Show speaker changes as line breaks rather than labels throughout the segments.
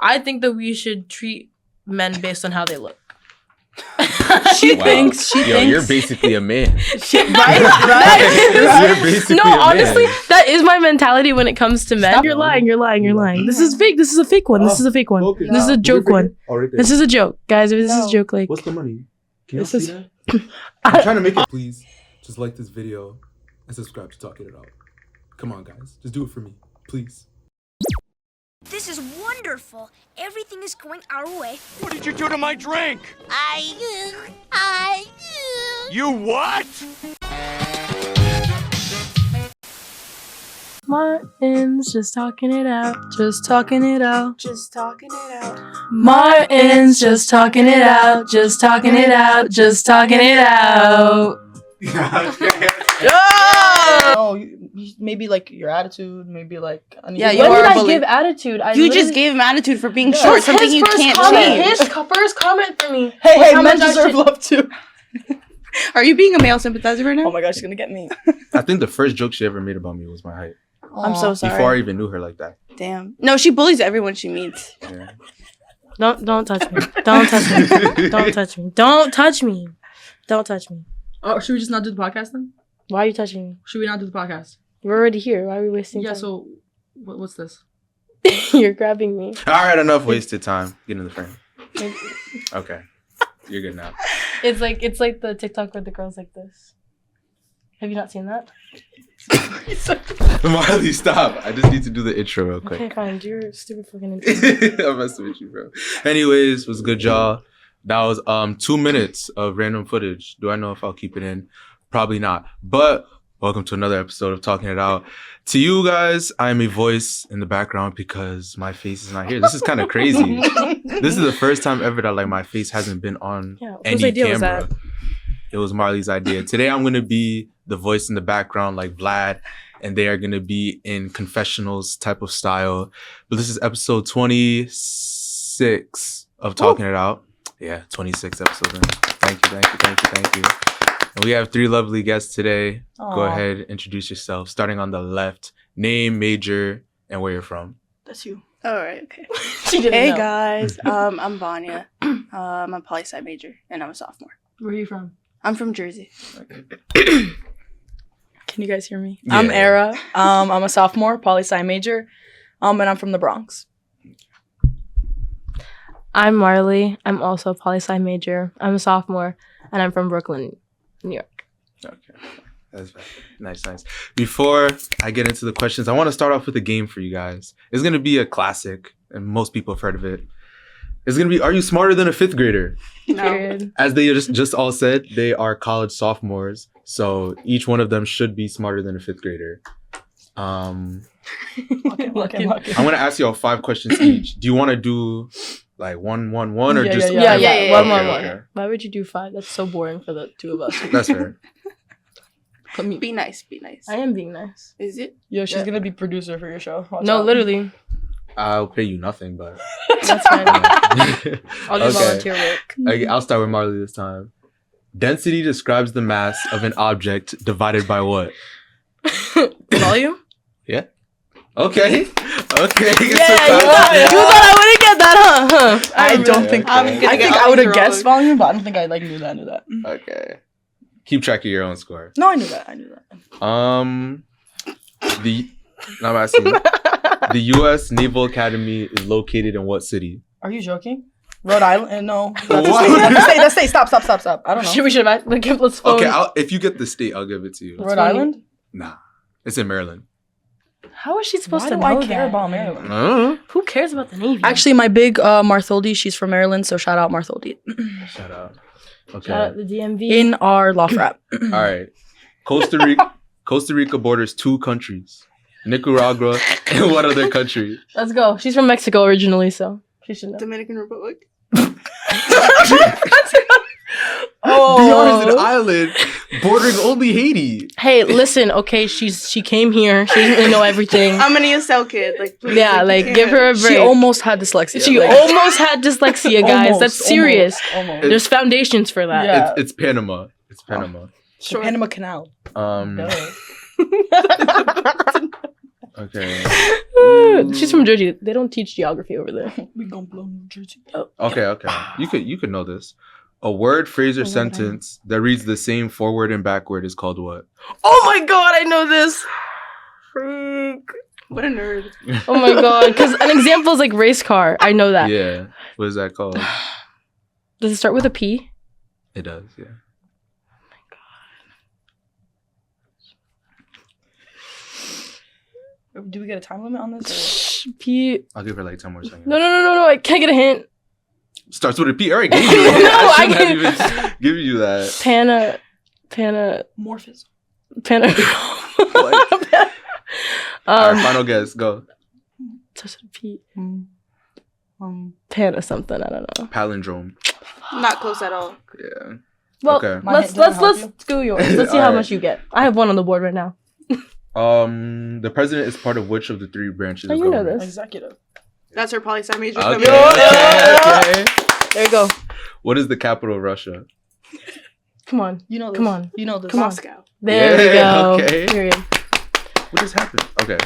I think that we should treat men based on how they look.
She thinks.
You're basically a man.
Right?
You're basically
No,
a man.
honestly, that is my mentality when it comes to men. You're lying. This is fake. This is a fake one. This is a fake one.
Okay.
This is a joke one. This is a joke, guys. This is a joke. Like,
What's the money? Can you
This
see
is-
that? I'm trying to make it. Please, just like this video and subscribe to Talkin' It Out. Come on, guys. Just do it for me. Please.
This is wonderful. Everything is going our way.
What did you do to my drink?
I
You what?
Martin's just talking it out. Just talking it out.
Just talking it out.
Martin's just talking it out. Just talking it out. Just talking it out.
Oh, maybe like your attitude, maybe like.
Yeah, you
When
are
did
a
I
bully.
give attitude?
You just gave him attitude for being
That
short,
was
something
his
you
first
can't
comment.
change.
His first comment for me.
Hey,
was how
men
much I
deserve
should-
love too.
Are you being a male sympathizer right now?
Oh my gosh, she's gonna get me.
I think the first joke she ever made about me was my height.
I'm so sorry.
Before I even knew her like that.
Damn. No, she bullies everyone she meets.
Yeah.
Don't touch me. Don't touch me. Don't touch me. Don't touch me. Don't touch me.
Oh, should we just not do the podcast then?
Why are you touching me?
Should we not do the podcast?
We're already here. Why are we wasting
Yeah.
time?
So, what's this?
You're grabbing me.
All right, enough wasted time. Get in the frame. Okay. You're good now.
It's like the TikTok where the girl's like this. Have you not seen that?
Marley, stop. I just need to do the intro real quick.
Okay, fine. Do your stupid fucking intro.
I'm messing with you, bro. Anyways, was good, y'all. That was 2 minutes of random footage. Do I know if I'll keep it in? Probably not. But welcome to another episode of Talking It Out. To you guys, I am a voice in the background because my face is not here. This is kind of crazy. This is the first time ever that like my face hasn't been on
Yeah, whose
any
idea was
camera.
that?
It was Marley's idea. Today I'm gonna be the voice in the background like Vlad, and they are gonna be in confessionals type of style. But this is episode 26 of Talking It Out. Yeah, 26 episodes in. Thank you. And we have 3 lovely guests today. Go
Aw.
ahead, introduce yourself. Starting on the left, name, major, and where you're from.
That's you.
All right, okay.
She didn't
Hey
know.
guys, I'm Vanya. I'm a poli-sci major, and I'm a sophomore.
Where are you from?
I'm from Jersey.
Can you guys hear me?
Yeah.
I'm Era. I'm a sophomore, poli-sci major. And I'm from the Bronx.
I'm Marley. I'm also a poli-sci major. I'm a sophomore, and I'm from Brooklyn, New York.
Okay. That's nice. Before I get into the questions, I want to start off with a game for you guys. It's going to be a classic, and most people have heard of it. It's going to be, are you smarter than a 5th grader?
Period.
As they just all said, they are college sophomores. So each one of them should be smarter than a 5th grader. I'm
Lucky.
going to ask you all 5 questions each. Do you want to do like one, or
Yeah,
just...
yeah.
Yeah.
One.
Okay.
Why would you do 5? That's so boring for the 2 of us.
That's fair.
Put me.
Be nice.
I am being nice.
Is it?
Yo, she's gonna be producer for your show. Watch
No,
out.
literally.
I'll pay you nothing, but...
That's fine. I'll do
Okay.
volunteer work.
Okay, I'll start with Marley this time. Density describes the mass of an object divided by what?
Volume?
Yeah. Okay.
You thought I wouldn't get that, huh?
I don't think.
I'm
I
gonna
think
get
I would have
wrong.
guessed volume, but I don't think I knew that.
Okay. Keep track of your own score.
No, I knew that.
I'm asking. The U.S. Naval Academy is located in what city?
Are you joking? Rhode Island? No.
What?
That's the state. Stop. I don't know.
We should have let's phone.
Okay, if you get the state, I'll give it to you.
Rhode Island?
Nah, it's in Maryland.
How is she supposed
Why
to
do
know
I care
that?
about Maryland?
Who cares about the Navy?
Actually, my big Martholdi, she's from Maryland, so shout out Martholdi.
Shut up. Okay.
Shout out the DMV.
In our law frat.
All right. Costa Rica borders 2 countries. Nicaragua and what other country?
Let's go. She's from Mexico originally, so she should know.
Dominican Republic.
DR is an island bordering only Haiti.
Hey, listen, okay, she came here. She doesn't really know everything.
I'm an ESL kid. Like, please,
Yeah, like give her a break.
She almost had dyslexia.
She
like,
almost had dyslexia, guys. That's serious.
Almost.
There's foundations for that.
Yeah.
It's Panama. It's Panama.
The Panama Canal.
Okay.
She's from Jersey. They don't teach geography over there.
We gonna blow New Jersey.
Okay. You could know this. A word, phrase, or sentence that reads the same forward and backward is called what?
Oh my god, I know this. Freak.
What a nerd.
Oh my god, because an example is like race car. I know that.
Yeah. What is that called?
Does it start with a P?
It does, yeah.
Do we get a time limit on this?
P.
I'll give her like 10 more seconds.
No. I can't get a hint.
Starts with a P. All right, gave you it.
No,
I
I
shouldn't have even given you that.
Pana.
Morphism.
What? All right, final guess. Go.
Starts with a P. Pana something. I don't know.
Palindrome.
Not close at all.
Yeah.
Well,
Okay.
let's do yours. Let's see how much you get. I have one on the board right now.
The president is part of which of the three branches
Oh,
of
you know
government?
this.
Executive.
That's her poli-sci major.
Okay.
coming.
Okay.
There you go.
What is the capital of Russia?
Come on.
You know this.
Come on.
You know this.
Come on.
Moscow.
There we
Yeah,
go.
okay.
Period.
What just happened? Okay.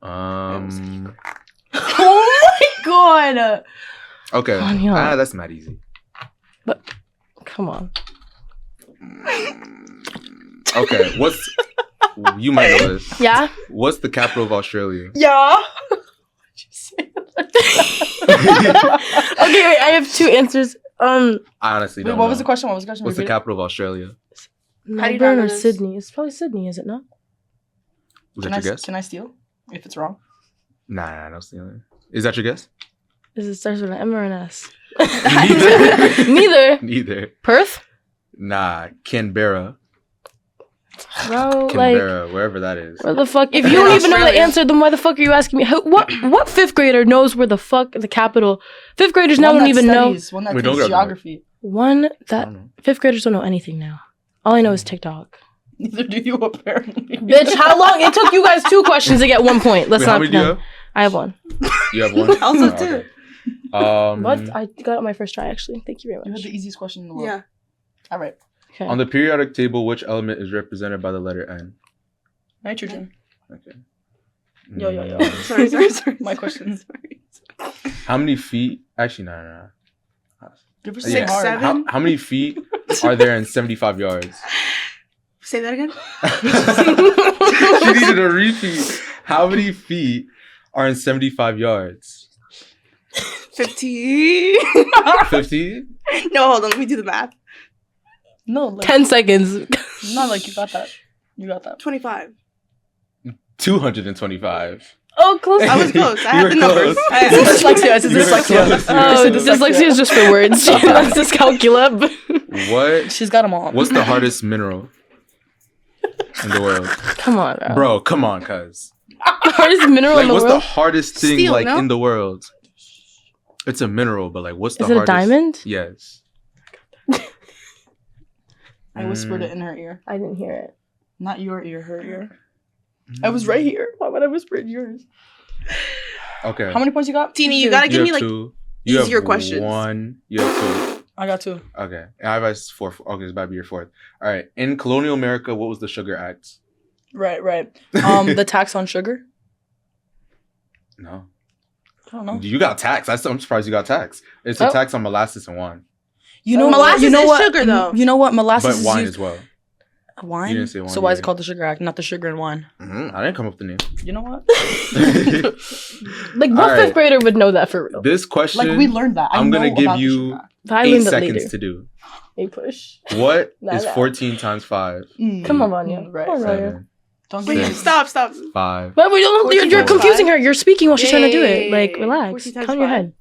Oh my god.
Okay.
Vanya.
That's not easy.
Come on.
Okay. You might know this.
Yeah?
What's the capital of Australia?
Yeah.
Okay, wait, I have two answers.
I honestly don't
What
know.
was the question?
What's the capital of Australia?
How do you
Melbourne
know
or
this?
Sydney? It's probably Sydney, is it not?
Was that your guess?
Can I steal? If it's wrong.
Nah, no stealing. Is that your guess?
Is it starts with an M or an S?
Neither.
Neither.
Neither.
Perth?
Nah, Canberra.
Bro,
Canberra, wherever that is.
where the fuck? If you don't even know the answer, then why the fuck are you asking me? What fifth grader knows where the fuck the capital? Fifth graders now don't even know.
One that
Wait, don't
takes
grab the
geography.
One
I
that
don't know.
fifth graders don't know anything now. All I know is TikTok.
Neither do you, apparently.
Bitch, how long? It took you guys 2 questions to get 1 point. Let's
Wait,
not
how many do you
pretend.
have?
I have one.
You have one?
Also
Oh,
two.
okay.
What? I got it on my first try, actually. Thank you very
You had
much.
the easiest question in the world.
Yeah.
All right.
Okay.
On the periodic table, which element is represented by the letter N?
Nitrogen.
Okay.
Yo.
Sorry.
My question.
How many feet? Actually, no.
Give her
Yeah.
say hard.
7.
How many feet are there in 75 yards?
Say that again.
She needed a repeat. How many feet are in 75 yards?
15.
50?
No, hold on. Let me do the math.
No, like,
10 seconds.
not like you got that. You got that.
25.
225.
Oh, close.
I was close. I
You
have
were
the numbers.
close.
I
It's
have-
dyslexia. It's
You were
dyslexia.
close.
Oh,
You were close.
dyslexia is just for words. That's dyscalculia.
What?
She's got them all.
What's the hardest mineral in the world?
Come on,
Bro, come on, cuz.
Hardest mineral
Like,
in the
what's the
world?
hardest thing
Steel,
like
no?
in the world? It's a mineral, but like, what's the
Is it a
hardest?
diamond?
Yes.
I whispered it in her ear.
I didn't hear it.
Not your ear, her ear. I was right here. Why would I whisper in yours?
Okay.
How many points you got?
Tina, you gotta
You
give me
have
like.
two. You have
easier questions.
One. You have two.
I got 2.
Okay. And I have four. Okay, it's about to be your fourth. All right. In colonial America, what was the Sugar Act?
Right. The tax on sugar?
No.
I don't know.
You got tax. I'm surprised you got tax. It's a
Oh.
tax on molasses and wine.
You know
Molasses
you know
is
what?
sugar, though.
You know what? Molasses
But
is
wine
used-
as well.
Wine?
You didn't say wine
So why is it
either.
called the Sugar Act, not the sugar and wine?
I didn't come up with the name.
You know what?
Like, what
All right.
fifth grader would know that for real?
This question,
Like, we learned that.
I'm gonna
know
give
about the
you
Sugar Act.
I
8
learned it
seconds
later.
to do.
A push.
What
Nah,
is
nah.
14 times 5?
Come on, Vanya.
Right.
Come on, Vanya.
7,
Don't
Wait,
give
Six.
me
stop.
5.
But we don't. You're
14
confusing
times
her. You're speaking while she's trying to do it. Like,
Yay.
relax.
14 times
Count your
5.
head.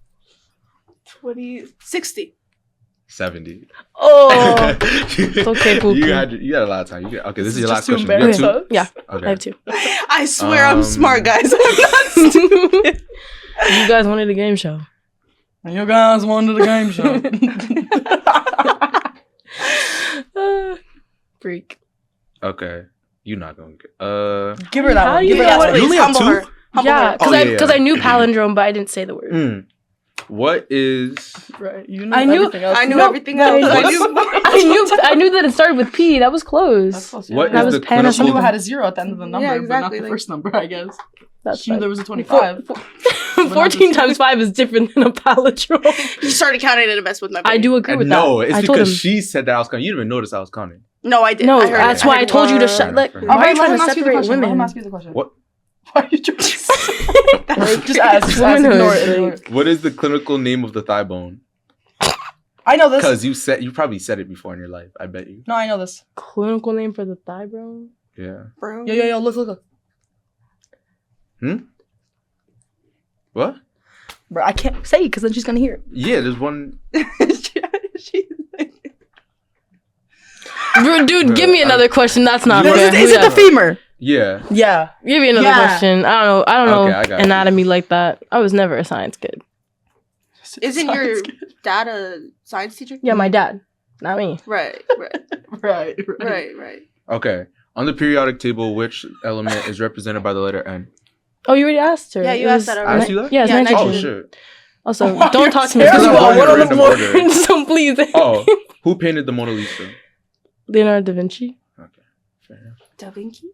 20. 60.
70.
Oh. It's okay, Pookie.
You had a lot of time. Okay, this is your last
just too
question. You have
embarrassing.
two?
Yeah,
Okay.
I have 2.
I swear I'm smart, guys. I'm not
You
stupid.
guys wanted a game show.
And you guys wanted the game show.
Freak.
Okay. You're not going to get...
Give her that
How
one.
do
Give
you
her that
know
one.
what
You only have
Humble
two?
her. Humble
Yeah,
her.
because
Oh,
I
yeah.
knew palindrome, but I didn't say the word.
What is...
Right. You know
I knew-
everything else.
I knew
No,
everything else.
I knew that it started with P. That was close.
That's close,
What
That
is
was
the
pen or
Some people
clinical...
had a 0 at the end of the number,
Yeah,
but not
exactly,
the
like-
first number, I guess.
That's
She knew
fine.
there was a 25.
14 times 5 is different than a palindrome.
You started counting it to mess with my brain.
I do agree with
No,
that.
it's
I told
because
him.
she said that I was counting. You didn't even notice I was counting.
No, I did.
No,
I heard
that's
it.
why I
heard
told you to
it.
shut. Like,
All
why
right,
are you trying to
Let him
separate
ask you
women?
the question.
What?
Why are you trying to Just ask. Just ask.
Womanhood,
Ignore it. Ignore it.
What is the clinical name of the thigh bone?
I know this.
Because you probably said it before in your life. I bet you.
No, I know this.
Clinical name for the thigh bone?
Yeah.
Bro.
Yo, look.
What?
Bro, I can't say it because then she's gonna hear
Yeah, there's one.
Dude, give me another question. That's not
You know,
fair.
Is it the femur?
Yeah.
Yeah.
Give me another
Yeah.
question. I don't know
Okay, I got you.
anatomy like that. I was never a science kid.
Isn't your dad a science teacher?
Yeah, my dad, not me.
Right.
Okay. On the periodic table, which element is represented by the letter N?
Oh, you already asked her.
Yeah, you
It
asked
was
that
I
already.
asked you that?
Yeah, it's
Yeah,
nitrogen.
Oh,
nitrogen.
shit.
Also,
Why
don't
you
talk to me.
terrible?
First of all,
What on the
Random
floor?
order.
so please.
Oh, who painted the Mona Lisa?
Leonardo da Vinci.
Okay. Fair enough.
Da Vinci?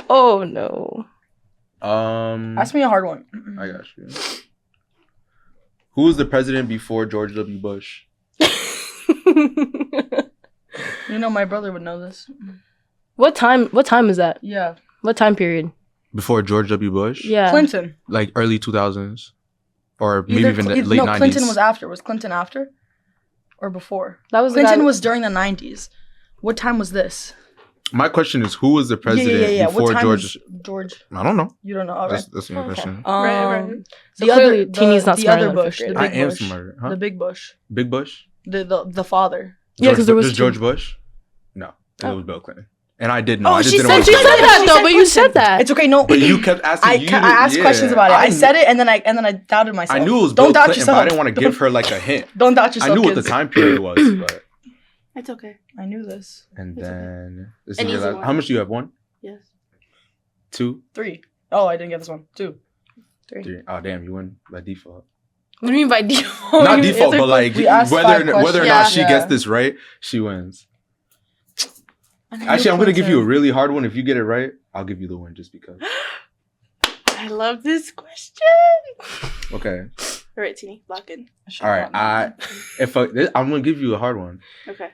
Oh no.
Ask me a hard one.
I got you. Who was the president before George W. Bush?
You know, my brother would know this.
What time is that?
Yeah.
What time period?
Before George W. Bush?
Yeah.
Clinton.
Like early 2000s? Or maybe
Either
even the
Cl-
late
no,
90s?
Clinton was after. Was Clinton after? Or before?
That was the
Clinton
guy-
was during the 90s. What time was this?
My question is, who was the president
Yeah.
before
What time
George?
was George?
I don't know.
You don't know. All right.
That's my
Okay.
question.
Right.
So clearly, Teeny's not
the
smart
other
enough
Bush,
for
the
I
big
am
Bush,
smarter. Huh?
the big Bush,
Big Bush?
the father.
Yeah, 'cause there was
Just
two.
George Bush? No. It
Oh.
was Bill Clinton. And I did know.
Oh,
I just
she
didn't
said
want
She
to
said
say
that though, but you
Clinton.
said that.
It's okay. No,
But you kept asking
I asked questions about it. I said it, and then I doubted myself.
I knew it was
Don't
Bill
doubt
Clinton,
yourself.
but I didn't want to give her like a hint.
Don't doubt yourself.
I knew what the
kids.
time period was, but
It's okay.
I knew this.
and
It's okay.
then this
An
is your
easy
last.
one.
How much do you have? 1?
Yes.
2?
3. Oh, I didn't get this one. 2.
3? Oh damn, you win by default.
What do you mean by default?
Not
You
default,
answered
but like
We asked
whether
5
whether or
questions.
not she
Yeah.
gets this right, she wins. Actually, I'm gonna give you a really hard one. If you get it right, I'll give you the win just because.
I love this question.
Okay.
All right, Teeny, lock in.
All right. I'm gonna give you a hard one.
Okay.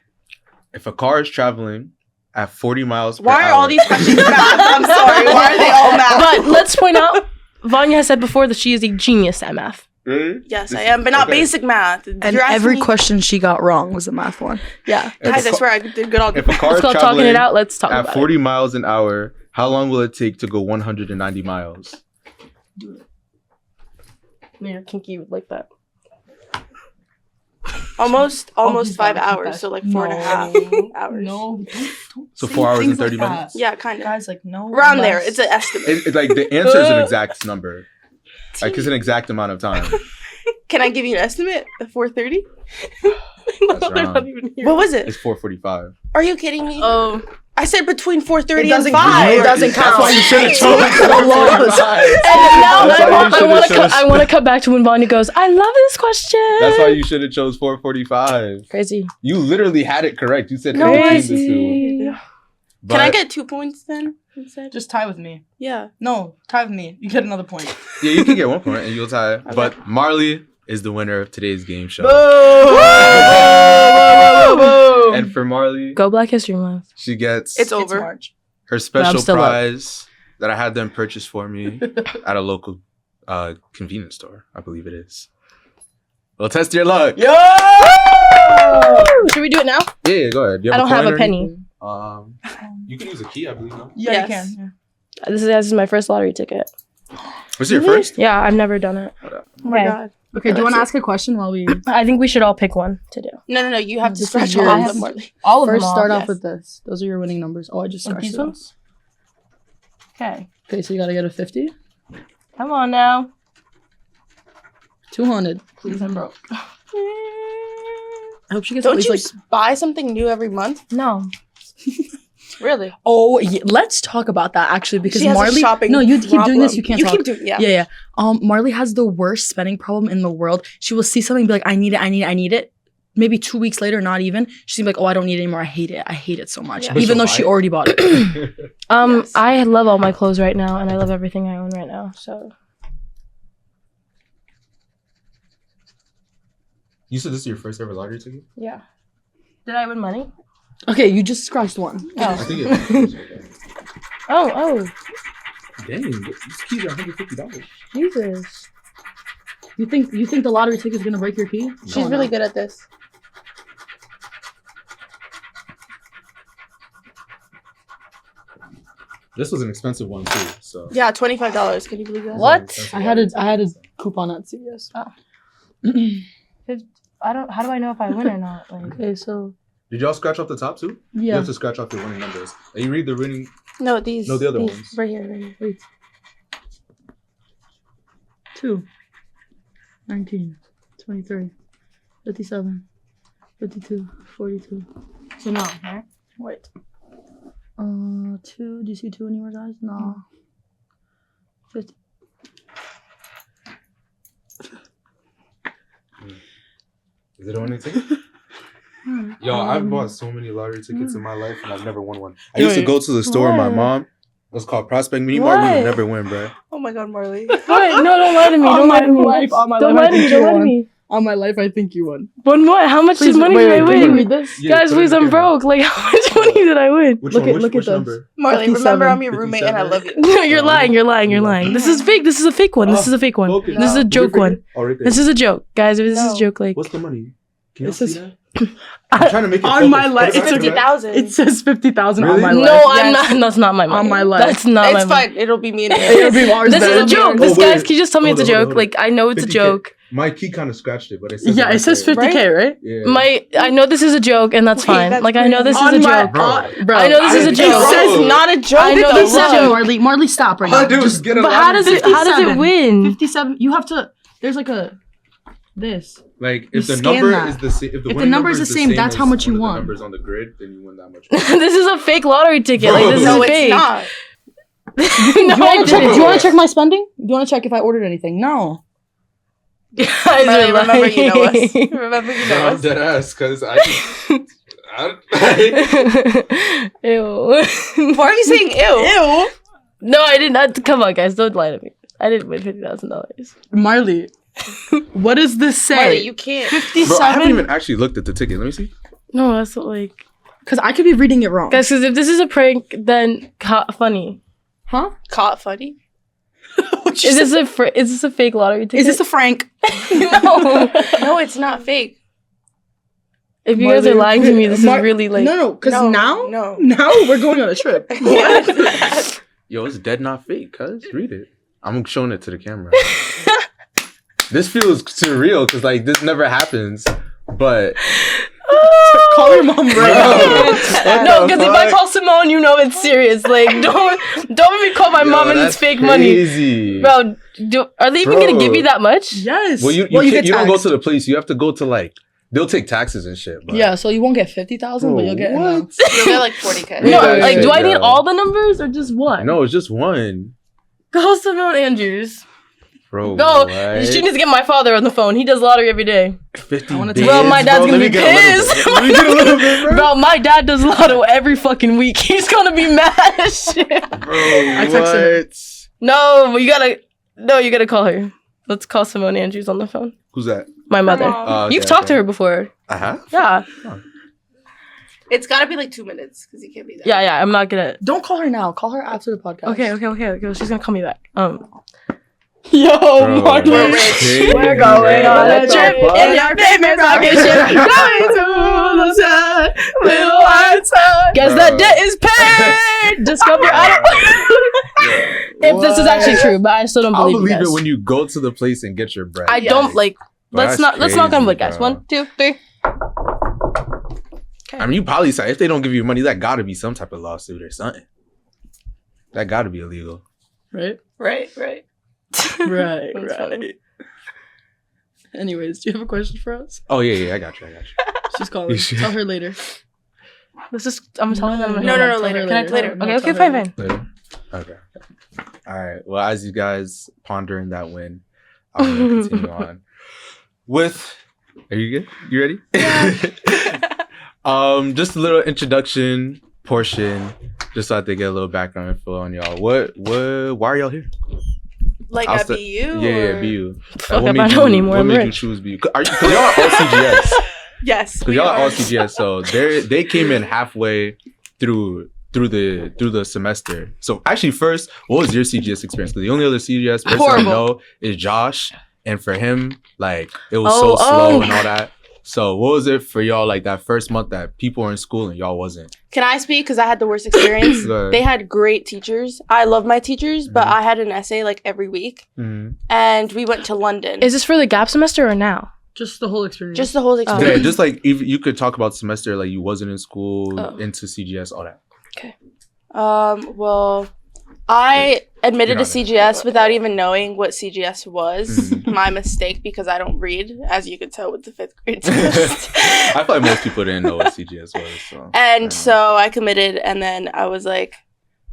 If a car is traveling at 40 miles per
Why are
hour,
all these questions math? I'm sorry. Why are they all math?
But let's point out, Vanya has said before that she is a genius at math.
Really?
Yes, I am, but not
Okay.
basic math.
And
You're asking
every
me-
question she got wrong was a math one.
Yeah.
Guys, I swear I did good all
If a car
It's
is
called talking
traveling
it out. Let's talk
at
about
40 miles an hour, how long will it take to go 190 miles?
it. You're kinky like that.
almost
he's
5
gotta keep
hours,
that.
so like 4.5 hours.
No.
So 4 hours and 30 minutes?
Yeah, kind of.
Guys, like, no.
Around there.
less.
It's an estimate.
It's like the answer is an exact number. Like it's an exact amount of time.
Can I give you an estimate? At 4:30?
That's wrong.
What was it?
It's 4:45.
Are you kidding me?
Oh.
I said between 4:30
It
and
doesn't
5.
It doesn't count.
That's why you should have chose
The laws.
And now
That's why you should've chose-
I want to cut back to when Vanya goes, I love this question.
That's why you should have chose 4:45.
Crazy.
You literally had it correct. You said
No,
between
I
the two.
see.
But
Can I get 2 points then? Instead?
Just tie with me.
Yeah.
No, tie with me. You get another point.
yeah, you can get 1 point and you'll tie. But Marley is the winner of today's game show. And for Marley,
Go Black History Month.
she gets
It's over.
March.
her special
still up.
prize that I had them purchase for me at a local convenience store. I believe it is. Well, test your luck.
Yo!
Should we do it now?
Yeah, go ahead. You
I don't have
coin
a
or
penny.
anything? You can use a key, I believe. No?
Yeah,
Yes.
you can.
This is my first lottery ticket.
Was it your first?
Yeah, I've never done it.
Oh my
Okay.
god.
Okay, do you want to ask a question while we
I think we should all pick one to do.
No. You have to
This
scratch
is
all
yours.
of them, Marley.
All of
first
them.
start
all.
off
yes.
with this? Those are your winning numbers. Oh, I just
Like
scratched
these
those.
ones? Okay.
Okay, so you gotta get a 50.
Come on now.
200.
Please, I'm broke.
I hope she gets
Don't
at least
you
like
buy something new every month?
No.
Really?
Oh, yeah, let's talk about that actually because
She has a
Marley.
shopping
No, you keep doing this. You can't.
You
talk.
keep doing. Yeah.
Yeah. Marley has the worst spending problem in the world. She will see something and be like, I need it. Maybe 2 weeks later, not even. She's like, oh, I don't need it anymore. I hate it so much.
Yeah.
Even though she already bought it.
Yes.
I love all my clothes right now, and I love everything I own right now. So
You said this is your first ever lottery ticket?
yeah. Did I win money?
Okay, you just scratched one.
I think it.
Oh,
Dang, these keys are $150.
Jesus.
You think the lottery ticket's gonna break your key?
She's really good at this.
This was an expensive one too. So
Yeah, $25. Can you believe that?
What?
I had a coupon at CVS.
How do I know if I win or not? Like,
Okay, so
Did y'all scratch off the top too? You
yeah.
have to scratch off your winning numbers. And you read the winning.
No, these.
No, the other
these.
ones.
Right here.
Wait. 2, 19, 23, 57, 52, 42.
so no, right?
Wait. 2. Do you see 2 anywhere, guys? No. 50.
Is it a winning ticket? Yo, I've bought so many lottery tickets in my life and I've never won one. I used to go to the store with my
What?
mom. It was called Prospect Mini Mart. We
What?
would never win, bro.
Oh my God, Marley.
What? No, don't lie to me.
On
Don't
my
lie to me.
life, on my
Don't
life,
lie to
I
me.
think
Don't
you
lie to
won.
me.
On my life, I think you won.
Won what? How much
Please,
money did I
can you
win?
read this?
Yeah,
Guys,
put it
please,
in the
I'm
camera.
broke. Like, how much money did I win?
Which
Look
one?
at-
Which,
look at
which
this.
number?
Marley,
57.
remember I'm your roommate and I love you.
No, you're lying. You're lying. You're lying. This is fake. This is a fake one. This is a fake one.
Okay.
This is a joke one.
Oh, right there.
This is a joke, guys. This is
No.
a joke. Like,
What's the money? Can you
This
see
is-
that? I'm trying to make it
On
focus.
my life,
Put it
it's
back to back.
50,000.
It says 50,000 on
Really?
my
no,
life.
I'm
Yes.
not. That's not my money.
On my life.
That's not my
It's
money.
fine. It'll be me and
It'll be ours
This is
then.
a joke.
Oh,
This
wait.
guys, can you just tell me
Hold
it's a
on, hold
joke?
on.
Like, I know it's a
50K.
joke.
My key kind of scratched it, but it says
Yeah, it says 50K, right?
Yeah.
I know this is a joke, and that's
Wait,
fine.
that's
like, I know this is
On
a
my-
joke.
Bro.
I know this is a
It
joke.
says not a joke.
I know
though.
this is a
Look.
joke.
Marley, stop right
All I
now.
do is get a
But how
lottery
does it?
ticket.
How does it
57.
win?
57. You have to. There's like a this.
Like
You
if the
scan
number
that.
is the same, if the
If the
winning
number is the same, that's
as
how much you
one of the
won.
Numbers on the grid, then you win that much.
This is a fake lottery ticket. Like, this
No,
is
it's
fake.
not.
No,
Do you want to check?
didn't.
Do you want to check my spending? Do you want to check if I ordered anything? No.
Guys
Marley,
are
remember you know us.
lying.
Remember you
No,
know
I'm
us.
dead ass because I.
Ew.
Why are you saying ew?
No, I did not. Come on, guys. Don't lie to me. I didn't win $50,000.
Marley, what does this
Marley,
say?
you can't.
Bro, I haven't
57.
even actually looked at the ticket. Let me see.
No, that's not like.
Because I could be reading it wrong.
Guys, because if this is a prank, then funny.
Huh?
Caught funny.
Is this a fake lottery ticket?
Is this a Frank?
No.
No, it's not fake.
If you guys are lying to me, this is really like.
No, because
No,
now
no.
we're going on a trip.
What?
Yo, it's dead not fake. Cuz read it. I'm showing it to the camera. This feels surreal because like this never happens. But
Call your mom right now.
No, because if I call Simone, you know it's serious. Like, don't make me call my mom and it's fake
crazy.
money, bro. Are they even gonna give me that much?
Yes.
Well, you
get
don't go
taxed.
to the police. You have to go to like they'll take taxes and shit. But
Yeah, so you won't get 50,000, but you'll get.
what?
You'll get like 40K.
No,
Yeah,
like,
shit,
do I need
bro.
all the numbers or just one?
No, it's just one.
Call Simone Andrews.
Bro,
Go.
what?
She needs to get my father on the phone. He does lottery every day.
50
I wanna
bids,
take-
Bro, my dad's
bro.
gonna
Let
be
me get a little
pissed.
bit. Let me get a little bit, bro.
Bro, my dad does lotto every fucking week. He's gonna be mad as shit.
Bro,
I texted
what?
No, you gotta call her. Let's call Simone Andrews on the phone.
Who's that?
My mother.
Mom.
Okay,
You've talked to
okay.
her before.
I have?
Yeah.
It's gotta be like 2 minutes because you can't be that.
Yeah, I'm not gonna.
Don't call her now. Call her after the podcast.
Okay. She's gonna call me back.
Yo,
Bro,
Marley.
we're
that's
rich.
crazy,
We're going
bro.
on a
What the
trip
fuck?
in our favorite rocket ship. Going to the sun, little white sun. Guess that
Bro.
debt is paid. Discover. If this is actually true, but I still don't
I'll
believe,
believe
you guys.
it when you go to the place and get your bread.
I don't like.
Bro,
Let's
that's
knock on wood,
crazy,
guys.
bro.
1, 2, 3.
I mean, you probably say if they don't give you money, that gotta be some type of lawsuit or something. That gotta be illegal.
Right?
Right.
Right.
That's funny.
right. Anyways, do you have a question for us?
Oh yeah, I got you.
She's calling.
You should.
Tell her later.
I'm telling them.
No,
later.
later.
Later.
No,
Okay,
tell
fine.
Later? Okay. All right. Well, as you guys pondering that win, I'm going to continue on with... Are you good? You ready? Yeah. Just a little introduction portion, just so I can get a little background info on y'all. Why are y'all here?
Like
I'll
at BU?
Yeah, BU.
Fuck if I know anymore.
What made you choose BU? Because y'all are all CGS.
Yes.
Because y'all are all CGS, so they came in halfway through the semester. So actually, first, what was your CGS experience? Because the only other CGS person I know is Josh, and for him, like it was so slow and all that. So what was it for y'all, like that first month that people were in school and y'all wasn't?
Can I speak? Because I had the worst experience. They had great teachers. I love my teachers, but I had an essay like every week. And we went to London.
Is this for the gap semester or now?
Just the whole experience.
Just the whole experience.
Yeah, just like if you could talk about semester, like you wasn't in school, into CGS, all that.
Okay.
Well, I admitted to CGS without even knowing what CGS was. My mistake, because I don't read, as you could tell with the 5th grade test.
I feel like most people didn't know what CGS was.
So I committed, and then I was like,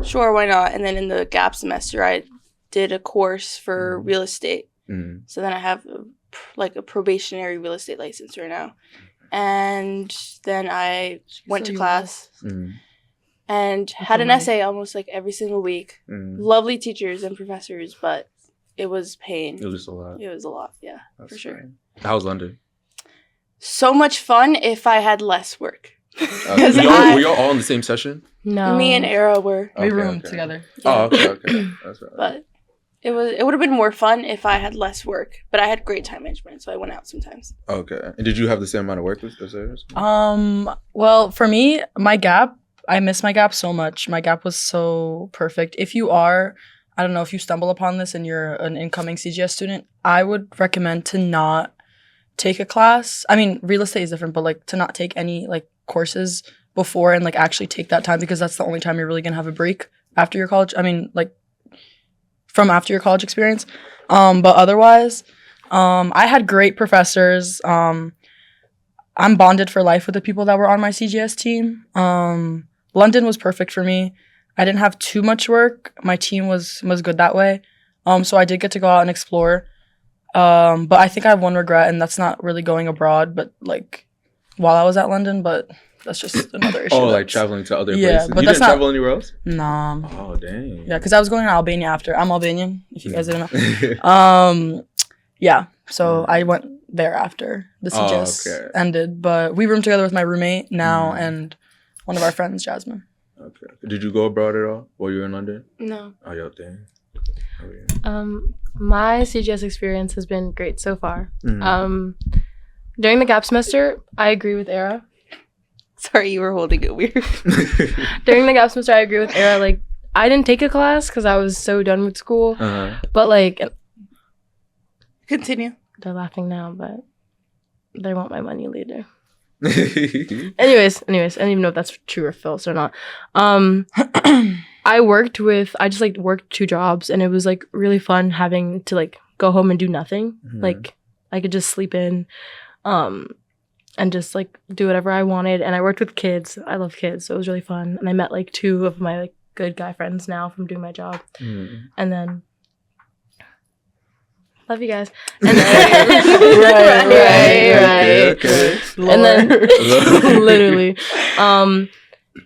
sure, why not? And then in the gap semester, I did a course for real estate. So then I have a probationary real estate license right now. And then I went to class. And had an essay almost like every single week. Lovely teachers and professors, but it was pain.
It was a lot.
It was a lot, yeah, that's for sure.
Fine. How was London?
So much fun if I had less work.
Were y'all all in the same session?
No.
Me and Era were.
We roomed together.
Yeah. Oh, okay. That's right.
But it would have been more fun if I had less work. But I had great time management, so I went out sometimes.
Okay. And did you have the same amount of work as theirs?
Well, for me, my gap, I miss my gap so much. My gap was so perfect. If you are, I don't know, if you stumble upon this and you're an incoming CGS student, I would recommend to not take a class. I mean, real estate is different, but like to not take any like courses before and like actually take that time, because that's the only time you're really gonna have a break after your college. I mean, like from after your college experience. But otherwise, I had great professors. I'm bonded for life with the people that were on my CGS team. London was perfect for me. I didn't have too much work. My team was good that way. So I did get to go out and explore. But I think I have one regret, and that's not really going abroad, but like while I was at London, but that's just another issue.
Like traveling to other places.
But
you didn't travel anywhere else?
Nah.
Oh, dang.
Yeah, because I was going to Albania after. I'm Albanian, if you guys didn't know. Yeah, so I went there after the CGS ended. But we roomed together with my roommate now and one of our friends, Jasmine.
Okay. Did you go abroad at all while you were in London?
No.
Oh, yo, dang. Oh,
yeah. My CGS experience has been great so far. During the gap semester, I agree with Era.
Sorry, you were holding it weird.
During the gap semester, I agree with Era. Like, I didn't take a class because I was so done with school. But like,
continue.
They're laughing now, but they want my money later. Anyways, I don't even know if that's true or false or not. I just like worked 2 jobs, and it was like really fun having to like go home and do nothing. Like I could just sleep in, and just like do whatever I wanted. And I worked with kids. I love kids, so it was really fun. And I met like 2 of my like good guy friends now from doing my job. And then love you guys. And then right.
Okay.
And then literally.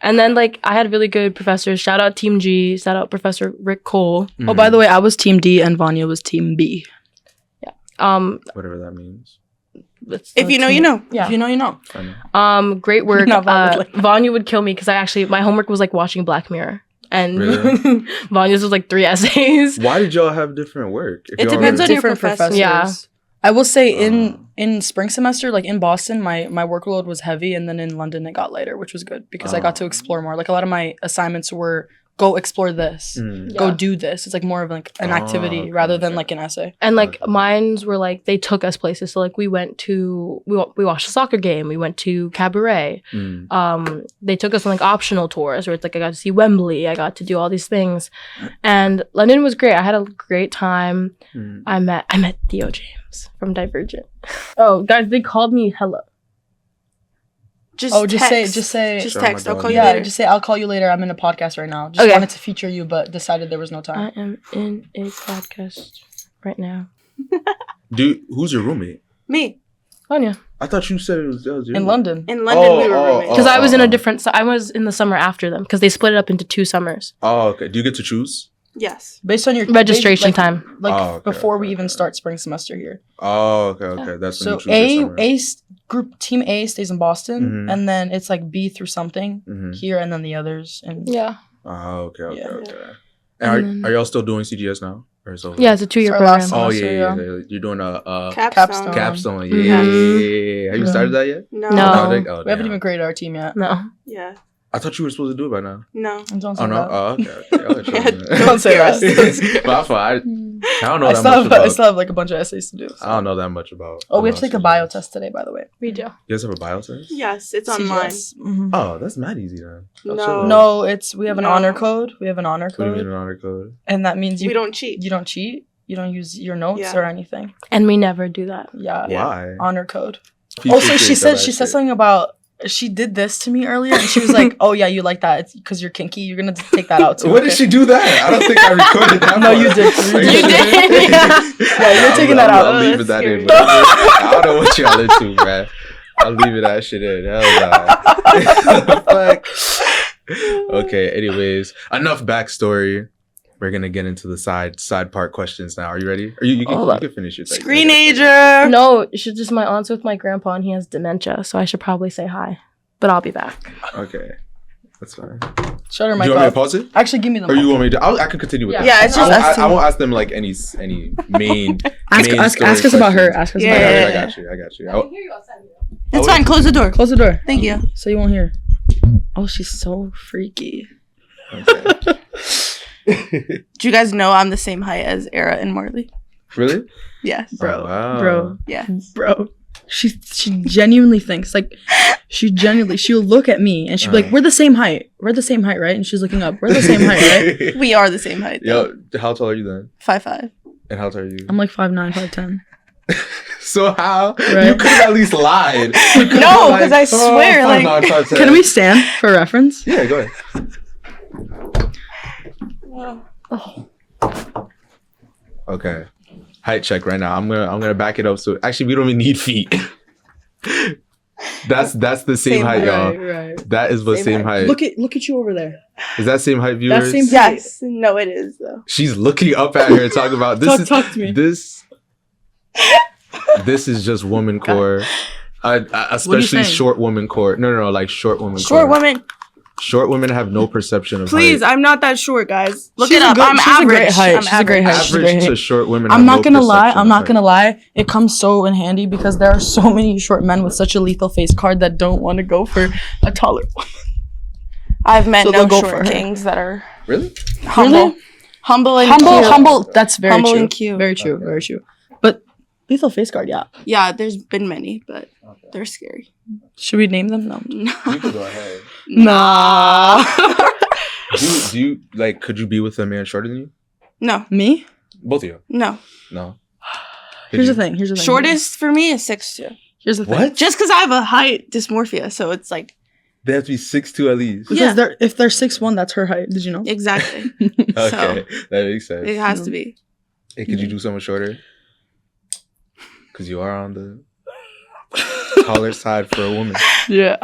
And then like I had really good professors. Shout out Team G. Shout out Professor Rick Cole.
Oh, by the way, I was Team D and Vanya was Team B.
Yeah.
Whatever that means.
If you know, you know.
Yeah. If you know, you know.
Great work. Vanya would kill me because my homework was like watching Black Mirror. And
really?
Vanya's was like 3 essays.
Why did y'all have different work?
It depends on your professors.
Yeah.
I will say in spring semester, like in Boston, my workload was heavy, and then in London it got lighter, which was good because I got to explore more. Like a lot of my assignments were go explore this, go do this. It's like more of like an activity rather than like an essay.
And like mines were like they took us places. So like we watched a soccer game. We went to Cabaret. They took us on like optional tours where it's like I got to see Wembley. I got to do all these things, and London was great. I had a great time. I met Theo James from Divergent. Oh, guys, they called me Hella.
Just
Just
text.
say.
Just
Sorry,
text.
my
I'll
dog.
call you
Yeah,
later.
just say I'll call you later. I'm in a podcast right now. Just
Okay.
wanted to feature you, but decided there was no
I
time.
am in a podcast right now.
Who's your roommate?
Me.
Vanya.
I thought you said it was your
In London.
In London, we were roommates.
Because I was in a different. I was in the summer after them because they split it up into 2 summers.
Oh, okay. Do you get to choose?
Yes.
Based on your
Registration time.
Like
Oh, okay,
before
okay,
we even
okay.
start spring semester here.
Oh, okay. That's when
So
you choose your summer.
Group team A stays in Boston,
Mhm.
and then it's like B through something
Mhm.
here, and then the others. And
Yeah.
Oh, okay.
Yeah.
And are y'all still doing CGS now? Or is it over?
Yeah, it's a 2-year
Our
program.
last
Oh
semester,
yeah.
yeah.
You're doing a
Capstone.
capstone.
Mhm.
Yeah. Have you started that yet?
No.
No.
Project? Oh,
we haven't
damn.
even created our team yet.
No.
Yeah.
I thought you were supposed to do it by now.
No.
Don't say
Oh no.
that.
Oh, okay. I'll let you know.
Don't say that.
But I don't know
I
that
still,
much
have,
about.
I still have like a bunch of essays to do. so.
I don't know that much about.
Oh, we have to
about
take a
CGS.
bio test today, by the way.
We do.
You guys have a bio test?
Yes, it's online.
CGS. Mhm.
Oh, that's not easy then. That's
No.
chill.
No, we have an
No.
honor code. We have an honor
What do you mean
code,
an honor code?
and that means
We don't cheat.
you don't cheat. You don't use your notes
Yeah.
or anything.
And we never do that.
Yeah.
Why?
Honor code.
People
Also, she
create
said
that
she said
shit.
something about she did this to me earlier, and she was like, "Oh yeah, you like that? It's because you're kinky. You're gonna take that out too."
When did
okay?"
she do that? I don't think I recorded that.
No,
part.
you did.
Are
You
sure?
did, yeah.
Yeah, you're taking that out.
I'll leave
That's
that in.
scary.
But I don't know what y'all into, bruh. I'll leave that shit in. Hell nah. Fuck. Okay. Anyways, enough backstory. We're gonna get into the side part questions now. Are you ready? Or you
Hold
can
up.
finish your thing.
Screenager.
No, she's just my aunt's with my grandpa and he has dementia, so I should probably say hi. But I'll be back.
Okay, that's fine.
Shut her
Do
mic
you want me to
off.
pause it?
Actually, give me the
Or
mic.
you want me to? I could continue with
Yeah.
that.
Yeah, it's just us
I
two.
won't ask them like any main.
Ask
main
us
story
about her.
questions.
Ask us
Yeah,
about her.
yeah,
I got you. I got you.
It's fine. Close the door.
Close the door.
Thank you.
So you won't hear. Oh, she's so freaky.
Okay.
Do you guys know I'm the same height as Era and Marley?
Really?
Yes.
Bro.
Oh, wow.
Bro.
Yeah.
Bro. She genuinely thinks like she'll look at me and she'll be like, "We're the same height. We're the same height, right?" And she's looking up. We're the same height, right?
We are the same height.
Yo, how tall are you then?
5'5".
And how tall are you?
I'm like 5'9", 5'10".
So how?
Right.
You could have at least lied. You could've
No,
been
'cause I swear, like-
5'9", 5'10".
Can we stand for reference?
Yeah, go ahead. Okay. Height check right now. I'm gonna back it up. So actually, we don't even need feet. That's the same height, y'all.
Right.
That is the same height.
Look at you over there.
Is that same height, viewers?
same-
Yes. No, it is though.
She's looking up at her and talking about this.
Talk to me.
This is just woman core. Especially
saying?
short woman core. No, like short woman core.
Short women.
Short women have no perception of
Please,
height.
I'm not that short, guys. Look
She's
it
a
up.
good-
I'm
she's a
average.
great height.
I'm
She's a great
average.
height. She's a great
Average to
height.
short women.
I'm
have
not
no
gonna lie.
perception
I'm
of
not
height.
gonna lie. It comes so in handy because there are so many short men with such a lethal face card that don't want to go for a taller one.
I've met
So
no
they'll go for
short
her.
kings that are
Really?
humble.
Really?
Humble and cute.
Humble. That's very
Humble
true.
and cute.
Very true.
Okay.
Very true. But lethal face card, yeah.
Yeah, there's been many, but they're scary.
Should we name them? No.
You can go ahead.
Nah.
Do you like? Could you be with a man shorter than you?
No,
Me?
Both of you?
no.
No.
Here's the
Did you?
thing. Here's the thing.
Shortest for me is 6'2".
Here's the thing.
What?
Just because I have a height dysmorphia, so it's like
They have to be 6'2" at least.
Because if they're 6'1", that's her height. Did you know?
exactly.
Okay, that makes sense.
It has to be.
Hey, could you do someone shorter? Because you are on the taller side for a woman.
Yeah.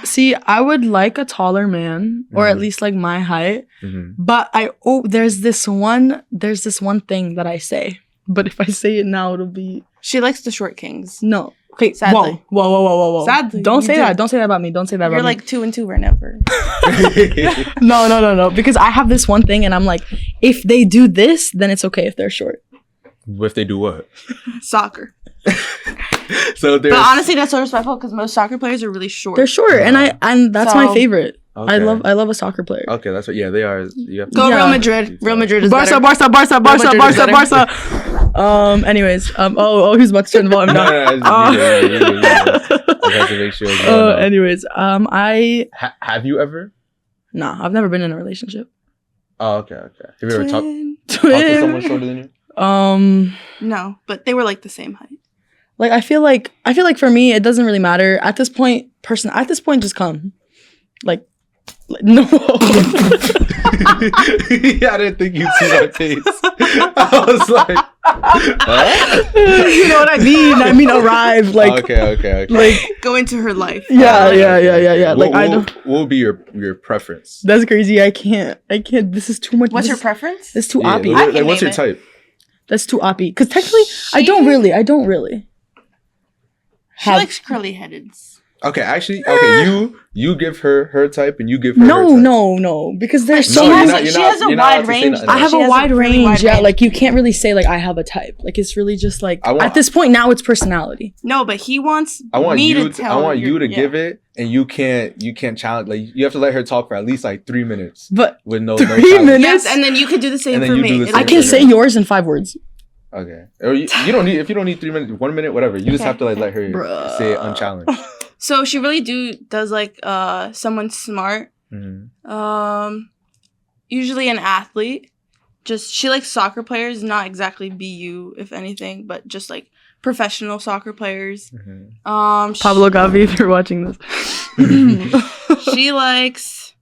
See, I would like a taller man, or at
Mhm.
least like my height.
Mm-hmm.
But there's this one thing that I say. But if I say it now, it'll be
She likes the short kings.
no. Okay,
Sadly.
Whoa.
Sadly,
Don't
you
say
do.
that. Don't say that about me. Don't say that about
You're
me.
like 2 and 2 right now.
No. Because I have this one thing, and I'm like, if they do this, then it's okay if they're short.
If they do what?
Soccer.
So there's.
But honestly, that's so respectful because most soccer players are really short.
They're short, and that's my
So-
favorite.
Okay.
I love a soccer player.
Okay, that's what. Yeah, they are. You have to
Go
Yeah.
Real Madrid. Real Madrid is
Barca.
better.
Anyways, he's about to turn the volume
No,
down.
you're good. I have to make sure. You know.
Anyways,
Have you ever?
nah, I've never been in a relationship.
Oh, okay. Have you ever talked
Twin.
to someone shorter than you?
No, but they were like the same height.
Like I feel like for me, it doesn't really matter at this point. person at this point, just come. Like no.
Yeah, I didn't think you'd see my face. I was like, huh?
You know what I mean? I mean, arrive. Like
Okay.
like
Go into her life.
yeah. Like I
What
don't.
will be your preference?
That's crazy. I can't. This is too much.
What's
this
your
is-
preference?
That's too
Yeah,
oppy.
I can
what's your
name it.
type?
That's too oppy. Because technically, I don't really.
She likes curly headeds.
Okay, actually, you give her type and you give her her type.
No. Because there's so
No,
many.
you're not-
She has a
you're not
wide
allowed to say
range.
nothing.
I have
She
a
has
wide
really
range.
wide
Yeah,
range.
like you can't really say like I have a type. Like it's really just like
I want-
at this point now it's personality.
No, but he wants
I want
me
you
to tell.
I want you to
yeah.
give it, and you can't challenge. Like you have to let her talk for at least like 3 minutes
But
with no
3
challenge.
minutes?
Yes, and then you could do the same
And then
for
you
me.
do the
It'll
same
I
be
can
for
say
her.
yours in 5 words.
Okay, or you don't need if you don't need 3 minutes, 1 minute, whatever. You just
Okay,
have to like let her
Bruh.
say it unchallenged.
So she really does like someone smart.
Mhm.
Usually an athlete. Just she likes soccer players, not exactly BU if anything, but just like professional soccer players.
Mhm.
Pablo Gavi, if you're watching this.
She likes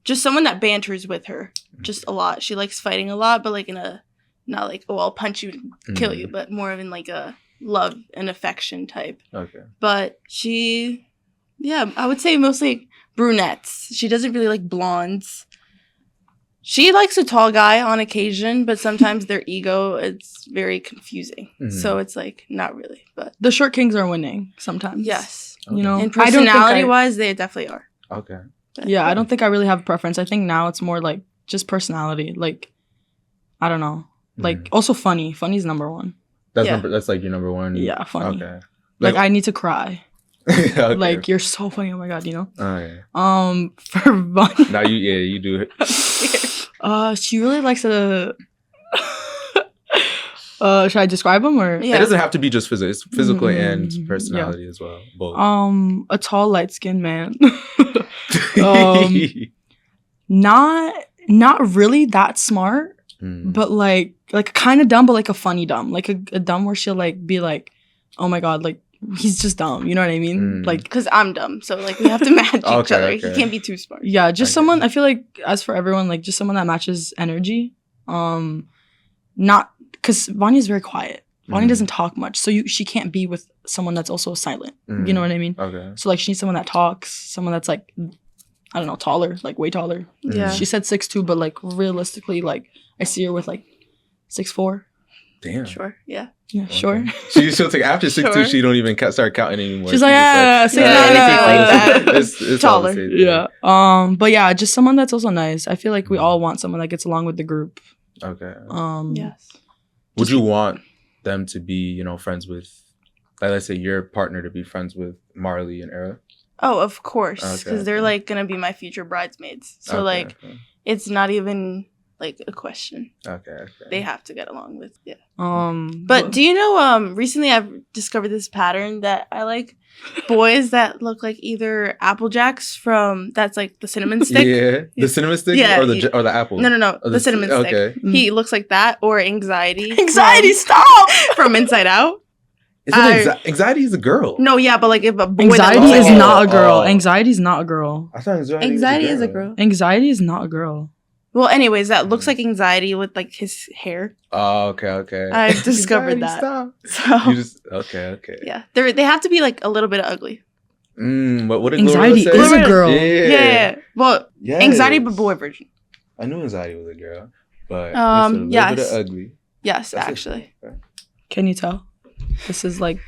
just someone that banters with her just a lot. She likes fighting a lot, but like in a not like, oh, I'll punch you and kill you, but more of in like a love and affection type.
Okay.
But I would say mostly brunettes. She doesn't really like blondes. She likes a tall guy on occasion, but sometimes their ego is very confusing.
Mhm.
So it's like not really, but
The short kings are winning sometimes.
yes.
You know,
And
I don't think
personality wise, they definitely are.
Okay.
But,
Yeah, I don't think I really have a preference. I think now it's more like just personality. Like, I don't know. Like, also funny. Funny's number one.
That's
Yeah.
that's like your number one.
Yeah, funny.
Okay.
Like, I need to cry.
Okay.
Like, you're so funny. Oh my god, you know.
Okay.
For Vanya,
Now you do it.
she really likes to. Should I describe him or?
Yeah.
It doesn't have to be just physical. It's physical
Mhm.
and personality as well. Both.
A tall, light skinned man. Not really that smart,
Mm.
but like kind of dumb, but like a funny dumb, like a dumb where she'll like be like, oh my god, like he's just dumb. You know what I mean?
Mm.
Like,
Because I'm dumb, so like we have to match each
Okay,
other.
okay.
He can't be too smart.
yeah, just
Okay.
someone. I feel like as for everyone, like just someone that matches energy. Not because Vanya's very quiet. Vanya
Mhm.
doesn't talk much, so she can't be with someone that's also silent.
Mhm.
You know what I mean?
Okay.
So like she needs someone that talks, someone that's like, I don't know, taller, like way taller.
Yeah.
She said 6'2", but like realistically, like I see her with like 6'4".
Damn.
Sure. Yeah.
Yeah,
Okay.
sure.
She'll take after 6'2",
Sure.
she don't even start counting anymore.
She's like,
just
yeah,
anything like that.
It's all the
Taller.
same.
Yeah. But yeah, just someone that's also nice. I feel like we all want someone that gets along with the group.
Okay.
Yes.
Would you want them to be, friends with, like, let's say your partner to be friends with Marley and Era?
Oh, of course,
Okay,
because they're
okay.
like gonna be my future bridesmaids. So
Okay,
like,
okay.
it's not even like a question.
Okay.
They have to get along with. Yeah.
Mm-hmm.
But do you know? Recently I've discovered this pattern that I like boys that look like either Apple Jacks from that's like the cinnamon stick.
Yeah, the cinnamon stick
Yeah,
or the apple.
No,
Oh,
the cinnamon stick.
Okay.
He looks like that or anxiety.
stop!
from Inside Out.
Anxiety is a girl.
No, yeah, but like if a boy
Anxiety
that looks
is
like
not a girl.
Oh.
Anxiety is not a girl.
I thought
anxiety is a girl.
Anxiety is not a girl.
Well, anyways, that looks like anxiety with like his hair.
Oh, okay.
I've discovered
Anxiety,
that.
Stop.
So
You just okay.
yeah, they have to be like a little bit ugly.
But what did
Anxiety
Gloria
is
say?
a girl.
Yeah. Well,
Yes.
anxiety but boy version.
I knew anxiety was a girl, but
Yes.
a little bit of
Yes.
ugly.
Yes,
That's it.
actually.
Okay.
Can you tell? This is like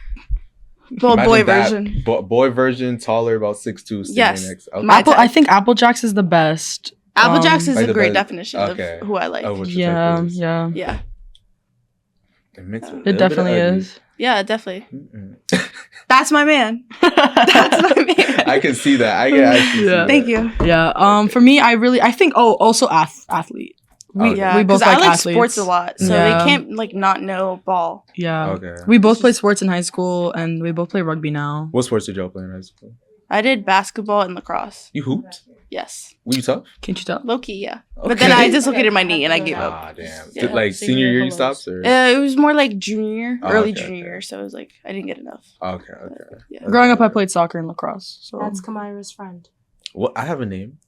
Well,
Imagine
boy
that.
version.
Boy version, taller, about 6'2", standing
Yes.
next. Okay.
My
Apple.
type.
I think Applejacks is the best.
Applejacks is
Like
a
the
great
best-
definition
okay.
of who I like.
Oh, what your
Yeah,
type is.
yeah.
Yeah.
It, mixed with a
It
little bit of
definitely
ugly.
is.
Yeah, definitely.
Mm-mm.
That's my man. That's my man.
I can see that. I can actually see
Yeah.
that.
Thank you.
Yeah. For me, I think. Oh, also athlete. We
Yeah,
we both
because I like
athletes.
sports a lot, so
Yeah.
they can't like not know ball.
Yeah.
Okay.
We both played sports in high school, and we both play rugby now.
What sports did y'all play in high school?
I did basketball and lacrosse.
You hooped?
Yes.
Were you tough?
Can't you tell?
Low key, yeah. But then I dislocated my knee and I gave up.
Ah, damn.
Yeah.
Like senior year you stopped? Or?
It was more like junior,
Oh,
early
okay,
junior
okay.
year, so it was like I didn't get enough.
Okay.
Yeah.
Growing up, I played soccer and lacrosse. So
That's Kamira's friend.
What? I have a name.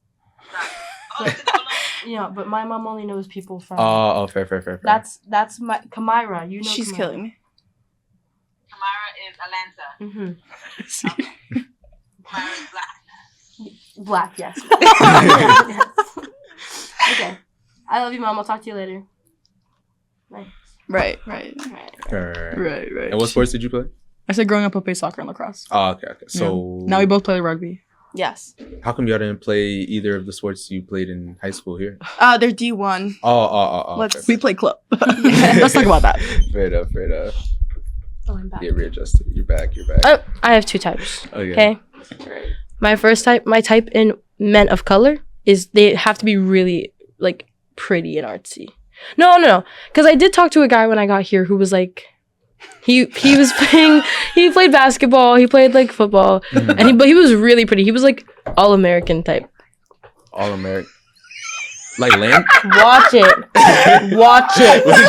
Yeah, but my mom only knows people from.
Oh, fair.
That's my Kamira. You know.
She's
Kamira.
killing me.
Mm-hmm.
See?
Black, yes. Yes. Okay. I love you, Mom. I'll talk to you later. Bye.
Right.
Right.
Right.
And what sports did you play?
I said growing up, I played soccer and lacrosse.
Oh, okay. So
Now we both play rugby.
Yes.
how come y'all didn't play either of the sports you played in high school here?
They're D1.
Oh.
Let's-
fair,
We play club. Let's talk about that.
fair enough.
Oh, I'm back.
Get readjusted. You're back.
Oh, I have 2 types.
Okay.
Okay. My type in men of color is they have to be really like pretty and artsy. No. Because I did talk to a guy when I got here who was like, he was playing. He played basketball. He played like football, but he was really pretty. He was like all American type.
All American. Like land?
Watch it.
What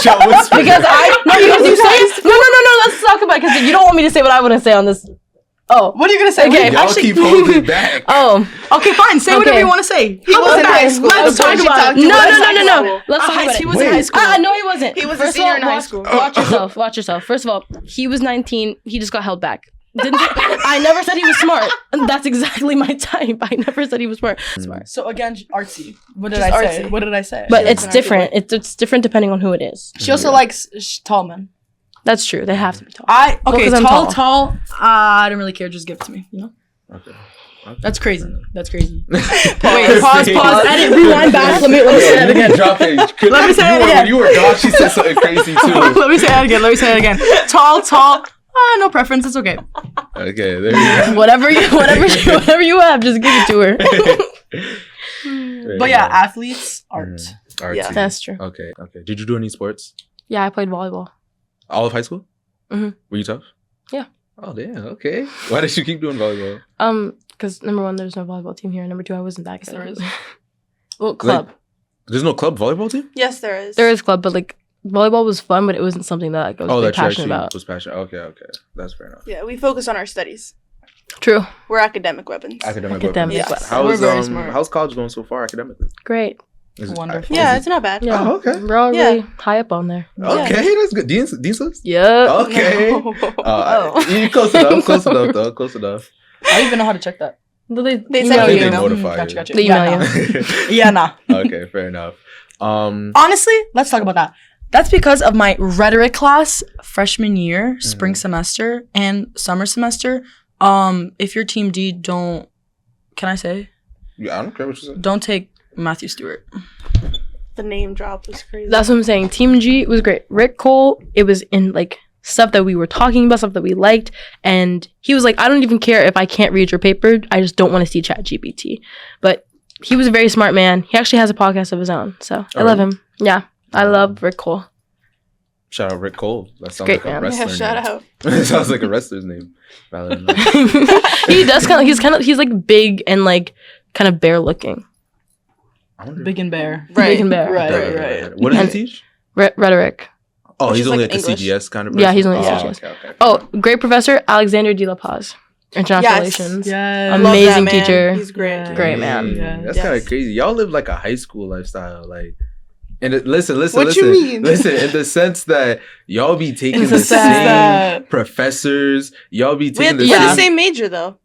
y'all whispering?
Because you say no. Let's talk about it because you don't want me to say what I want to say on this. Oh,
What are you gonna say?
Okay.
Y'all keep holding back.
oh.
Okay, fine. Say whatever
Okay.
you want to say.
He was in high school.
Let's
That's
talk
what she
about
talked
it.
No. Let's talk about it.
He was in high school.
No, he wasn't.
He was a
First of
senior
all,
in high school.
Watch yourself. First of all, he was 19. He just got held back. I never said he was smart. That's exactly my type. I never said he was smart.
So again, artsy. What did
Just
I say?
artsy.
What did I say?
But
She
it's
likes an
different. It's different depending on who it is.
She also likes tall men.
That's true. They have to be tall.
Okay,
'cause I'm
tall. I don't really care. Just give it to me. You know.
Okay.
That's crazy. That's crazy.
Wait,
Pause. Edit. Rewind back. Let me say that again.
Drop it.
Let me say it again.
When you were gone, she said something crazy too.
Let me say that again. Tall. No preference. It's okay.
Okay, there you go.
Whatever you have, just give it to her.
There
But
you
yeah,
go.
athletes, art.
Artsy.
Yeah.
That's true.
Okay. Did you do any sports?
Yeah, I played volleyball.
All of high school?
Mhm.
Were you tough?
Yeah.
Oh damn. Okay. Why did you keep doing volleyball?
Because number 1, there's no volleyball team here. Number 2, I wasn't that good.
There is.
Well, club.
There's no club volleyball team?
Yes, there is.
There is club, but like volleyball was fun, but it wasn't something that like, I was really
that you
passionate
actually
about.
was passionate. Okay. That's fair enough.
Yeah, we focus on our studies.
True.
We're academic weapons.
Academic.
Academic.
Yes.
weapons.
We're very smart.
How's college going so far academically?
Great.
Is it-
Wonderful.
Yeah, it's not bad.
Yeah.
Oh, okay.
We're all
Yeah.
really high up on there.
Okay, that's good. Dean's list?
Yeah.
Okay.
No.
You close enough. Close enough, though. Close enough.
I don't even know how to check that.
They
email
send
I think
you
they
email.
notify
Gotcha.
They email
Yeah, nah.
Okay, fair enough.
Honestly, let's talk about that. That's because of my rhetoric class freshman year, spring semester, and summer semester. If you're Team D, don't. Can I say?
Yeah, I don't care what you say.
Don't take Matthew Stewart.
The name drop was crazy.
That's what I'm saying. Team G was great. Rick Cole, it was in like stuff that we were talking about, stuff that we liked, and he was like, I don't even care if I can't read your paper. I just don't want to see ChatGPT. But he was a very smart man. He actually has a podcast of his own, so I love him. Yeah, I love Rick Cole.
Shout out Rick Cole. That sounds
Great
like a
man.
wrestler
Yeah, shout
name.
out.
It sounds like a wrestler's name. Rather than
He does he's like big and like kind of bear looking.
I wonder.
Big and Bear.
Right.
Big and bear.
Right.
What does he
And-
teach?
Rhetoric.
Oh,
It's
he's
just
only
like
like a
English.
CGS kind of
Yeah,
person?
he's only a
Oh,
CGS.
okay.
Oh, great professor, Alexander De La Paz. International
Yes.
Relations.
Yeah.
Love that
Amazing
man.
teacher.
He's great.
Yeah.
Great man.
Yeah.
That's
Yes.
kind of crazy. Y'all live like a high school lifestyle, like. And listen.
What you mean?
Listen, in the sense that y'all be taking
In
the
the sense
same
that-
professors, y'all be
We
taking
had
the
we're
same.
the same major though.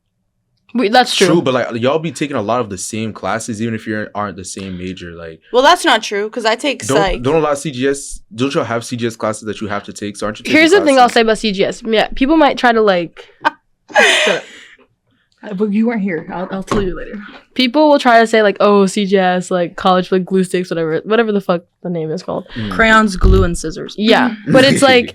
That's true.
But like y'all be taking a lot of the same classes, even if you aren't the same major. Like,
Well, that's not true because I take psych.
don't a lot of CGS? Don't y'all have CGS classes that you have to take? So aren't you?
Here's the thing I'll say about CGS. Yeah, people might try to like.
But you weren't here. I'll tell you later.
People will try to say like, oh, CGS, like college, like glue sticks, whatever the fuck the name is called.
Crayons, glue, and scissors.
Yeah, but it's like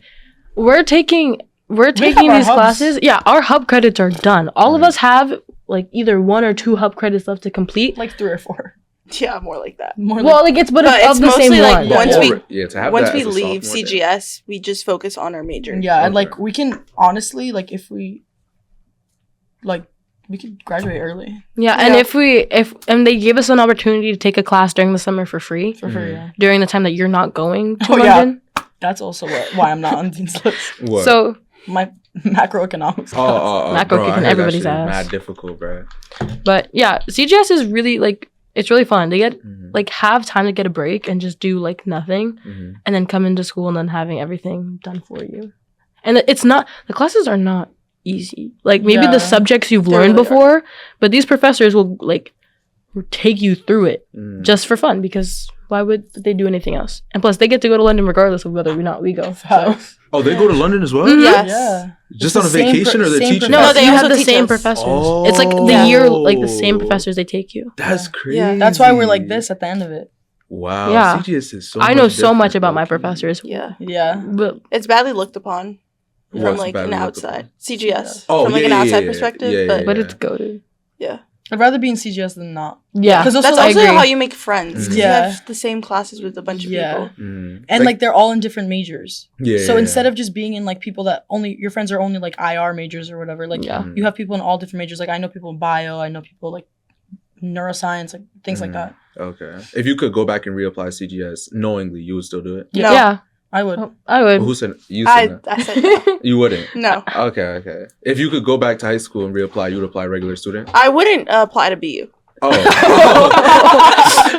we're taking
our
these
hubs.
classes. Yeah, our hub credits are done. All of us have like either 1 or 2 hub credits left to complete.
Like 3 or 4.
Yeah, more like that.
More
Well, like it's
But
it's
it's
of the same
mostly, like,
one.
once we-
to have
Once
that
we
as a
leave
sophomore day.
CGS, we just focus on our major.
Yeah, and
Okay.
like we can honestly, like if we like We could graduate early.
Yeah, and if they gave us an opportunity to take a class during the summer for free,
Yeah.
during the time that you're not going to
Oh, yeah.
London.
That's also why I'm not on Dean's list.
What?
So
My macroeconomics.
Macro
bro, I
kicking
heard that
everybody's
shit is
ass.
Mad difficult, bro.
but yeah, CGS is really like it's really fun. They get
Mhm.
like have time to get a break and just do like nothing,
Mhm.
and then come into school and then having everything done for you. And it's not the classes are not easy. Like maybe
Yeah.
the subjects you've
They
learned
really
before, but these professors will like take you through it
Mm.
just for fun because why would they do anything else? And plus, they get to go to London regardless of whether or not we go. So.
Facts.
Oh, they go to London as well?
Mhm.
Yes.
Yeah.
Just
It's
on a
the same
vacation or they're
same
teaching?
No,
they
you
also
have the
teach
same
us.
professors. It's like the
Oh.
year, like the same professors they take you.
That's
Yeah.
crazy.
Yeah.
That's why we're like this at the end of it.
Wow.
Yeah.
CGS is so
I know
much
so much
different,
about my
low-key.
professors.
Yeah.
Yeah.
But
It's badly looked upon
What's
from like
badly
an
looked
outside.
upon?
CGS.
Oh,
from like
yeah,
an
yeah,
outside
yeah,
perspective.
yeah,
but
but
yeah.
it's goated.
yeah.
I'd rather be in CGS than not.
Yeah.
Because
That's
I
also
agree.
how you make friends. 'Cause
Mhm.
You
Yeah.
have the same classes with a bunch of
Yeah.
people.
Mm.
And like they're all in different majors.
yeah.
So instead of just being in like people that only your friends are only like IR majors or whatever, like
Yeah.
Mm.
you have people in all different majors. Like I know people in bio, I know people like neuroscience, like things like
Mm.
that.
Okay. If you could go back and reapply CGS knowingly, you would still do it?
No.
Yeah.
I would.
I would.
Who said you said that?
I said no.
You wouldn't?
No.
Okay. If you could go back to high school and reapply, you would apply regular student?
I wouldn't apply to BU.
Oh.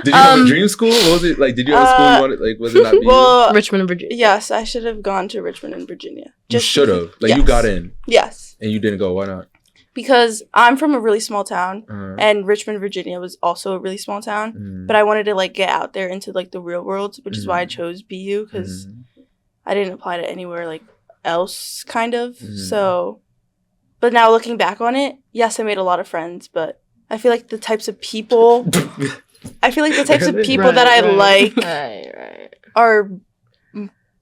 Did you have a dream school? What was it like? Did you have a school you wanted? Like, was it not BU?
Well,
Richmond and Virginia.
yes, I should have gone to Richmond and Virginia.
You should have. Like, you
Yes.
got in
Yes.
and you didn't go. Why not?
Because I'm from a really small town,
Uh-huh.
and Richmond, Virginia was also a really small town.
Mm.
But I wanted to like get out there into like the real world, which is why I
Mhm.
chose BU because
Mhm.
I didn't apply to anywhere like else, kind of.
Mhm.
So, but now looking back on it, yes, I made a lot of friends, but I feel like the types of people, I feel like the types of
Really?
people that I like
Right.
are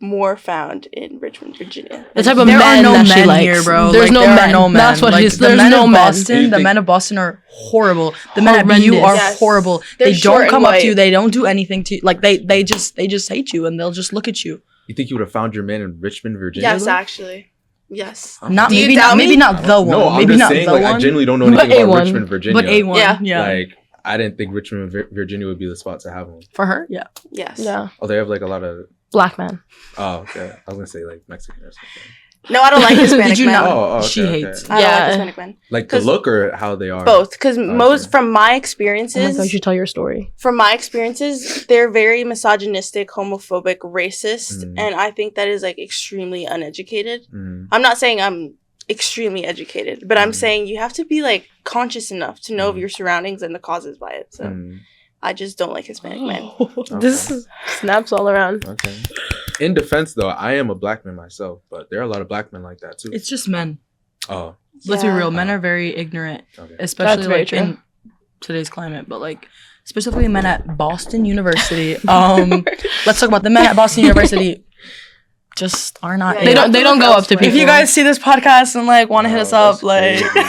more found in Richmond, Virginia.
The type of
There
men
are no
that she
men
likes.
here, bro.
There's
Like,
no
there
men.
are no men.
That's what
like,
it is.
the
There's
men
no
of
men.
Boston,
You
the
think-
men of Boston are horrible. The men at BU
Horrendous.
are
Yes.
horrible.
They're
They
short
don't
and
come up to you.
white.
They don't do anything to you. Like they just hate you and they'll just look at you.
You think you would have found your man in Richmond, Virginia?
Yes,
though?
actually. Yes.
Not
Do you
maybe
doubt
not
me?
maybe not the one.
No, I'm
maybe
just
not
saying,
the
like,
one.
I genuinely don't know
But
anything about
A1.
Richmond, Virginia.
But A1.
Yeah.
Yeah.
Like, I didn't think Richmond, Virginia would be the spot to have him.
For her, yeah.
Yes.
Yeah.
Oh, they have like a lot of.
Black man.
Oh, okay. I was gonna say like Mexican or something.
No, I don't like Hispanic
Did you
men.
not?
Oh, okay,
She
okay.
hates.
I don't
Yeah.
like Hispanic men.
Like the
'Cause-
look or how they are.
Both, because most
Okay.
from my
Oh my
experiences,
god, you should tell your story.
from my experiences, they're very misogynistic, homophobic, racist,
Mm.
and I think that is like extremely uneducated.
Mm.
I'm not saying I'm extremely educated, but I'm
Mm.
saying you have to be like conscious enough to know of
Mm.
your surroundings and the causes by it. So
Mm.
I just don't like Hispanic men.
This is snaps all around.
Okay. In defense, though, I am a black man myself, but there are a lot of black men like that too.
It's just men.
Oh,
Let's be
Yeah.
real. Men are very ignorant,
okay.
especially
That's very
like
true.
in today's climate. But like specifically men at Boston University. Let's talk about the men at Boston University. Just are not.
Yeah,
They
you
don't-
have
they
to
don't
look
go up to
elsewhere.
If you guys see this podcast and like want to hit us
Wow,
up,
that's
like
crazy.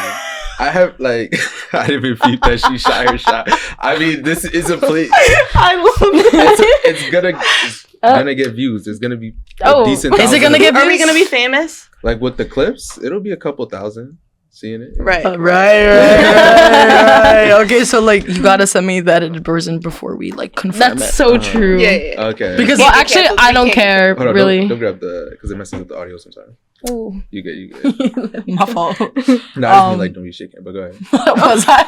I have like I didn't even peep that she shot her shot. I mean, this is a place.
I love
It's gonna get views. There's gonna be a
Oh.
decent.
Is it
thousand
gonna
of
get
it.
Are we gonna be famous?
like with the clips? It'll be a couple thousand seeing it.
Right.
right. Okay, so like you gotta send me the edited version before we like confirm
That's
it.
so true.
Yeah.
Okay.
Because-
Well,
Can't
actually,
cancel,
I
we
don't
can't
care
Hold on,
really.
don't grab the because it messes with the audio sometimes.
Oh.
You get.
My fault.
No, I just mean like don't be shaking. But go ahead.
What was I?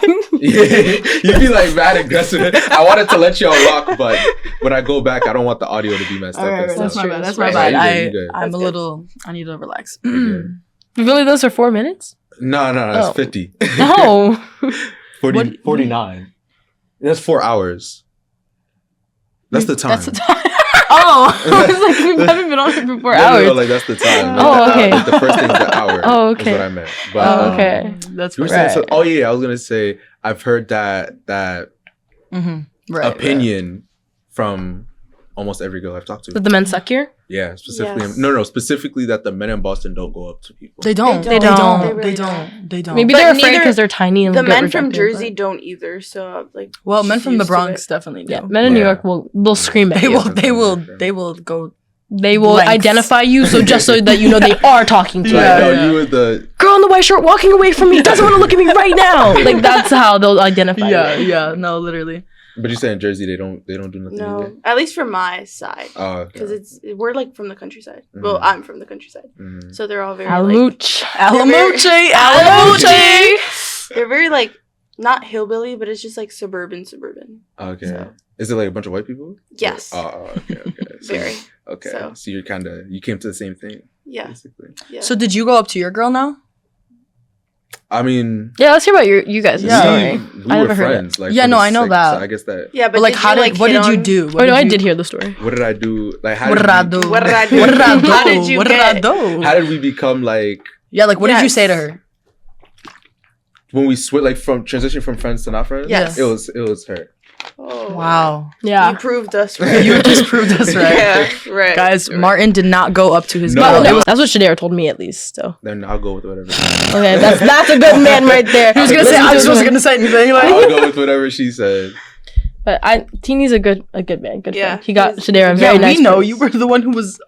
You be like mad aggressive. I wanted to let y'all rock, but when I go back, I don't want the audio to be messed up. and
That's
stuff.
my bad. That's
Right.
my bad.
Right, you good.
I'm
That's
a
good.
little. I need to relax.
You're good.
We've only done this for 4 minutes?
No, that's
Oh.
50.
No.
40, 49. That's 4 hours. That's the time.
That's the time.
Oh. I was like, we haven't been on it for 4
No,
hours.
no, like that's the time. Like,
Oh,
the
okay.
Like, the first thing's the hour.
Oh,
Is
okay.
what I meant. But,
Oh, okay.
That's
You were
right.
saying, oh yeah, I was gonna say I've heard that
Right.
opinion from almost every girl I've talked to.
Did the men suck here?
Yeah, specifically.
Yes.
No, specifically that the men in Boston don't go up to people.
They don't.
They
They
don't.
don't.
They
They
really
don't. They don't.
Maybe
But
they're afraid
neither-
because they're tiny and
The
get
men from
rejected,
Jersey
but-
don't either. So like,
Well, men from the
used to
Bronx
it.
definitely do.
Yeah, men in New
Yeah.
York they'll scream at
They
you.
will. They will. They will go.
They will
Lengths.
identify you, so just so that you know they are talking to
Like,
you.
no,
Yeah.
you were the
Girl girl in the white shirt walking away from me doesn't want to look at me right now. Like that's how they'll identify.
Yeah, no, literally.
But you say in Jersey they don't do nothing.
No,
either?
at least from my side.
Oh,
Because we're like from the countryside. Well, I'm from the countryside, so they're all very
Alamooch.
They're very like not hillbilly, but it's just like suburban.
Okay.
So.
Is it like a bunch of white people?
Yes.
Oh, okay. So,
Very.
Okay.
So.
So you came to the same thing.
Yeah.
Basically.
Yeah.
So did you go up to your girl now?
I mean.
Yeah, let's hear about you guys' story.
We
I
were
never heard
friends. Like,
Yeah,
from
no,
the
I know
6th,
that.
So I guess that.
Yeah, but
But like,
did
how
you,
did
like,
what
hit
did you
on-
do?
Oh no, I did hear the story.
What did I do? Like, how
What
did
did I do?
What did I do?
What did I do?
How did you
What did I
get-
do?
How did we become like
Yeah, like what did you
Yes.
say to her?
when we switch like from transition from friends to not friends?
Yes.
It was her.
Oh.
Wow.
Yeah.
You proved us right.
You just proved us right.
Yeah, right.
Guys, Martin did not go up to his
No.
girl.
No.
It was
That's what Shadera told me at least. So
Then I'll go with whatever.
okay, that's a good man right there.
I was gonna say I just wasn't gonna say anything. Like
I'll go with whatever she said.
But Teeny's a good man, good
Yeah,
friend. He got
he's-
Shadera a
yeah,
very nice.
we know
place.
you were the one who was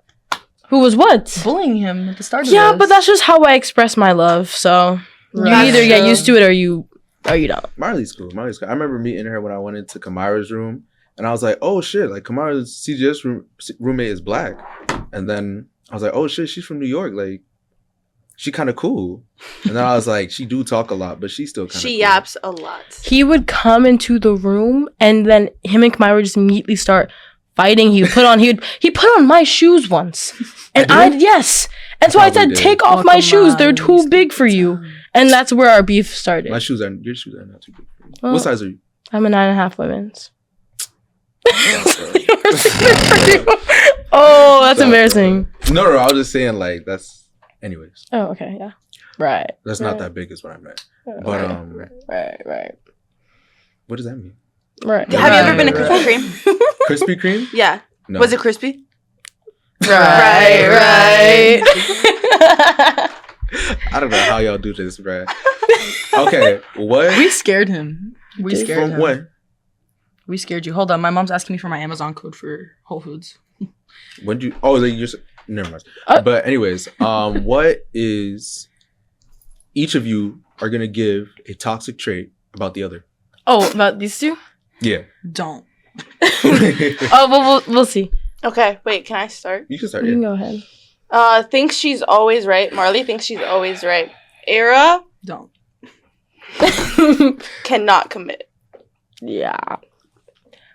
Who was what?
bullying him at the start of
Yeah,
this.
but that's just how I express my love. So you
Right.
either get
True.
used to it or you don't.
Marley's cool. I remember meeting her when I went into Kamara's room, and I was like, "Oh shit!" Like Kamara's CGS roommate is black, and then I was like, "Oh shit, she's from New York. Like, she kind of cool." And then I was like, "She do talk a lot, but she's still kind of."
She
cool.
yaps a lot.
He would come into the room and then him and Kamara would just immediately start fighting. He put on my shoes once. And yes. And so I
Probably
said,
did.
take off my shoes. They're too big for you. And that's where our beef started.
Your shoes are not too big. For you.
Well,
What size are you?
I'm a 9.5 women's.
Sorry.
Oh, that's
Stop,
embarrassing.
No, I was just saying like that's. Anyways,
Oh, okay, yeah. Right.
that's not that big, is what I meant. But
Right.
what does that mean?
Right.
Have you ever been to
Right.
Krispy Kreme?
Krispy Kreme?
Yeah.
No.
Was it crispy?
Right.
I don't know how y'all do this, bruh. Okay, what?
we scared him. We scared
From
him.
when?
We scared you. Hold on, my mom's asking me for my Amazon code for Whole Foods.
When do you? Oh, like you're. Never mind.
Uh,
But anyways, what is? Each of you are gonna give a toxic trait about the other.
Oh, about these two?
Yeah.
Don't.
Oh, well, we'll see.
Okay, wait, can I start?
You can start.
You can
Yeah.
go ahead.
Thinks she's always right. Marley thinks she's always right. Era
Don't.
cannot commit.
Yeah.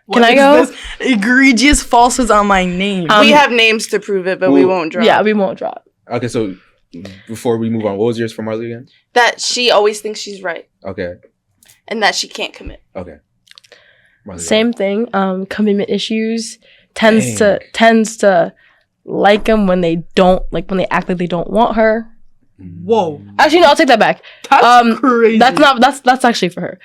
What
I
is
go?
this egregious falsehoods on my name.
We have names to prove it, but we
Ooh.
won't drop.
Yeah, we won't drop.
Okay, so before we move on, what was yours for Marley again?
That she always thinks she's right
Okay.
and that she can't commit.
Okay. Marley,
Same thing. Commitment issues tends to like them when they don't, like when they act like they don't want her.
Whoa.
Actually, no, I'll take that back.
That's crazy.
That's actually for her.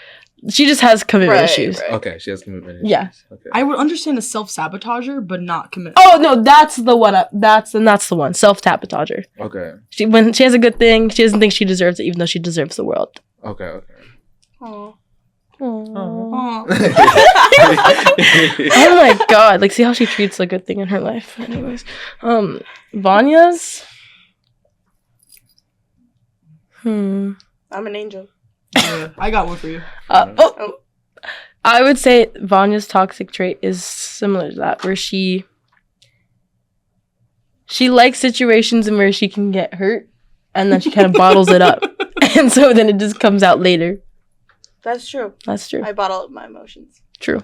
She just has commitment issues.
right.
Okay, she has commitment issues.
Yeah.
Okay.
I would understand a self-sabotager, but not commit.
Oh no, that's the one. That's the one. Self-sabotager.
Okay.
When she has a good thing, she doesn't think she deserves it, even though she deserves the world.
Okay. Okay.
Oh.
Oh my god! Like, see how she treats a good thing in her life. Anyways, Vanya's.
I'm an angel.
Yeah, I got one for you.
I would say Vanya's toxic trait is similar to that, where she likes situations in where she can get hurt, and then she kind of bottles it up, and so then it just comes out later.
That's true.
That's true.
I bottle up my emotions.
True.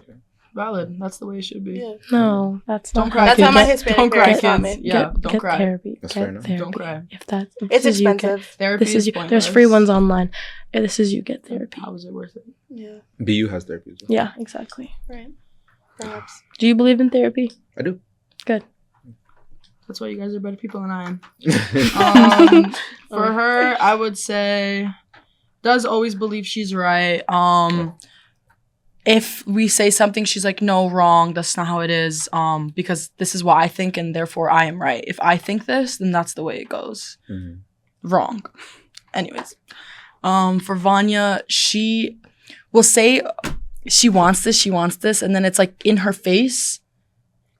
Valid. That's the way it should be.
Yeah.
No, that's
Don't
not
cry.
That's how my
Get-
Hispanic
don't cry,
parents taught
kids.
me.
Yeah, don't
get
cry.
therapy.
That's
Get
fair enough.
therapy.
Don't cry.
If that's if
It's
this is you,
expensive.
Therapy
This is you.
pointless.
There's free ones online. If this is you, get therapy.
How is it worth it?
Yeah.
BU has therapy as well.
Yeah, exactly.
Right. Perhaps.
Do you believe in therapy?
I do.
Good.
That's why you guys are better people than I am. For her, I would say does always believe she's right. If we say something, she's like, no, wrong. That's not how it is. Because this is what I think, and therefore I am right. If I think this, then that's the way it goes.
Mhm.
Wrong. Anyways, for Vanya, she will say she wants this, and then it's like in her face,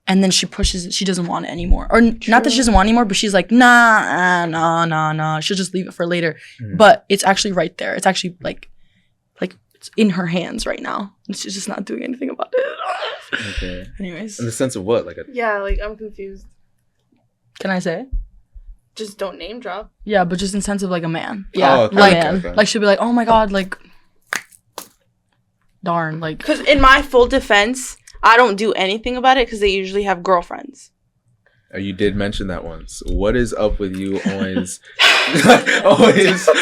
and then she pushes it. She doesn't want it anymore. Or not that she doesn't want it anymore, but she's like, nah. She'll just leave it for later. But it's actually right there. It's actually like it's in her hands right now. And she's just not doing anything about it.
Okay.
Anyways.
In the sense of what?
Yeah, like I'm confused.
Can I say it?
Just don't name drop.
Yeah, but just in sense of like a man.
Yeah,
Oh, okay,
like,
okay.
like she'll be like, oh my God, like, darn, like.
Because in my full defense, I don't do anything about it because they usually have girlfriends.
You did mention that once. What is up with you always?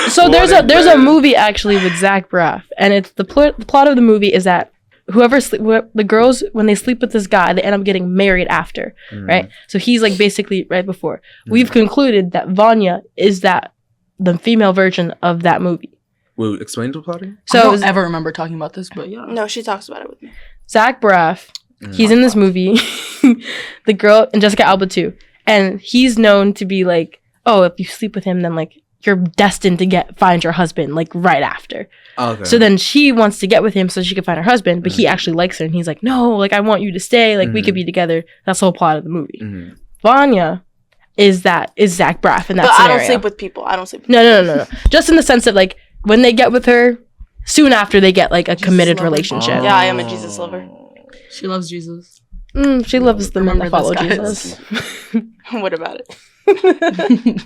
So there's a movie actually with Zach Braff, and it's the plot of the movie is that the girls, when they sleep with this guy, they end up getting married after, right? So he's like basically right before. We've concluded that Vanya is the female version of that movie.
Will you explain the plot again?
So I don't ever remember talking about this, but yeah.
No, she talks about it with me.
Zach Braff, he's in this movie. The girl, and Jessica Alba too. And he's known to be like, oh, if you sleep with him, then like you're destined to find your husband like right after.
Okay.
So then she wants to get with him so she can find her husband, but he actually likes her and he's like, no, like I want you to stay, like we could be together. That's the whole plot of the movie. Vanya is Zach Braff in that
But
scenario.
I don't sleep with people.
No. Just in the sense that like when they get with her, soon after they get like a committed
lover.
relationship.
Yeah, I am a Jesus lover.
She loves Jesus.
She loves the men that follow
Remember this,
Jesus.
What about it?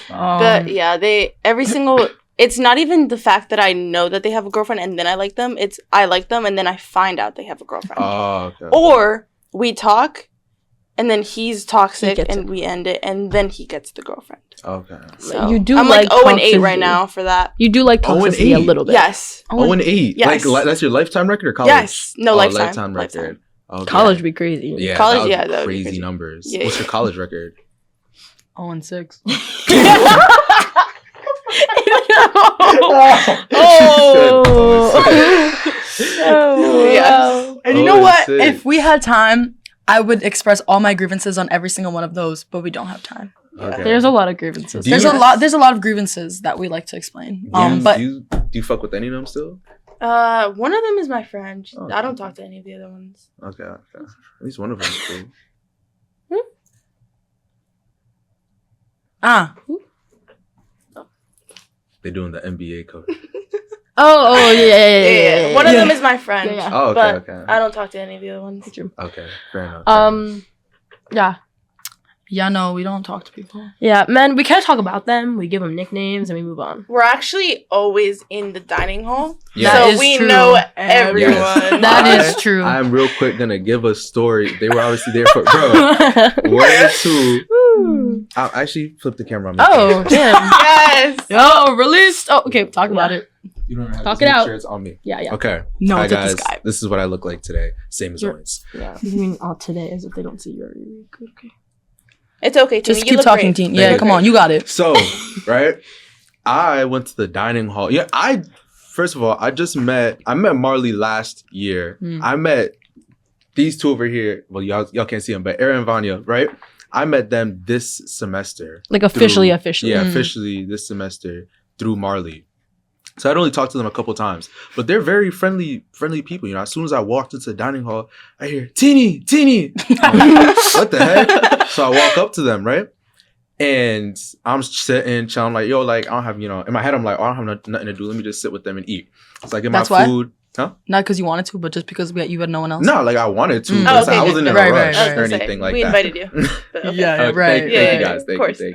But yeah, it's not even the fact that I know that they have a girlfriend and then I like them. It's I like them and then I find out they have a girlfriend.
Oh, okay.
Or we talk and then he's toxic
gets
and we end it and then he gets the girlfriend.
Okay.
So
You do
I'm like 0 and 8
toxicity.
right now for that.
You do like
0 and
toxicity a
8.
little bit.
Yes.
0 and 8.
Yes.
Like that's your lifetime record or college?
Yes. No, lifetime.
record. Okay.
College would be crazy.
Yeah.
College,
that would
yeah,
be
that would be
crazy
crazy.
numbers.
Yeah,
What's
yeah.
your college record?
0-6.
Yeah.
And you know what? If we had time, I would express all my grievances on every single one of those, but we don't have time.
Okay.
There's a lot of grievances.
Do
There's
you-
a lot of grievances that we like to explain. But
do you fuck with any of them still?
One of them is my friend.
Oh,
I don't talk to any of the other ones.
Okay. At least one of them is cool. They're doing the NBA cover.
Oh, yeah.
One of them is my friend.
Yeah.
Oh, okay,
but
okay.
I don't talk to any of the other ones.
Okay, fair enough.
Yeah.
yeah, no, we don't talk to people.
Yeah, men, we kind of talk about them. We give them nicknames and we move on.
We're actually always in the dining hall.
Yeah.
That
So
is
we
true.
know everyone.
Yes.
That is true.
I'm real quick gonna give a story. They were obviously there for where to.
Woo.
I'll actually flip the camera on me.
Oh, damn.
Yes.
Oh, released. Oh, okay, talk about it.
You don't have
Talk
to
it
make
out.
sure it's on me.
Yeah.
Okay.
No,
Hi
it's at
guys.
the sky.
This is what I look like today. Same as
You're-
always.
Yeah. You mean all today as if they don't see you already. Okay.
It's okay, Tina.
Just
You
keep
look
talking,
great.
Teen.
Thank
Yeah,
you.
come on, you got it.
So, right, I went to the dining hall. Yeah, first of all, I met Marley last year. I met these two over here. Well, y'all can't see them, but Aaron and Vanya, right? I met them this semester.
Like officially.
Yeah,
Mm.
officially this semester through Marley. So I'd only talked to them a couple times, but they're very friendly people. You know, as soon as I walked into the dining hall, I hear Teeny. I'm like, what the heck? So I walk up to them, right? And I'm sitting, chilling, like, yo, like, I don't have, in my head, I'm like, oh, I don't have nothing to do. Let me just sit with them and eat. So I get
That's
my
why?
food. Huh?
Not because you wanted to, but just because you had no one else.
No, like, I wanted to.
Mm.
But
Oh, okay,
I wasn't in
right,
a
right,
rush
right.
or
I was gonna
anything
say,
like
we
that.
invited you. But okay.
Yeah,
Thank
right.
you
Yeah,
guys.
of
Thank
course.
you.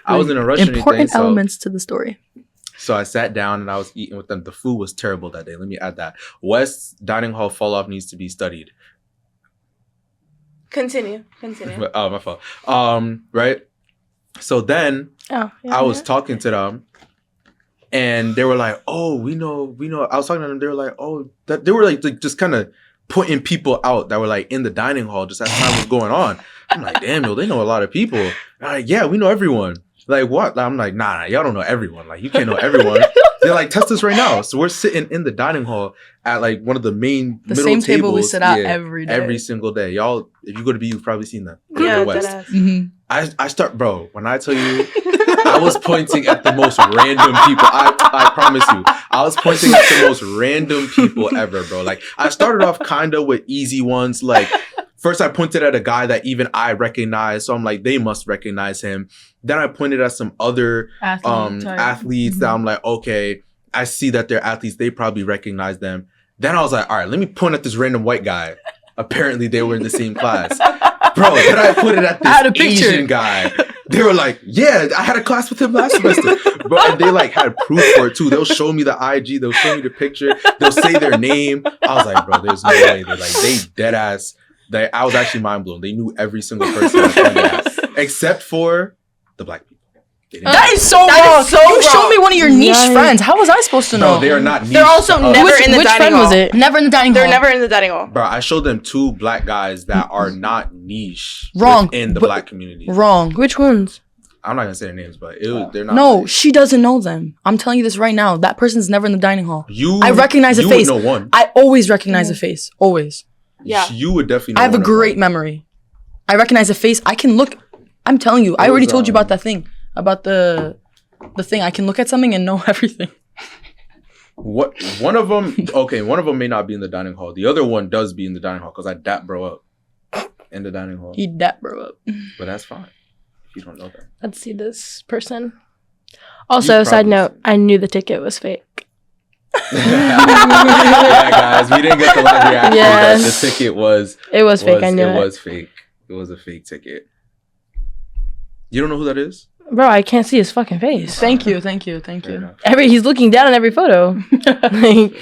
I wasn't in a rush or anything.
Important
So,
elements to the story.
so I sat down and I was eating with them. The food was terrible that day. Let me add that. West's dining hall fall off needs to be studied.
Continue.
Oh, my fault. Right. So then
Oh, yeah.
I was talking to them, and they were like, "Oh, we know." I was talking to them. They were like, "Oh," they were like just kind of putting people out that were like in the dining hall just as time was going on. I'm like, "Damn, yo, they know a lot of people." They're like, "Yeah, we know everyone." Like, what? I'm like, nah, y'all don't know everyone. Like, you can't know everyone. They're like, test us right now. So we're sitting in the dining hall at like one of the main
The
middle
same table we
tables.
sit at
Yeah,
every day.
every single day. Y'all, if you go to B, you've probably seen that.
Yeah,
West.
deadass.
Mm-hmm.
I start, bro, when I tell you, I was pointing at the most random people. I promise you. I was pointing at the most random people ever, bro. Like, I started off kind of with easy ones, like first I pointed at a guy that even I recognized. So I'm like, they must recognize him. Then I pointed at some other athletes that I'm like, okay, I see that they're athletes. They probably recognize them. Then I was like, all right, let me point at this random white guy. Apparently they were in the same class. Bro, then I put it at this Asian guy. They were like, yeah, I had a class with him last semester. But and they like had proof for it too. They'll show me the IG. They'll show me the picture. They'll say their name. I was like, bro, there's no way. They dead ass. I was actually mind blown. They knew every single person I pointed at, except for the black people.
That is so wrong. You showed me one of your niche friends. How was I supposed to know?
No, they are not niche.
They're also never in the dining hall. Which
friend was it?
Never in the dining hall.
They're never in the dining hall.
Bro, I showed them 2 black guys that are not niche.
Wrong.
In the black community.
Wrong.
Which ones?
I'm not gonna say their names, but they're not.
No, she doesn't know them. I'm telling you this right now. That person's never in the dining hall. I recognize a face.
You would know one.
I always recognize a face. Always.
Yeah.
You would definitely know
I have a great memory. I recognize a face. I can look. I'm telling you. I already told you about that thing. About the thing. I can look at something and know everything.
What? One of them. Okay, one of them may not be in the dining hall. The other one does be in the dining hall because I dap bro up in the dining hall.
He dap bro up.
But that's fine. You don't know that.
Let's see this person. Also, side note, I knew the ticket was fake.
Yeah, guys, we didn't get the live reaction.
Yes.
The ticket was.
It was fake. I knew
it was fake. It was a fake ticket. You don't know who that is?
Bro, I can't see his fucking face.
Thank you.
He's looking down at every photo. Like,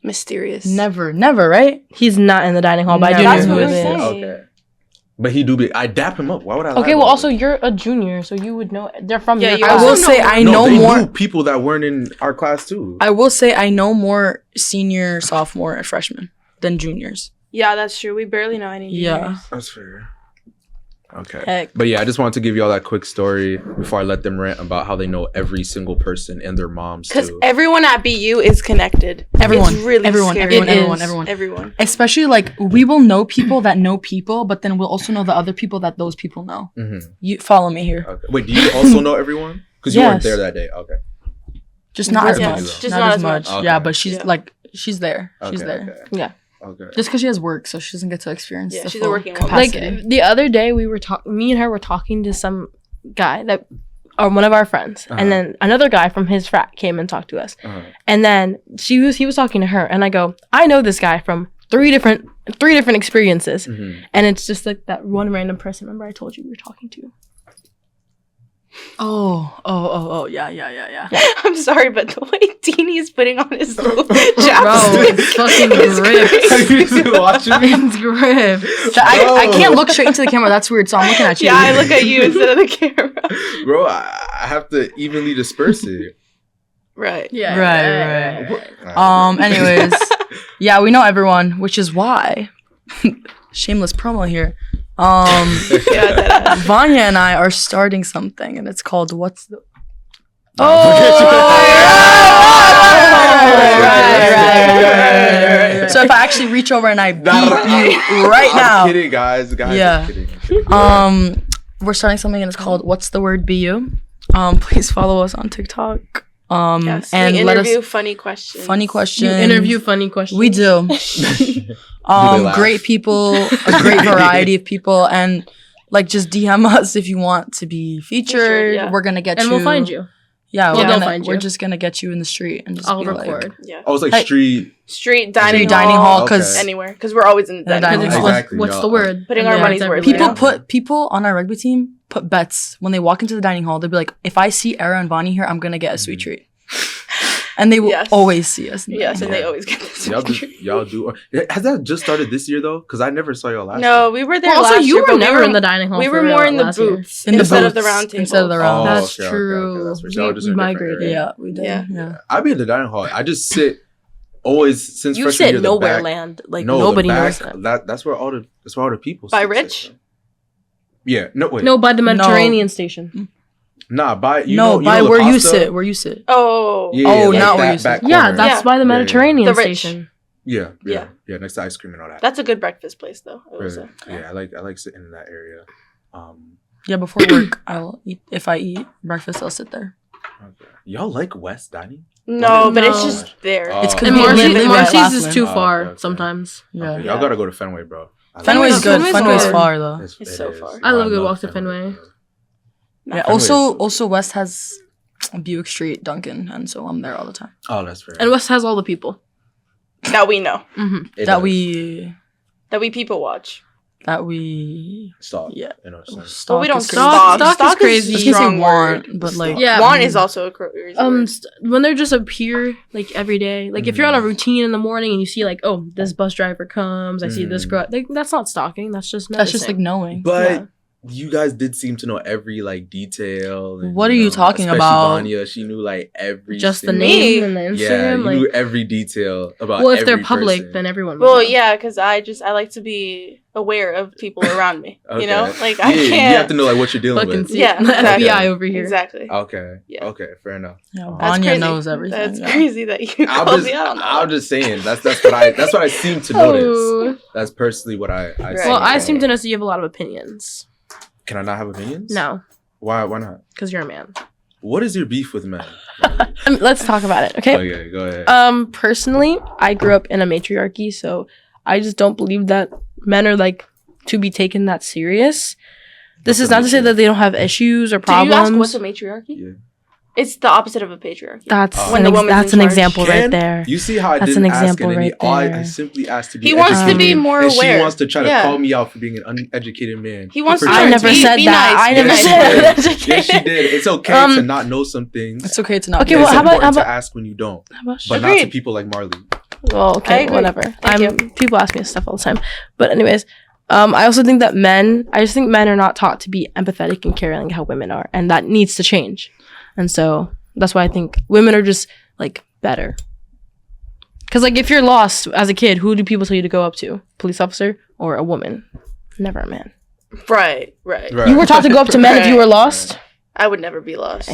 mysterious.
Never, right?
He's not in the dining hall, but I do
That's
know
what
who
we're
it is.
saying.
Okay. But he do be. I dap him up. Why would I?
Okay, well, also you're a junior, so you would know. They're from your
you
class.
I will say I know
they
more
knew people that weren't in our class too.
I will say I know more senior, sophomore, and freshmen than juniors.
Yeah, that's true. We barely know any juniors.
Yeah.
That's fair. Okay.
Heck.
But yeah, I just wanted to give you all that quick story before I let them rant about how they know every single person and their moms
Because
too.
everyone at BU is connected.
Everyone.
It's really scary.
Everyone. Especially like we will know people that know people, but then we'll also know the other people that those people know.
Mm-hmm.
You follow me here.
Okay. Wait, do you also know everyone? Because you weren't there that day. Okay.
Just not as
Yeah,
much.
just not as much.
Okay.
Yeah, but she's there.
Okay,
She's there.
okay.
Yeah.
Okay.
Just because she has work, so she doesn't get to experience.
Yeah,
the
she's a
full
working woman.
capacity.
Like the other day, me and her were talking to some guy that, or one of our friends, and then another guy from his frat came and talked to us, and then he was talking to her, and I go, I know this guy from three different experiences, and it's just like that one random person. Remember, I told you we were talking to.
Oh, yeah.
I'm sorry, but the way Deanie is putting on his little
Bro,
chapstick
it's fucking gripped.
Are you still watching me?
It's gripped.
I can't look straight into the camera. That's weird. So I'm looking at you.
Yeah, I look at you instead of the camera.
Bro, I have to evenly disperse it.
Right.
Yeah.
Right. Anyways, yeah, we know everyone, which is why shameless promo here. Vanya and I are starting something, and it's called What's the. Right. So if I actually reach over and I beat you right now.
I'm kidding, guys.
Yeah.
I'm kidding.
We're starting something, and it's called What's the Word BU. Please follow us on TikTok.
Yes,
and
we
let us
interview funny questions.
You interview funny questions.
We do. Great people, a great variety of people, and like just DM us if you want to be featured.
Yeah.
We're gonna get you,
and we'll find you.
Yeah,
Well, they'll find you.
We're just gonna get you in the street and just
I'll
be
record.
Yeah.
I was like
Hey.
Street dining
hall, because
anywhere, because we're always in the dining hall.
Exactly,
What's
y'all.
the word?
Putting
And
our
they
money's
act
worth.
everywhere.
people on our rugby team put bets when they walk into the dining hall. They'll be like, if I see Era and Vanya here, I'm gonna get a sweet treat. And they will always see us.
Yes, and they always get this.
Y'all do. Has that just started this year though? Because I never saw y'all last.
No, we were there
Well,
last
also, you
year,
were
but
never in the dining hall.
We
for
were
real
more in the
last year.
booths
In the
instead of
booths,
the round table.
instead of the round.
That's
okay,
true.
That's what y'all just in a different
migrated.
area.
Yeah, we did.
Yeah.
I be in the dining hall. I just sit always since
You
freshman
sit
year. The
nowhere
back,
land. Like
no,
nobody
the
knows
back,
that.
That's where all the people.
By
sit,
Rich?
so. Yeah. No wait.
No, by the Mediterranean station.
Nah. By
by where you
pasta?
sit. Where you sit.
Oh.
Yeah,
Oh,
like
not where
that
you sit.
back
Yeah,
corner.
that's
Yeah.
by the Mediterranean
The Rich.
station.
Yeah.
Yeah.
Next to ice cream and all that.
That's a good breakfast place, though. I will say.
Yeah, I like sitting in that area.
Yeah, before work, I'll eat. If I eat breakfast, I'll sit there.
Okay. Y'all like West dining?
No, but it's
No.
just there.
Oh.
It's
And
we live in
Marcy's is
Claflin.
too
Oh,
far
okay.
sometimes.
Yeah.
Okay, y'all gotta go to Fenway, bro.
Fenway's good.
Fenway's
Fenway's
good.
far though.
It's so far.
I love a good walk to Fenway.
Yeah.
Fenway is
Also West has Buick Street, Duncan, and so I'm there all the time.
Oh, that's fair.
And West has all the people.
That we know.
It
That
does.
we
People watch.
Stop.
yeah.
You know what I'm saying?
Stalk
But we don't
is
stalk.
Stalk is
Stalk
crazy.
I was
is
gonna say
strong word.
want, but like
Yeah.
Want is also a crazy word.
When they're just appear like every day, like if you're on a routine in the morning and you see like, oh, this bus driver comes, I see this girl, like that's not stalking. That's just
that's just like
noticing.
knowing.
But
Yeah.
you guys did seem to know every like detail. And,
What are you talking
especially
about?
Vanya, she knew like every
just the
single-
name and the Instagram.
Yeah, you
like,
knew every detail about.
well, if they're
every
public,
person.
then everyone. would
Well,
know.
yeah, because I like to be aware of people around me. You know,
Okay.
like I
Yeah,
can't.
you have to know like what you're dealing
Fucking
with.
see.
Yeah,
the
exactly.
FBI over here.
Exactly.
Okay.
Yeah.
Okay. Fair enough.
Yeah,
That's
Vanya
crazy.
knows everything.
That's
yeah.
crazy that you called me out on that.
I'm just saying that's what I seem to notice.
Oh.
That's personally what I
Right.
see.
Well, I seem to know that you have a lot of opinions.
Can I not have opinions?
No,
Why not?
because you're a man.
What is your beef with men?
Let's talk about it, okay?
Okay, go ahead.
Personally, I grew up in a matriarchy, so I just don't believe that men are like to be taken that serious. This is not to say that they don't have issues or
Did you ask
problems.
what's a matriarchy?
Yeah.
It's the opposite of a patriarchy.
That's
When the woman's
that's
in
an
charge.
example right
Ken,
there.
You see how I
That's
didn't
an
ask
example
and
right
I
there.
simply asked to be
He wants to
educated,
be more
and
aware.
she wants to try to
Yeah.
call me out for being an uneducated man.
He wants
For
to
I
trying
never
be-
said
be
that.
nice.
I never
Be
Yes,
said
nice.
that.
Yes, she did. It's okay to not know some things.
It's okay to not.
Okay,
be
It's
well, how about-
important to ask when you don't, but not to
Agreed.
people like Marley.
Well,
I
okay,
agree.
whatever.
Thank
People ask me stuff all the time, but anyways, I also think that I just think men are not taught to be empathetic and caring like how women are, and that needs to change. And so that's why I think women are just like better. Because like if you're lost as a kid, who do people tell you to go up to? Police officer or a woman? Never a man.
Right.
You were taught to go up to men if you were lost.
I would never be lost.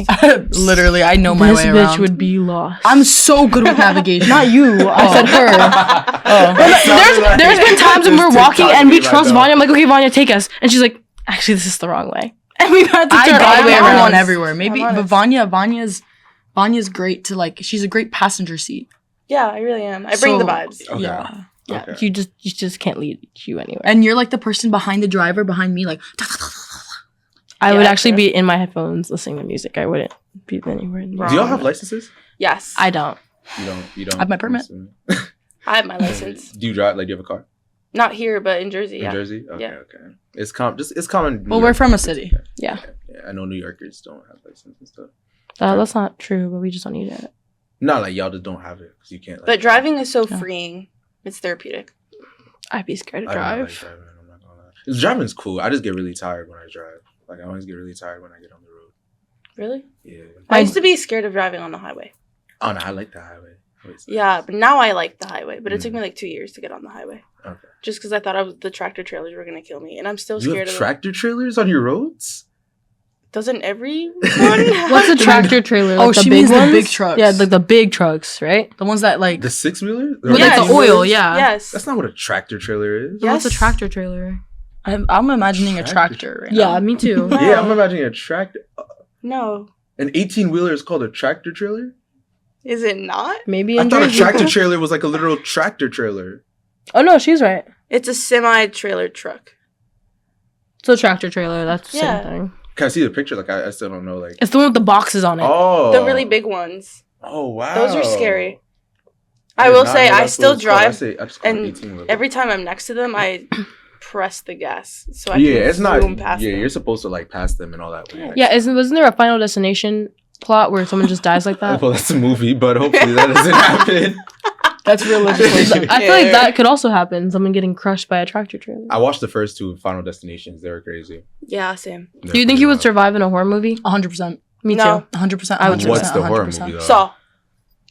Literally, I know my
This
way
bitch
around.
would be lost.
I'm so good with navigation.
not you. I said her. There's been times when we're walking and we trust Vanya. I'm like, okay, Vanya, take us, and she's like, actually, this is the wrong way, and we had to
I
turn all
got
the way
that
around.
one everywhere. Maybe,
I'm
but
honest.
Vanya's great to like. She's a great passenger seat.
Yeah, I really am. I bring the
So-
vibes.
Okay.
Yeah.
Yeah,
Okay.
you just can't lead you anywhere.
And you're like the person behind the driver, behind me, like.
I
Yeah,
would actually
true.
be in my headphones listening to music. I wouldn't be anywhere.
Wrong.
Do y'all have licenses?
Yes.
I don't.
You don't.
I have my permit.
I have my license.
Do you drive? Like, do you have a car
Not here, but in Jersey.
in
Yeah.
Jersey? Okay,
Yeah.
okay. It's common. It's common.
Well, we're from a city.
Yeah.
I know New Yorkers don't have license and stuff.
That's not true, but we just don't need it.
Not like y'all just don't have it because you can't. Like,
But driving is so
Yeah.
freeing. It's therapeutic.
I'd be scared to
I don't like
drive.
driving. I'm not gonna lie. Driving's cool. I just get really tired when I drive. Like I always get really tired when I get on the road.
Really?
Yeah.
I used to be scared of driving on the highway.
Oh no, I like the highway.
Yeah, but now I like the highway. But it took
Mm.
me like 2 years to get on the highway.
Okay.
Just because I thought the tractor trailers were gonna kill me, and I'm still
You
scared
have
of
tractor trailers on your roads?
Doesn't everyone? have
What's a
them?
tractor trailer?
Oh,
Like the
she
big
means the
ones?
big trucks.
Yeah, like the big trucks, right?
The ones that like.
The 6-wheeler?
With
Yes.
like the oil, yeah.
Yes.
That's not what a tractor trailer is.
Yeah.
What's a
Yes.
tractor trailer?
I'm imagining a tractor right
Yeah,
now.
me too.
No.
Yeah, I'm imagining a tractor.
No,
An 18-wheeler is called a tractor trailer?
is it not?
Maybe
I
in
thought a
Jersey.
tractor trailer was like a literal tractor trailer.
Oh no, she's right.
It's a semi-trailer truck.
So tractor trailer, that's the
Yeah.
same thing.
Can I see the picture? Like I still don't know. Like
It's the one with the boxes on it.
oh,
The really big ones.
Oh wow,
Those are scary.
I
I
did
will
not
say
know
I
that's
still
what it's called.
drive,
I just call it
and
18-wheeler.
every time I'm next to them, I press the gas so I
yeah,
can
it's not.
zoom past
Yeah,
them.
you're supposed to like pass them and all that. When
Yeah, wasn't there a Final Destination plot where someone just dies like that?
Well, that's a movie, but hopefully that doesn't happen.
That's realistic.
I feel like that could also happen. Someone getting crushed by a tractor trailer.
I watched the first 2 Final Destinations. They were crazy.
Yeah, same.
Do you think you would survive in a horror movie?
100%.
Me
No.
too.
100%.
I would
100%.
What's the horror
100%.
movie though?
Saw.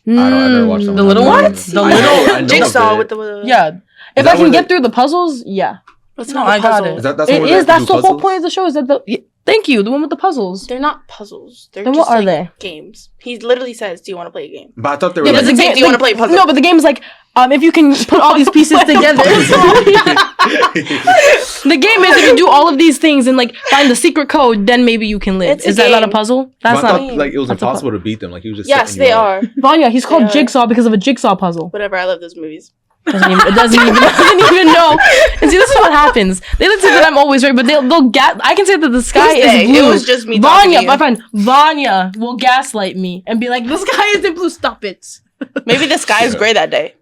I never watched that
The
one.
little
What?
ones?
The
I
little
know- I know
Jigsaw
of
with
it.
the.
Yeah.
If
that
I can
one
get
that-
through the puzzles, yeah.
That's
No,
not
I
a
got
puzzle.
it.
That's
It
when
is.
they have
That's
to
the
do
whole
puzzles?
point of the show. Is that the? Thank you. The one with the puzzles.
They're not puzzles. They're
Then
just
what are
like
they?
games. He literally says, "Do you want to play a game?"
But I thought they were
Yeah,
like,
but the
say,
game.
"Do you wanna play a puzzle?"
No, but the game's like, if you can put all these pieces together. The game is if you do all of these things and like find the secret code, then maybe you can live.
It's a
Is that not a
game.
puzzle?
But
That's
I
not.
thought like it was
That's a
impossible to beat them. Like he was just
Yes,
setting you
they
up.
are.
Vanya, he's called
They are.
Jigsaw because of a jigsaw puzzle.
Whatever. I love those movies.
It doesn't even know. And see, this is what happens. They like to say that I'm always right, but they'll I can say that the sky is blue.
It was just me.
Vanya, my friend Vanya, will gaslight me and be like, "The sky isn't blue. Stop it."
Maybe the sky is gray that day.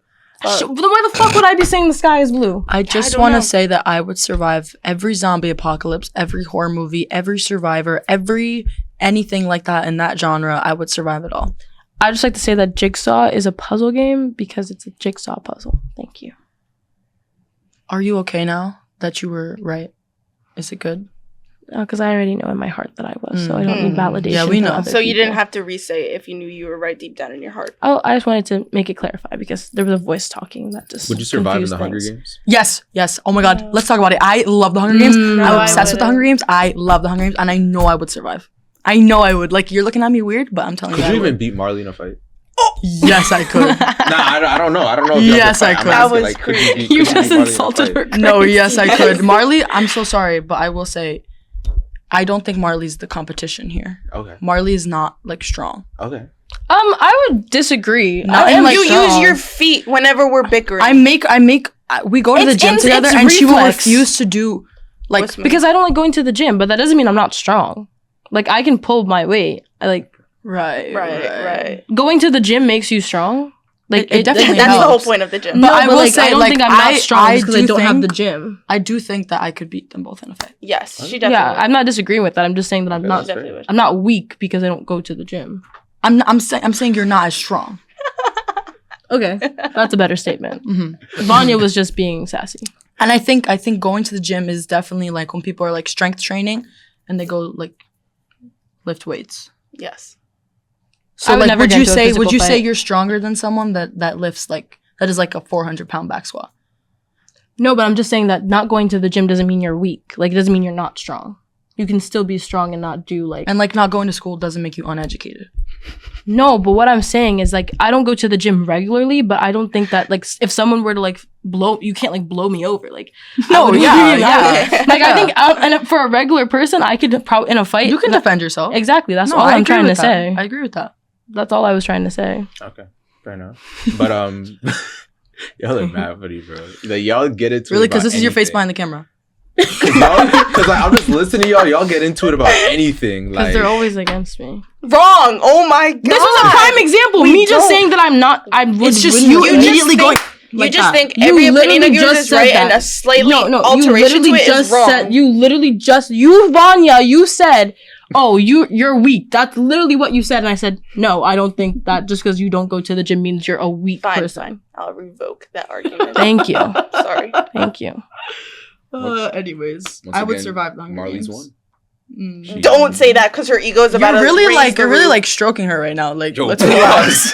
Then why the fuck would I be saying the sky is blue?
I just want to say that I would survive every zombie apocalypse, every horror movie, every survivor, every anything like that in that genre. I would survive it all.
I just like to say that Jigsaw is a puzzle game because it's a jigsaw puzzle. Thank you.
Are you okay now that you were right? Is it good?
Because I already know in my heart that I was, so I don't need validation.
Yeah, we
from
know.
other
So you
people.
didn't have to re-say it if you knew you were right deep down in your heart.
Oh, I just wanted to make it clarify because there was a voice talking that just.
Would you survive in
confused
the Hunger
things.
Games?
Yes. Oh my God. Let's talk about it. I love the Hunger Games.
No,
I'm
I
obsessed with the Hunger Games. I love the Hunger Games, and I know I would survive. I know I would. Like, you're looking at me weird, but I'm telling you.
Could you
I
even
would.
beat Marley in a fight?
Yes, I could.
Nah, I don't know. I don't know. If
Yes,
you
I
have to
could.
fight. I'm
That
asking,
was
could
crazy.
you
You
beat
just
Marley in a
insulted
fight?
her.
No, yes, I could. Marley, I'm so sorry, but I will say, I don't think Marley's the competition here.
Okay.
Marley is not like strong.
Okay.
I would disagree.
Not
I
in,
am
like,
You
strong.
use your feet whenever we're bickering.
We go to the
It's
gym together, and she will
reflex.
refuse to do like.
What's
because I don't like going to the gym, but that doesn't mean I'm not strong. Like I can pull my weight. I like
right.
going to the gym makes you strong. Like
It definitely
That's the whole
helps.
point of the gym.
But
No,
I will
like,
say,
I don't
like,
think I'm not
I
strong because I
do
don't have the
think-
gym.
I do think that I could beat them both in a fight.
Yes, she definitely.
Yeah,
would.
I'm not disagreeing with that. I'm just saying that I'm
Okay,
not.
that's fair.
definitely would.
I'm not weak because I don't go to the gym.
I'm saying you're not as strong.
Okay, that's a better statement.
hmm
Vanya was just being sassy.
And I think going to the gym is definitely like when people are like strength training and they go like lift weights.
Yes.
So
I would
like,
never
would
get
you
into a
say
physical
say
fight.
you're stronger than someone that lifts like that is like a 400-pound back squat?
No, but I'm just saying that not going to the gym doesn't mean you're weak. Like it doesn't mean you're not strong. You can still be strong and not do like.
And like not going to school doesn't make you uneducated.
No, but what I'm saying is like I don't go to the gym regularly, but I don't think that like if someone were to like blow, you can't like blow me over. Like
No,
I would
yeah,
be
yeah.
Like I think and for a regular person, I could probably in a fight.
You can defend yourself.
Exactly. That's
No,
all
I
I'm
agree
trying to
with that.
say.
I agree with that.
That's all I was trying to say.
Okay. Fair enough. But y'all are mad funny, bro. Like y'all get into
Really,
it
because
about
this is your face
anything.
behind the camera.
Because like, I'm just listening to y'all. Y'all get into it about anything.
Because
Like
they're always against me.
Wrong. Oh my god.
This was a prime example.
We
Me just
don't-
saying that I'm not. I would.
It's just
wouldn't
you
win.
immediately going.
You
like
just
that.
think
You
every opinion
literally
of yours
just
is
said
right
that.
and a slightly
you
alteration to
literally
it
just
is wrong.
said. You literally just. You Vanya. You said. Oh, you're weak. That's literally what you said, and I said no. I don't think that just because you don't go to the gym means you're a weak
Fine,
person.
fine. I'll revoke that argument.
Thank you.
Sorry.
Thank you.
Anyways,
once
I would
again,
survive the Hunger
Marley's
Games.
won.
Mm.
Don't say that because her ego is about
You're
to
really
raise
like
the
you're really
roof.
like stroking her right now. Like
Yo,
let's relax.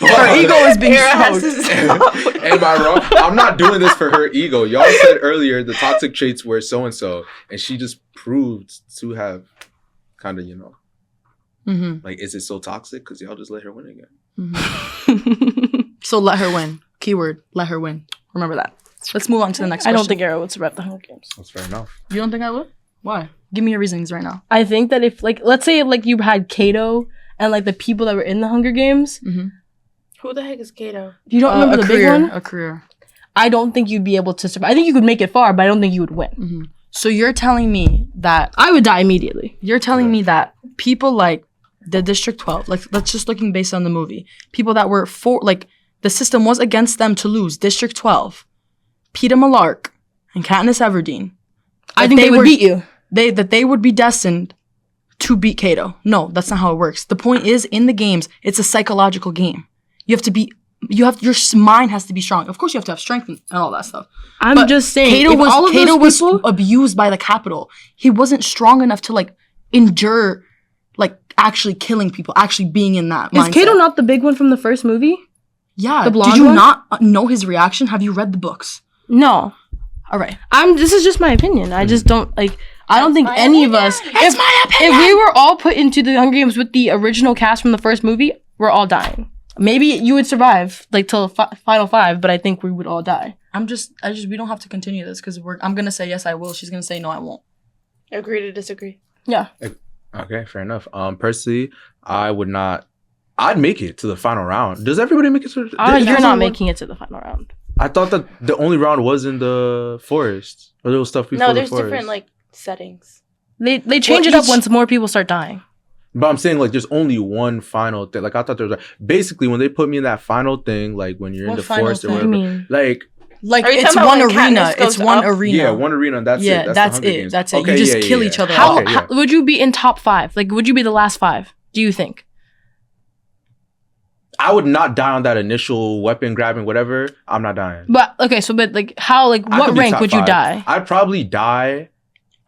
Her ego is being
Era has
stroked.
to stop.
Am I wrong? I'm not doing this for her ego. Y'all said earlier the toxic traits were so and so, and she just proved to have kind of,
Mm-hmm.
like, is it so toxic? Because y'all just let her win again.
Mm-hmm. So let her win. Keyword: let her win. Remember that. Let's move on to the next
I
question.
don't think Era would survive the Hunger Games.
That's fair enough.
You don't think I would? Why? Give me your reasonings right now.
I think that if like let's say like you had Kato and like the people that were in the Hunger Games,
Mm-hmm.
Who the heck is Kato?
you don't remember the big one.
A career.
I don't think you'd be able to survive. I think you could make it far, but I don't think you would win.
Mm-hmm. So you're telling me that
I would die immediately.
you're telling me that people like the District 12, like that's just looking based on the movie, people that were for like the system was against them to lose. District 12, Peeta Mellark and Katniss Everdeen.
I think they would beat you.
They would be destined to beat Kato. No, that's not how it works. The point is, in the games, it's a psychological game. Your mind has to be strong. Of course, you have to have strength and all that stuff.
I'm
But
just saying.
Kato
if all of those
was
people,
abused by the Capitol. He wasn't strong enough to like endure, like actually killing people, actually being in that
is
mindset.
Kato not the big one from the first movie?
Yeah.
the blonde
Did you
one?
not know his reaction? Have you read the books?
No.
All right.
This is just my opinion. I just don't like. I don't think any of us.
It's my opinion.
If we were all put into the Hunger Games with the original cast from the first movie, we're all dying. Maybe you would survive like till final 5, but I think we would all die.
we don't have to continue this because I'm gonna say yes, I will. She's gonna say no, I won't.
Agree to disagree.
Yeah.
Okay, fair enough. Personally, I would not. I'd make it to the final round. Does everybody make it to?
You're not making it to the final round.
I thought that the only round was in the forest. Or there was stuff before
No,
the
there's
forest.
different like settings.
They change it up once more people start dying.
But I'm saying, like, there's only one final thing. Like, I thought there was... basically, when they put me in that final thing, like, when you're
What
in the
final
forest or
thing?
whatever...
I mean,
Like...
Like,
Are you
it's
talking about
one
when
arena.
Katniss
It's
goes
one
up?
arena.
Yeah, one arena, and that's
Yeah,
it.
that's
the Hunger
it.
Games.
That's it.
Okay,
You just
yeah,
kill
yeah,
each
yeah.
other.
how,
Okay, yeah.
how would you be in top 5? Like, would you be the last 5? Do you think?
I would not die on that initial weapon grabbing, whatever. I'm not dying.
But okay, so like how like
I
what
could be
rank
top
would you
5.
die?
I'd probably die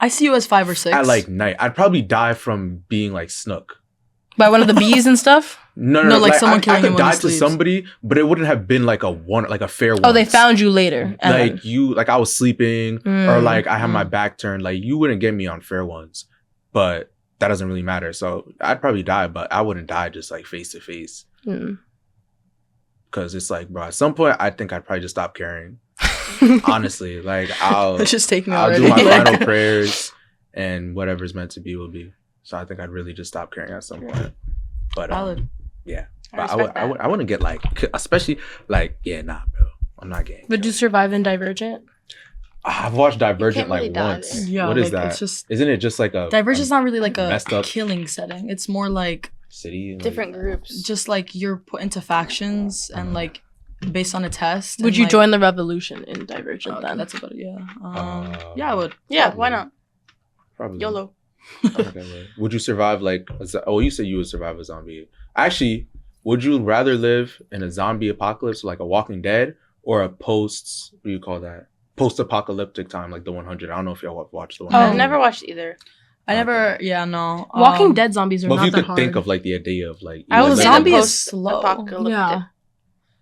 I see you as 5 or 6.
at like night. I'd probably die from being like snook.
By one of the bees and stuff?
No,
No, like someone
I
killing
could
you on
die
the
to
sleeves.
somebody, but it wouldn't have been like a fair one.
Oh, they found you later. and then-
Like you, like I was sleeping, or
Mm,
like I had my back turned. Like you wouldn't get me on fair ones, but that doesn't really matter. So I'd probably die, but I wouldn't die just like face to face.
mm.
Cause it's like, bro, at some point I think I'd probably just stop caring. Honestly, like
Let's just take me
I'll
already.
do my final prayers, and whatever's meant to be will be. So I think I'd really just stop caring at some point. But
Valid.
yeah,
I
but
respect that.
I wouldn't get like, especially like, yeah, nah, bro, I'm not getting.
Would you survive in Divergent?
I've watched Divergent
can't really
like
die
once.
there.
Yeah,
What is
like,
that?
it's just-
Isn't it just like a
Divergent's not really like a
messed up
killing setting. It's more like
city? Like,
Different groups.
just like you're put into factions and like based on a test.
Would
and,
you
like,
join the revolution in Divergent
Okay,
then?
that's about it. Yeah. Yeah, I would.
Yeah, why not?
Probably.
YOLO.
Okay, would you survive like? Oh, you said you would survive a zombie. Actually, would you rather live in a zombie apocalypse, like a Walking Dead, or a post? What do you call that? Post-apocalyptic time, like the 100. I don't know if y'all have watched the 100.
I've never watched either.
I never. Yeah, no.
Walking Dead zombies are
But
not
if you
that
could
hard.
think of like the idea of like,
I was
like,
zombie
the
is slow.
post-apocalyptic
Yeah.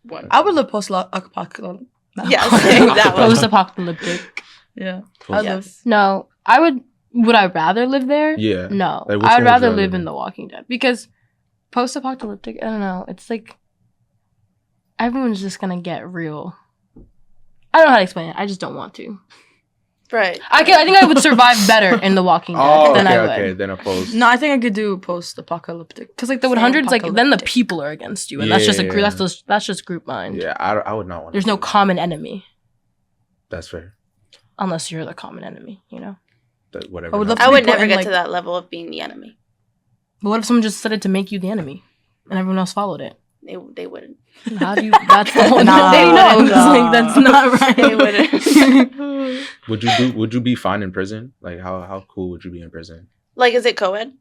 one.
I would live post-apocalyptic.
Yes, that one.
Post-apocalyptic.
Yeah.
Post-
I'd live.
No, I would. Would I rather live there?
Yeah.
No,
Like, which
I'd
one would
rather
you
live
rather
in The Walking Dead because post-apocalyptic. I don't know. It's like everyone's just gonna get real. I don't know how to explain it. I just don't want to.
Right.
I think I would survive better in The Walking Dead
Oh,
than
okay,
I would.
okay. Then a post.
No, I think I could do post-apocalyptic.
Because like the
Same
100s, like then the
apocalyptic.
people are against you, and that's just a group.
Yeah.
That's just group mind.
Yeah, I would not want.
There's no common enemy
That's fair.
unless you're the common enemy. You know.
That whatever.
I would love
I
to
would
be put
never
in,
get
like-
to that level of being the enemy.
But what if someone just decided to make you the enemy, and everyone else followed it?
They wouldn't.
How do you? That's the whole.
Nah,
they know. It's
nah.
like that's not right.
They wouldn't.
Would you be fine in prison? Like how cool would you be in prison?
Like, is it co-ed?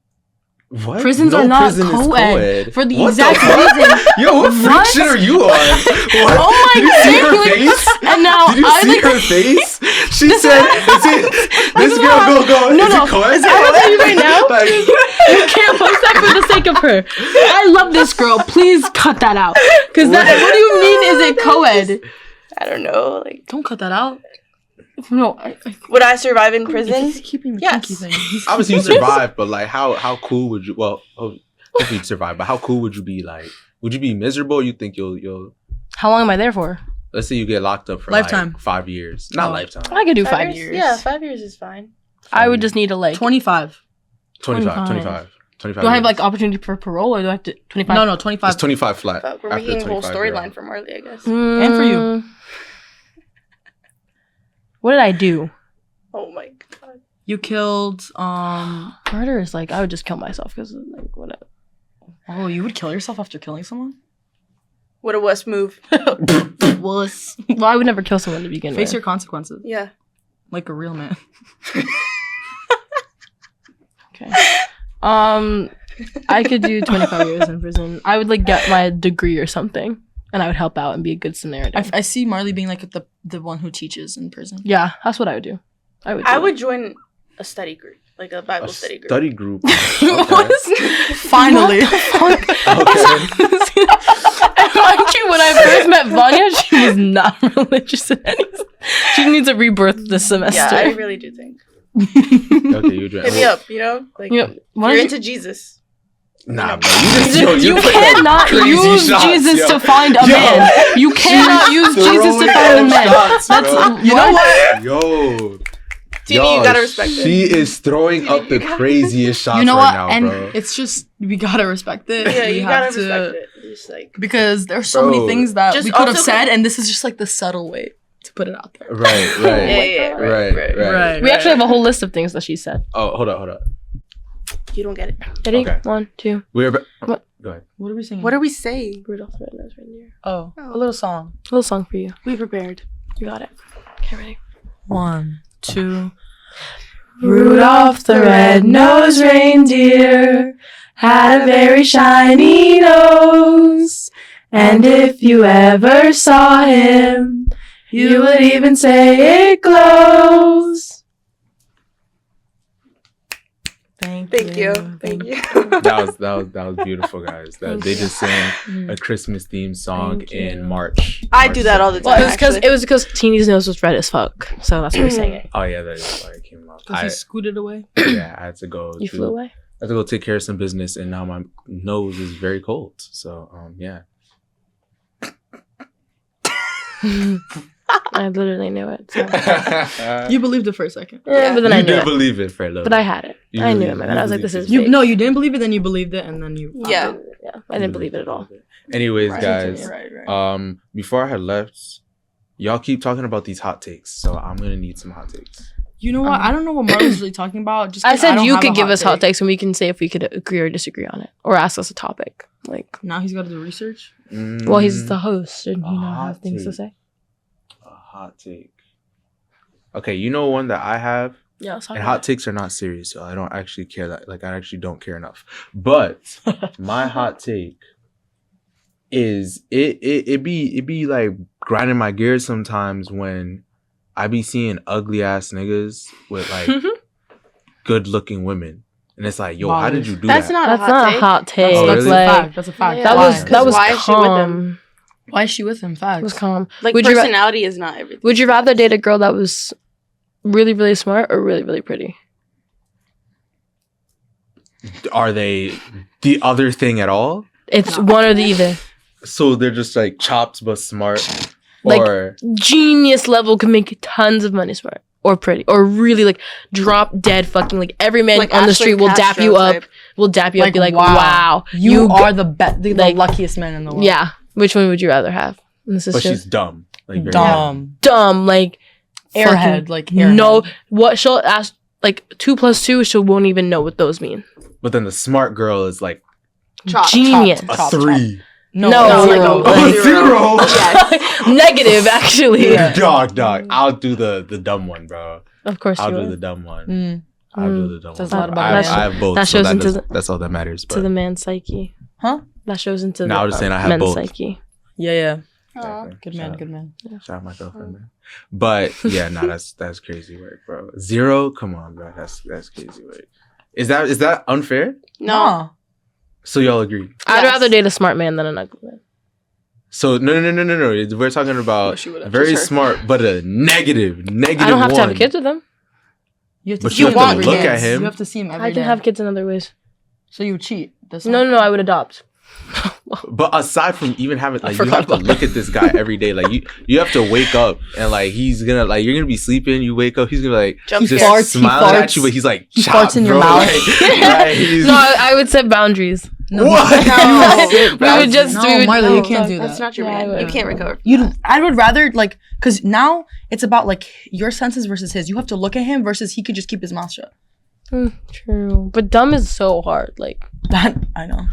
What?
Prisons are not co-ed for the
What
exact
fuck?
reason.
Yo, what freak
What?
shit are you on? What?
Oh my
Did you see her
God.
face?
And now
Did you
I
see
like.
her face? She said, "Is it this girl go?
No,
Is
no.
it co-ed?"
Is it co-ed? I'm telling you right now.
Like,
You can't post that for the sake of her. I love this girl. Please cut that out. Because what do you mean? Is it co-ed?
I don't know. Like,
Don't cut that out.
No.
would I survive in prison?
He's keeping the
Yes.
kinky thing.
obviously you survived, but like how cool would you? Well, hopefully you'd survive. But how cool would you be? Like, would you be miserable? Or you think you'll?
How long am I there for?
Let's say you get locked up for
Lifetime.
like 5 years. Not
Oh.
lifetime.
I could do 5 years.
Yeah, 5 years is fine.
I would just need to like.
25.
25.
25.
25
Do I have
years.
like opportunity for parole, or do I have to 25?
No, 25.
It's 25 flat.
But we're
after
making a whole
25 you're
storyline
out.
for Marley, I guess.
And for you.
Mm. What did I do?
Oh my god.
You killed,
Murder is like I would just kill myself because like whatever.
oh, you would kill yourself after killing someone?
What a wuss move.
Wuss.
Well, I would never kill someone to begin
Face
with.
your consequences.
Yeah.
Like a real man.
Okay. I could do 25 years in prison. I would like get my degree or something, and I would help out and be a good Samaritan.
I see Marley being like the one who teaches in prison.
Yeah, that's what I would do. I would.
I
do
would join a study group, like a Bible
A
study group.
study group.
What?
Finally.
Okay.
And mind you, when I first met Vanya, she was not religious in any. She needs a rebirth this semester.
Yeah, I really do think.
Okay, you join.
Hit me up, you know? Like,
You know, why
you're
don't
into Jesus.
Nah, bro. You
you cannot
crazy
use
shots,
Jesus
yo.
to find a
Yo.
man. You cannot use Jesus to find a man.
Shots,
That's
bro.
You know what?
Yo.
Tini, you gotta respect it.
She is throwing up the craziest shots
You know
right
what?
now,
And
bro.
it's just, we gotta respect it.
Yeah,
We
you
have
gotta
to-
respect it. just like
Because there's so many
Bro.
things that
Just
we could have
also-
said, and this is just like the subtle way to put it out there.
Right, right.
We actually have a whole list of things that she said.
Oh, hold up.
You don't get it.
Ready?
Okay.
1, 2.
We're
What?
Go ahead.
What are we singing?
What are we saying?
Rudolph the Red-Nosed Reindeer.
Oh, a little song.
A little song for you.
We prepared.
You got it. Okay, ready?
1, 2.
Rudolph the red-nosed reindeer had a very shiny nose, and if you ever saw him, you would even say it glows.
Thank you.
That was beautiful, guys. They just sang a Christmas themed song
Thank
in
you.
March.
I do that all the
Well,
time.
it was because Teeny's nose was red as fuck, so that's why we sang it.
Oh yeah, that is why it came out.
Because he scooted away.
Yeah, I had to go.
You flew away.
I had to go take care of some business, and now my nose is very cold. So yeah.
I literally knew it. So.
You believed it for a second.
Yeah, but then I
you
knew
did
it.
believe it for a little.
But I had it.
You
I knew
really-
it, man.
you
I was like,
believed
this is
it.
fake.
No, you didn't believe it, then you believed it, and then you.
Yeah.
Yeah, I didn't believe it at all.
Anyways,
Right.
guys.
Right.
Before I had left, y'all keep talking about these hot takes, so I'm gonna need some hot takes.
You know what? I don't know what Marley's really talking about. Just
I
'cause
said
don't
you
have
could
a
give us hot
take.
takes and we can say if we could agree or disagree on it, or ask us a topic. Like,
Now he's got to do research.
well, he's the host and he
A
knows
hot
have things to
take.
say.
A hot take. Okay, you know one that I have.
Yeah, let's talk
And
about
hot takes are not serious, so I don't actually care that. Like, I actually don't care enough. But my hot take is it be like grinding my gears sometimes when I be seeing ugly ass niggas with like good looking women, and it's like, yo, how did you do
That's
that?
not
That's
a hot
not
take.
a hot take.
Oh,
That's
really?
a
Like,
fact. That's a fact.
Yeah.
that
Why?
was that was
Why is she with him?
calm.
Why is she with him?
It
Facts.
was calm.
Like,
Would you ra-
personality is not everything.
Would you rather date a girl that was really, really smart or really, really pretty?
Are they the other thing at all?
It's one or the either.
So they're just like chopped but smart,
Like-
or
Genius level can make tons of money smart or pretty or really like drop dead fucking like every man
Like
on the
Ashley
street will dap
Castro
you up.
type.
Will dap you up.
Like,
Be like,
wow.
wow,
You
go-
are the
like-
luckiest man in the world.
Yeah. Which one would you rather have? And this is
but
just
she's dumb. Like very
Dumb.
dumb. Like
Airhead.
fucking-
Like airhead.
no. What she'll ask like 2 + 2. She won't even know what those mean.
But then the smart girl is like
Chop.
Genius.
a
Chop.
3.
No,
No,
zero.
like
Oh,
zero.
zero.
Negative actually.
Yeah.
Dog. I'll do the dumb one, bro.
Of course
I'll
you
do
would.
the dumb one.
Mm.
I'll do the dumb
Says
one.
a lot about
I,
man.
I have both.
That
so
shows into
that's all that matters. But
To the man's psyche.
Huh?
That shows into
No,
the
I was just saying I have
men's
both.
psyche.
Yeah.
Exactly.
Good
Shout
man.
out-
Good man.
Shout out my girlfriend, man. But yeah, no, that's crazy work, bro. 0, come on, bro. That's crazy work. Is that unfair?
No.
So y'all agree?
I'd
Yes.
rather date a smart man than an ugly man.
So no. We're talking about
she would have.
very
Just her.
smart, but a negative.
I don't have to have
one.
kids with them.
You have to
But
see
you
him
have to
every
look
day.
at him.
You have to see him every
I
day.
can have kids in other ways.
So you cheat. That's
No, I would adopt.
But aside from even having, like, you
forgot
have to
about
look at this guy every day. Like, you have to wake up and like he's gonna like you're gonna be sleeping. You wake up, he's gonna be like
Jump
just
scare.
farts, he
smiling at
farts.
you, but he's like
He
"Chop,
farts in your
bro."
mouth.
Like, he's-
No, I would set boundaries.
No,
What?
We would just
No,
we would,
Marley, you can't do
That's
that.
not your
Yeah, I
man.
would.
You can't recover.
I would rather like, cause now it's about like your senses versus his. You have to look at him versus he could just keep his mouth shut.
True, but dumb is so hard. Like
That I know.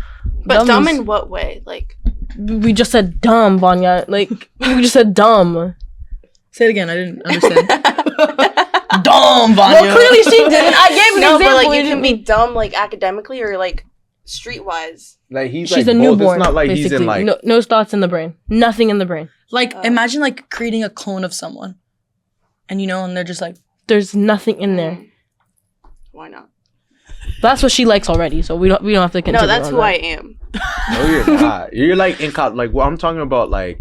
But dumb
is-
in what way? Like,
we just said dumb, Vanya. Like we just said dumb.
Say it again. I didn't understand. Dumb, Vanya.
Well, clearly she didn't. I gave an
no,
example.
but like you
and
can be dumb like academically or like streetwise.
Like he's
She's
like
a
both.
newborn.
It's not like
basically.
he's in like
no thoughts in the brain. Nothing in the brain.
Like imagine like creating a clone of someone, and and they're just like,
There's nothing in there.
Why not?
That's what she likes already. So we don't have to continue.
No, that's
on
who
that.
I am.
no, you're not. You're like in like what I'm talking about. Like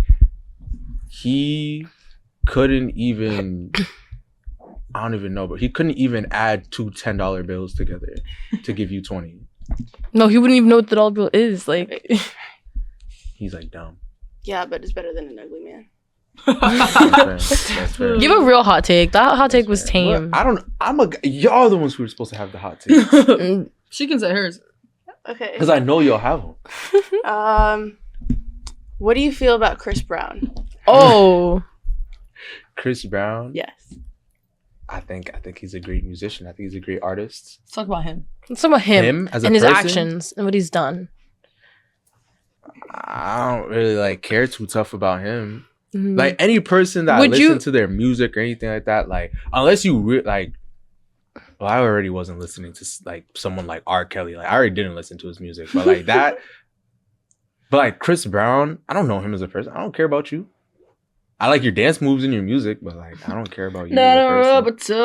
he couldn't even. I don't even know, but he couldn't even add 2 $10 bills together to give you 20.
No, he wouldn't even know what the dollar bill is. Like
He's like dumb.
Yeah, but it's better than an ugly man.
That's fair.
give a real hot take. That hot take was
What?
tame.
Y'all the ones who were supposed to have the hot takes.
Mm,
she can say hers.
Okay.
Because I know y'all have them.
What do you feel about Chris Brown?
Oh.
Chris Brown.
Yes.
I think he's a great musician. I think he's a great artist.
Let's talk about him.
Let's talk about him
as a
and his
person?
actions and what he's done.
I don't really care too tough about him.
Mhm.
Like any person that
Would
listen
you-
to their music or anything like that, unless you well, I already wasn't listening to someone like R. Kelly. I already didn't listen to his music, but that. But Chris Brown, I don't know him as a person. I don't care about you. I like your dance moves and your music, but I don't care about you as a person.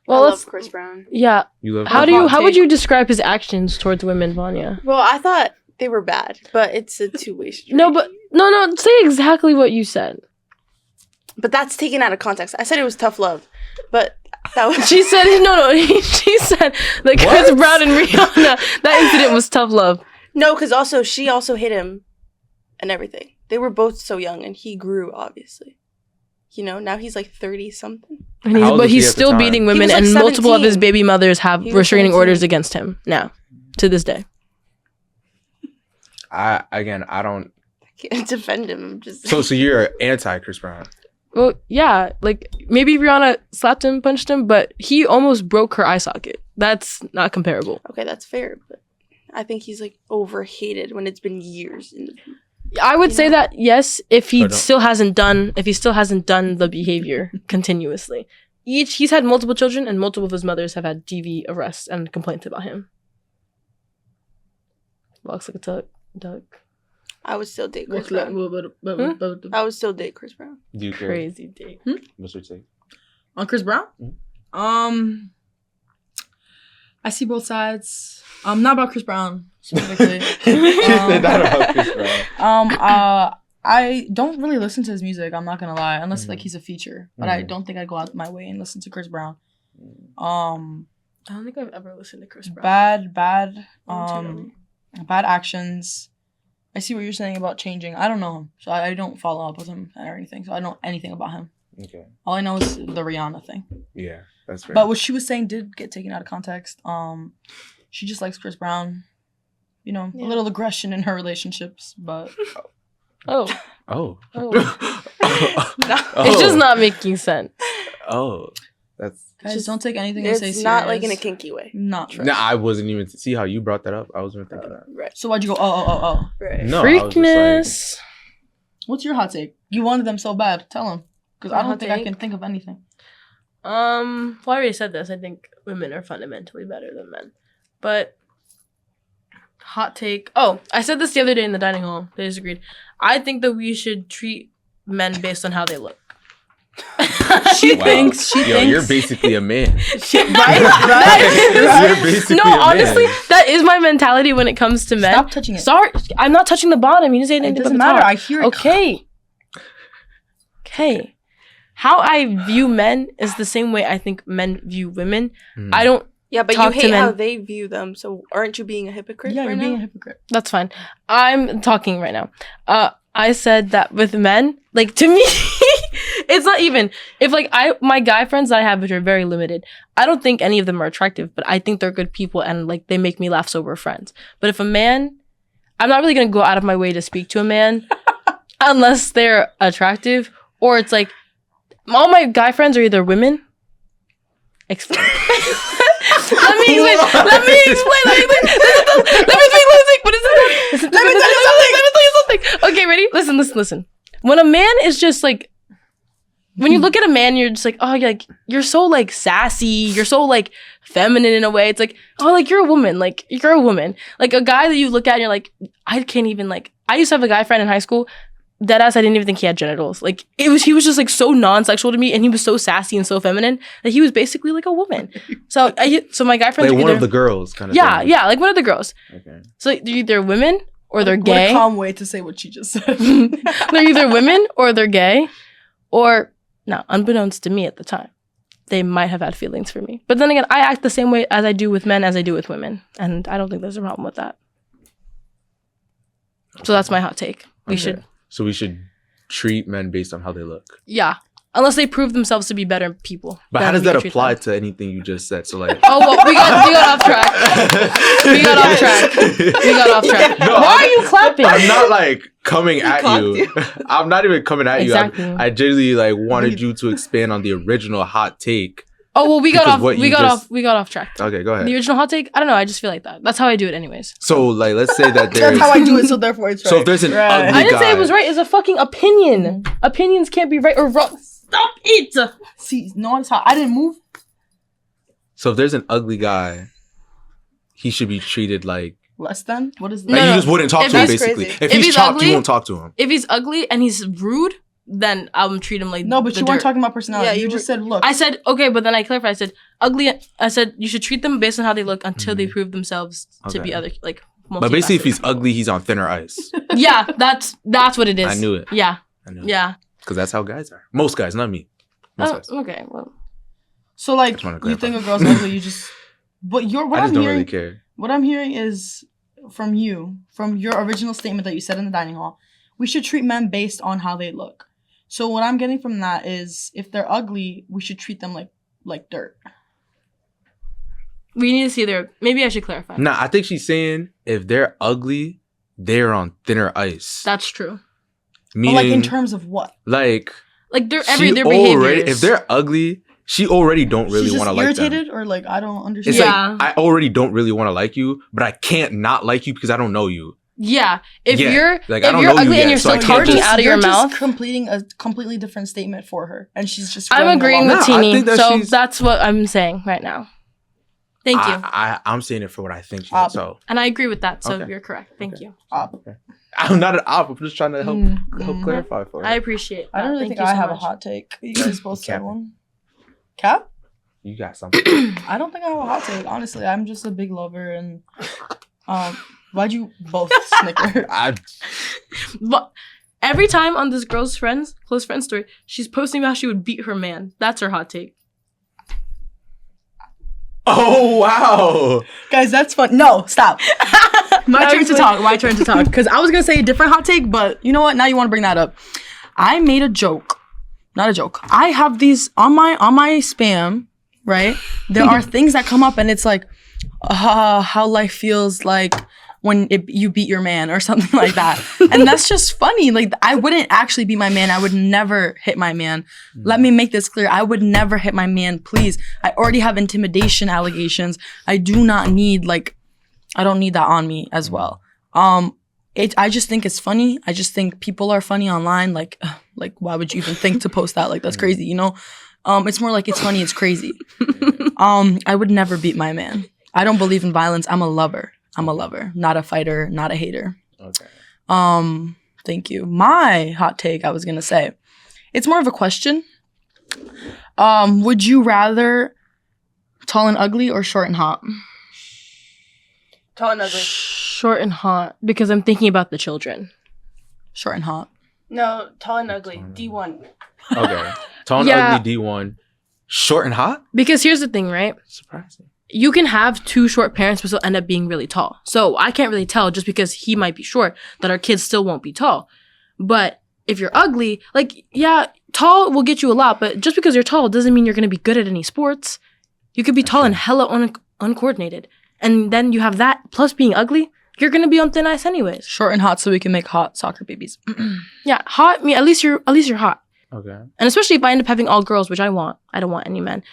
Well,
I
let's.
love Chris Brown.
Yeah.
You love
How
Chris
would you describe his actions towards women, Vanya?
Well, I thought they were bad, but it's a two-way street.
No, but no. Say exactly what you said.
But that's taken out of context. I said it was tough love, but that was
She said no. She said that Chris Brown and Rihanna, that incident was tough love.
no, because she also hit him, and everything. They were both so young, and he grew obviously. Now he's 30 something.
And
How old
but
was he
he's
at the
still
time?
beating
He
women,
was,
and multiple of his
17.
baby mothers have
He was
restraining
17.
orders against him now, to this day.
I don't.
I can't defend him. I'm just
So you're anti Chris Brown.
Well, yeah, maybe Rihanna slapped him, punched him, but he almost broke her eye socket. That's not comparable.
okay. That's fair, but I think he's overhated when it's been years.
I would say that yes, if he
Or don't.
still hasn't done the behavior continuously. He's had multiple children, and multiple of his mothers have had DV arrests and complaints about him. Walks like a duck.
I would still date Chris Brown.
On
I would still date Chris Brown.
Do you care?
Crazy date.
What's your take?
Chris Brown?
Mhm.
I see both sides. Not about Chris Brown specifically.
Not about Chris Brown.
I don't really listen to his music. I'm not gonna lie, unless
Mhm.
he's a feature. But I
Mhm.
don't think I'd go out my way and listen to Chris Brown.
I don't think I've ever listened to Chris Brown.
Bad,
too.
bad actions. I see what you're saying about changing. I don't know him, so I don't follow up with him or anything. So I don't know anything about him.
Okay.
All I know is the Rihanna thing.
Yeah, that's fair.
But what she was saying did get taken out of context. She just likes Chris Brown. A little aggression in her relationships, but
Oh,
Oh.
it's just not making sense.
Oh. That's.
guys, don't take anything I say
It's
serious.
not in a kinky way.
Not true.
Nah, I wasn't even. See how you brought that up? I wasn't even thinking that.
Right.
So why'd you go? Oh.
Right.
No, I was just
Freakness.
What's your hot take? You wanted them so bad. Tell them, because
My
I don't
hot
think I
take?
can think of anything.
Well, I already said this. I think women are fundamentally better than men. But hot take. Oh, I said this the other day in the dining hall. They disagreed. I think that we should treat men based on how they look.
She
Wow.
thinks.
Yo, you're basically a man.
Right?
You're basically
No,
a man.
honestly, that is my mentality when it comes to men.
Stop touching it.
Sorry, I'm not touching the bottom. You didn't say
It
anything
doesn't
about the
matter.
top.
I hear it.
Okay. How I view men is the same way I think men view women. I don't.
Yeah, but
Talk
you
to
hate how
men.
they view them. So aren't you being a hypocrite?
Yeah,
right
you're
now?
being a hypocrite.
That's fine. I'm talking right now. I said that with men, to me, it's not even if my guy friends that I have, which are very limited. I don't think any of them are attractive, but I think they're good people and they make me laugh sober friends. But if a man, I'm not really gonna go out of my way to speak to a man unless they're attractive, or it's all my guy friends are either women. Explain. Let me explain. Let me tell you something. Okay, ready? Listen. When a man is just when you look at a man, you're just you're so sassy, you're so feminine in a way. It's you're a woman, you're a woman. A guy that you look at and you're I can't even I used to have a guy friend in high school. Deadass, I didn't even think he had genitals. He was just so non-sexual to me, and he was so sassy and so feminine that he was basically a woman. So my guy friends are
one
either,
of the girls, kind of.
yeah,
thing.
yeah, one of the girls.
Okay.
So they're either women or they're
What
gay.
a calm way to say what she just said.
They're either women or they're gay, or now, unbeknownst to me at the time, they might have had feelings for me. But then again, I act the same way as I do with men as I do with women, and I don't think there's a problem with that. So that's my hot take. We should,
So we should treat men based on how they look.
yeah. Unless they prove themselves to be better people.
But how does that apply to anything you just said? So like,
oh well, we got off track. We got off track.
No,
why are you clapping?
I'm not like coming at you. I'm not even coming at
exactly.
you. I genuinely like wanted you to expand on the original hot take.
Oh well, we got off track.
Okay, go ahead.
The original hot take. I don't know. I just feel like that. That's how I do it, anyways.
So like, let's say that there's.
That's how I do it. So therefore, it's right.
So if there's an ugly guy,
I didn't say it was right. It's a fucking opinion. Opinions can't be right or wrong. Stop it.
See, no, it's hot. I didn't move.
So if there's an ugly guy, he should be treated like
less than. What is that?
like
No,
you
no.
just wouldn't talk
If
to him
he's
basically.
crazy.
If
If
he's
he's
chopped,
ugly-
you won't talk to him.
If he's ugly and he's rude, then I'm treat him like
No, but
the
you weren't
dirt.
talking about personality.
Yeah,
you
you
just said look.
I said okay, but then I clarified. I said ugly. I said you should treat them based on how they look until they prove themselves to be
Okay.
other like.
But basically, if he's
multifaceted.
ugly, he's on thinner ice.
Yeah, that's what it is.
I knew it.
Yeah,
I know.
yeah.
Because that's how guys are. Most guys, not me. Most
Oh,
guys.
okay, well,
So like
Just wanna
you
clarify.
think a girl's ugly, you just what
I
I'm
just don't
hearing
really care.
what I'm hearing is from your original statement that you said in the dining hall, we should treat men based on how they look. So what I'm getting from that is if they're ugly, we should treat them like dirt.
we need to see their. Maybe I should clarify.
Nah, I think she's saying if they're ugly, they're on thinner ice.
That's true.
Meaning,
But like in terms of what?
like
Like their
she
their
already,
behaviors.
if they're ugly, she already don't really
She's
want
just
to like them.
irritated or like I don't understand.
It's
Yeah.
like I already don't really want to like you, but I can't not like you because I don't know you.
Yeah, if
Yeah,
you're
like, I don't
if you're
know you
ugly
yet,
and you're
so I
still
can't
talking
just-
out of your
You're
mouth,
just completing a completely different statement for her, and she's just.
I'm
running
agreeing
along.
with
No, I
Teeny.
think that
So
she's-
that's what I'm saying right now. Thank you,
I'm saying it for what I think she
Op.
is. So
and I agree with that. So
Okay.
you're correct. Thank you.
I'm not an op. I'm just trying to help
Mm.
clarify for her.
I appreciate.
I don't
that.
really
Thank
think
you
I
so
have a
much.
hot take. You guys both said
Cap.
one. Cap?
You got something.
I don't think I have a hot take. Honestly, I'm just a big lover, and why'd you both snicker?
But every time on this girl's close friend story, she's posting about how she would beat her man. That's her hot take.
Oh wow!
Guys, that's fun. No, stop. My turn to talk. My turn to talk. Because I was gonna say a different hot take, but you know what? Now you want to bring that up. I made a joke. Not a joke. I have these on my spam. Right? There are things that come up, and it's like, how life feels like when you beat your man or something like that. And that's just funny. Like, I wouldn't actually beat my man. I would never hit my man. Let me make this clear. I would never hit my man, please. I already have intimidation allegations. I do not need, I don't need that on me as well. I just think it's funny. I just think people are funny online. Like, why would you even think to post that? Like, that's crazy, you know? It's more like it's funny, it's crazy. I would never beat my man. I don't believe in violence. I'm a lover. Not a fighter, not a hater.
Okay.
Thank you. My hot take, I was gonna say, it's more of a question. Would you rather tall and ugly or short and hot?
Tall and ugly.
Short and hot because I'm thinking about the children.
Short and hot.
No, tall and ugly. D1.
Okay. Tall and
Yeah.
ugly D1. Short and hot?
Because here's the thing, right?
Surprising.
You can have two short parents but still end up being really tall. So I can't really tell just because he might be short that our kids still won't be tall. But if you're ugly, tall will get you a lot, but just because you're tall doesn't mean you're going to be good at any sports. You could be tall and hella uncoordinated. And then you have that plus being ugly, you're going to be on thin ice anyways.
Short and hot so we can make hot soccer babies.
Yeah, hot, I mean, at least you're hot.
Okay.
And especially if I end up having all girls, which I want. I don't want any men.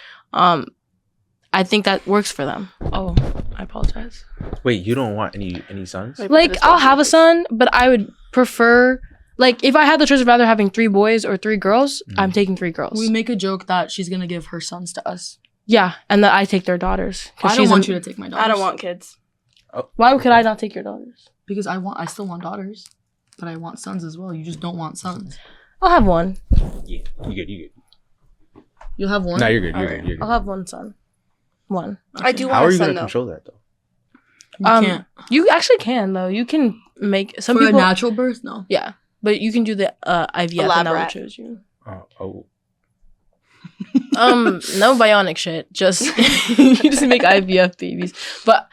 I think that works for them. Oh, I apologize.
Wait, you don't want any sons?
I'll have a son, but I would prefer, if I had the choice of rather having 3 boys or 3 girls, I'm taking 3 girls.
We make a joke that she's gonna give her sons to us.
Yeah, and that I take their daughters.
I don't want you to take my daughters.
I don't want kids.
Why could I not take your daughters?
Because I still want daughters, but I want sons as well. You just don't want sons.
I'll have one.
Yeah, you good.
You'll have one.
No, you're good.
Alright,
You're good.
I'll have one son. One.
I do
How
want
are
a
you
son,
gonna
though.
control that though?
You can't.
You actually can though. You can make some
For
people.
a natural birth, no.
Yeah, but you can do the IVF
lab
and that will
rat.
choose you.
Oh.
No bionic shit. Just you just make IVF babies. But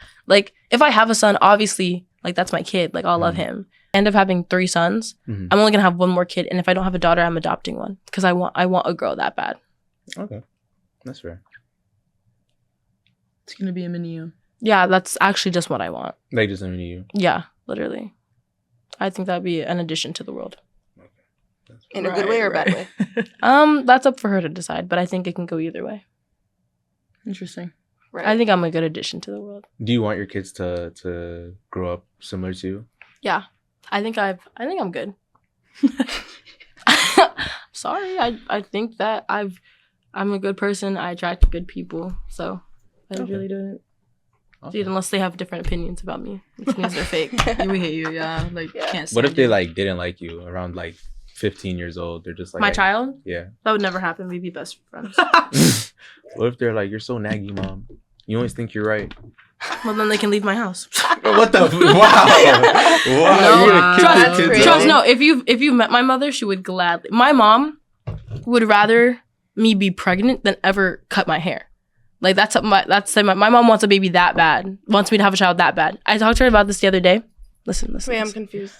if I have a son, obviously, that's my kid. I'll love him. end up having 3 sons, I'm only gonna have one more kid, and if I don't have a daughter, I'm adopting one because I want a girl that bad.
Okay, that's fair.
It's gonna be a mini you.
Yeah, that's actually just what I want.
Like just only you.
Yeah, literally. I think that'd be an addition to the world.
In a good way or a bad way?
That's up for her to decide, but I think it can go either way.
Interesting.
Right.
I think I'm a good addition to the world.
Do you want your kids to grow up similar to you?
Yeah, I think I'm good. Sorry, I think that I'm a good person. I attract good people, so I really don't.
Okay.
Unless they have different opinions about me, which means they're fake.
We hate you, yeah. Like, can't.
What if
stand
they
you.
like didn't like you around like 15 years old? They're just like
My child?
Yeah.
That would never happen. We'd be best friends.
What if they're like, you're so naggy, mom? You always think you're right.
Well, then they can leave my house.
What the? Wow.
No,
You're gonna kick your kids
Trust,
out?
no. If you've met my mother, she would gladly. My mom would rather me be pregnant than ever cut my hair. Like my mom wants a baby that bad. Wants me to have a child that bad. I talked to her about this the other day. Listen.
Wait, I'm confused.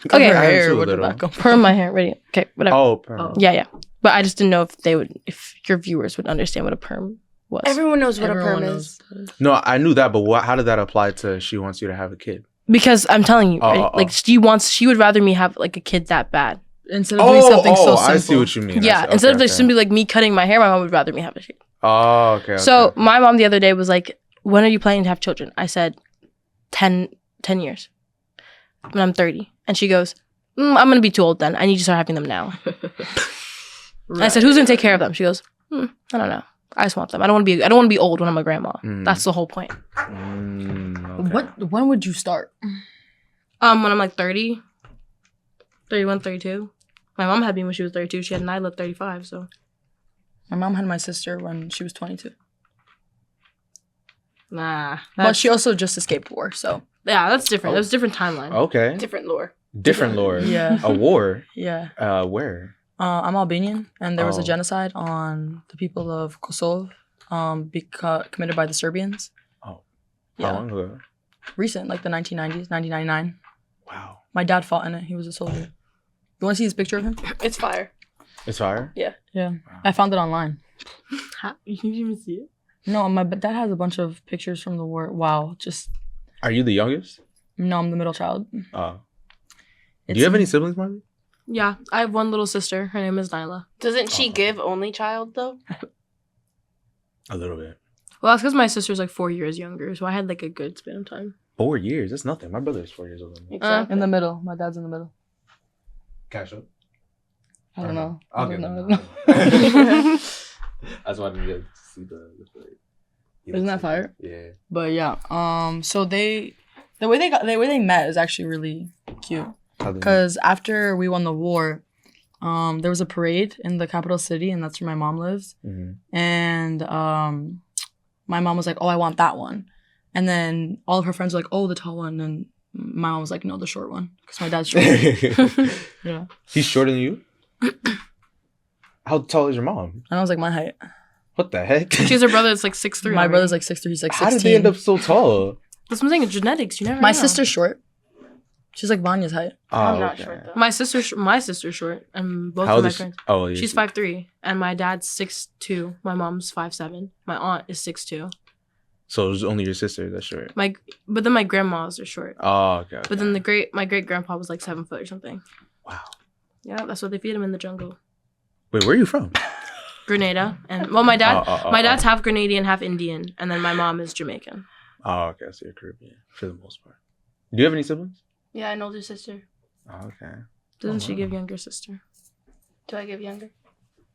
Cut
Okay.
her hair
Hair,
too,
where did
little.
that come from?
Perm my hair. Ready? Okay. Whatever.
Oh, perm.
Yeah. But I just didn't know if your viewers would understand what a perm was.
Everyone knows what
Everyone
a perm
knows
is.
what that is.
No, I knew that, but how did that apply to she wants you to have a kid?
Because I'm telling you, right?
Oh.
Like she would rather me have like a kid that bad.
Instead of doing something so simple.
I see what you mean.
Yeah. Instead of just simply like me cutting my hair, my mom would rather me have a kid.
Oh, okay.
So my mom the other day was like, "When are you planning to have children?" I said, 10 years. When I'm 30. And she goes, I'm going to be too old then. I need to start having them now. And I said, who's going to take care of them? She goes, I don't know. I just want them. I don't want to be old when I'm a grandma. That's the whole point.
Okay.
When would you start?
When I'm like 30, 31, 32. My mom had me when she was 32. She had Nyla at 35, so.
My mom had my sister when she was 22.
Nah.
But she also just escaped war, so.
Yeah, that's different. That was a different timeline.
Okay.
Different lore.
Different lore.
Yeah.
A war.
Yeah.
Where?
I'm Albanian, and there was a
Oh.
genocide on the people of Kosovo, committed by the Serbians.
Oh.
Yeah.
How long ago?
Recent, like the 1990s, 1999.
Wow.
My dad fought in it. He was a soldier. You want to see his picture of him?
It's fire.
It's fire?
Yeah.
Wow.
I found it online.
How? You didn't even see it?
No, my dad has a bunch of pictures from the war. Wow. Just,
Are you the youngest?
no, I'm the middle child.
Oh. Do
It's
you have any siblings, Marley?
Yeah, I have one little sister. Her name is Nyla.
Doesn't she give only child though?
A little bit.
Well, that's because my sister's like 4 years younger, so I had like a good span of time.
4 years? That's nothing. My brother is 4 years older than me.
Exactly.
In the middle. My dad's in the middle.
Cash up?
I don't know.
I'll
I
get
don't
them.
know.
That's why I didn't get to see the plate.
Isn't that fire?
Yeah.
But yeah, so the way they met is actually really cute. Because after we won the war, there was a parade in the capital city, and that's where my mom lives.
Mm-hmm.
And my mom was like, "Oh, I want that one," and then all of her friends were like, "Oh, the tall one," and my mom was like, "No, the short one," because my dad's short. Yeah,
He's shorter than you? How tall is your mom?
and I was like, my height.
What the heck?
She has her brother that's like 6'3".
My brother's like 6'3", he's like 16.
How did they end up so tall?
That's what I'm saying. It's genetics. You never
My
know.
sister's short. She's like Vanya's height.
I'm not short though.
My sister's short, and both
How
of
old
my
is she?
friends.
Oh, yeah,
She's 5'3", and my dad's 6'2". My mom's 5'7". My aunt is 6'2".
So it's only your sister that's short.
But then my grandmas are short.
Oh, okay.
But then my great grandpa was like 7 foot or something.
Wow.
Yeah, that's what they feed him in the jungle.
Wait, where are you from?
Grenada, and well, my dad,
my
dad's half Grenadian, half Indian, and then my mom is Jamaican.
Oh, okay. So you're Caribbean for the most part. Do you have any siblings?
Yeah, an older sister.
Oh, okay.
Doesn't she give younger sister?
Do I give younger?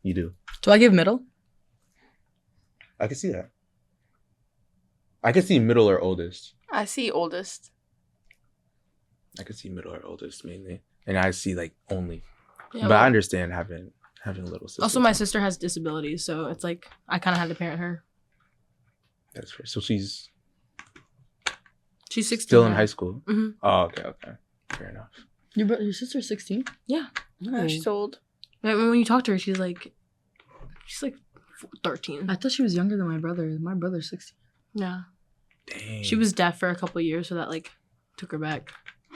You do.
Do I give middle?
I can see that. I can see middle or oldest.
I see oldest.
I can see middle or oldest mainly, and I see like only.
Yeah,
But
well,
I understand having a little sister.
also, my sister has disabilities, so it's like I kind of had to parent her.
That's fair. So she's
She's 16.
still in
now.
high school.
Mhm.
Oh, okay. Fair enough.
Your sister's 16?
Yeah.
Oh, she's old.
Yeah, when you talk to her, she's like 13.
I thought she was younger than my brother. My brother's 16.
Yeah.
Dang.
She was deaf for a couple of years, so that like took her back.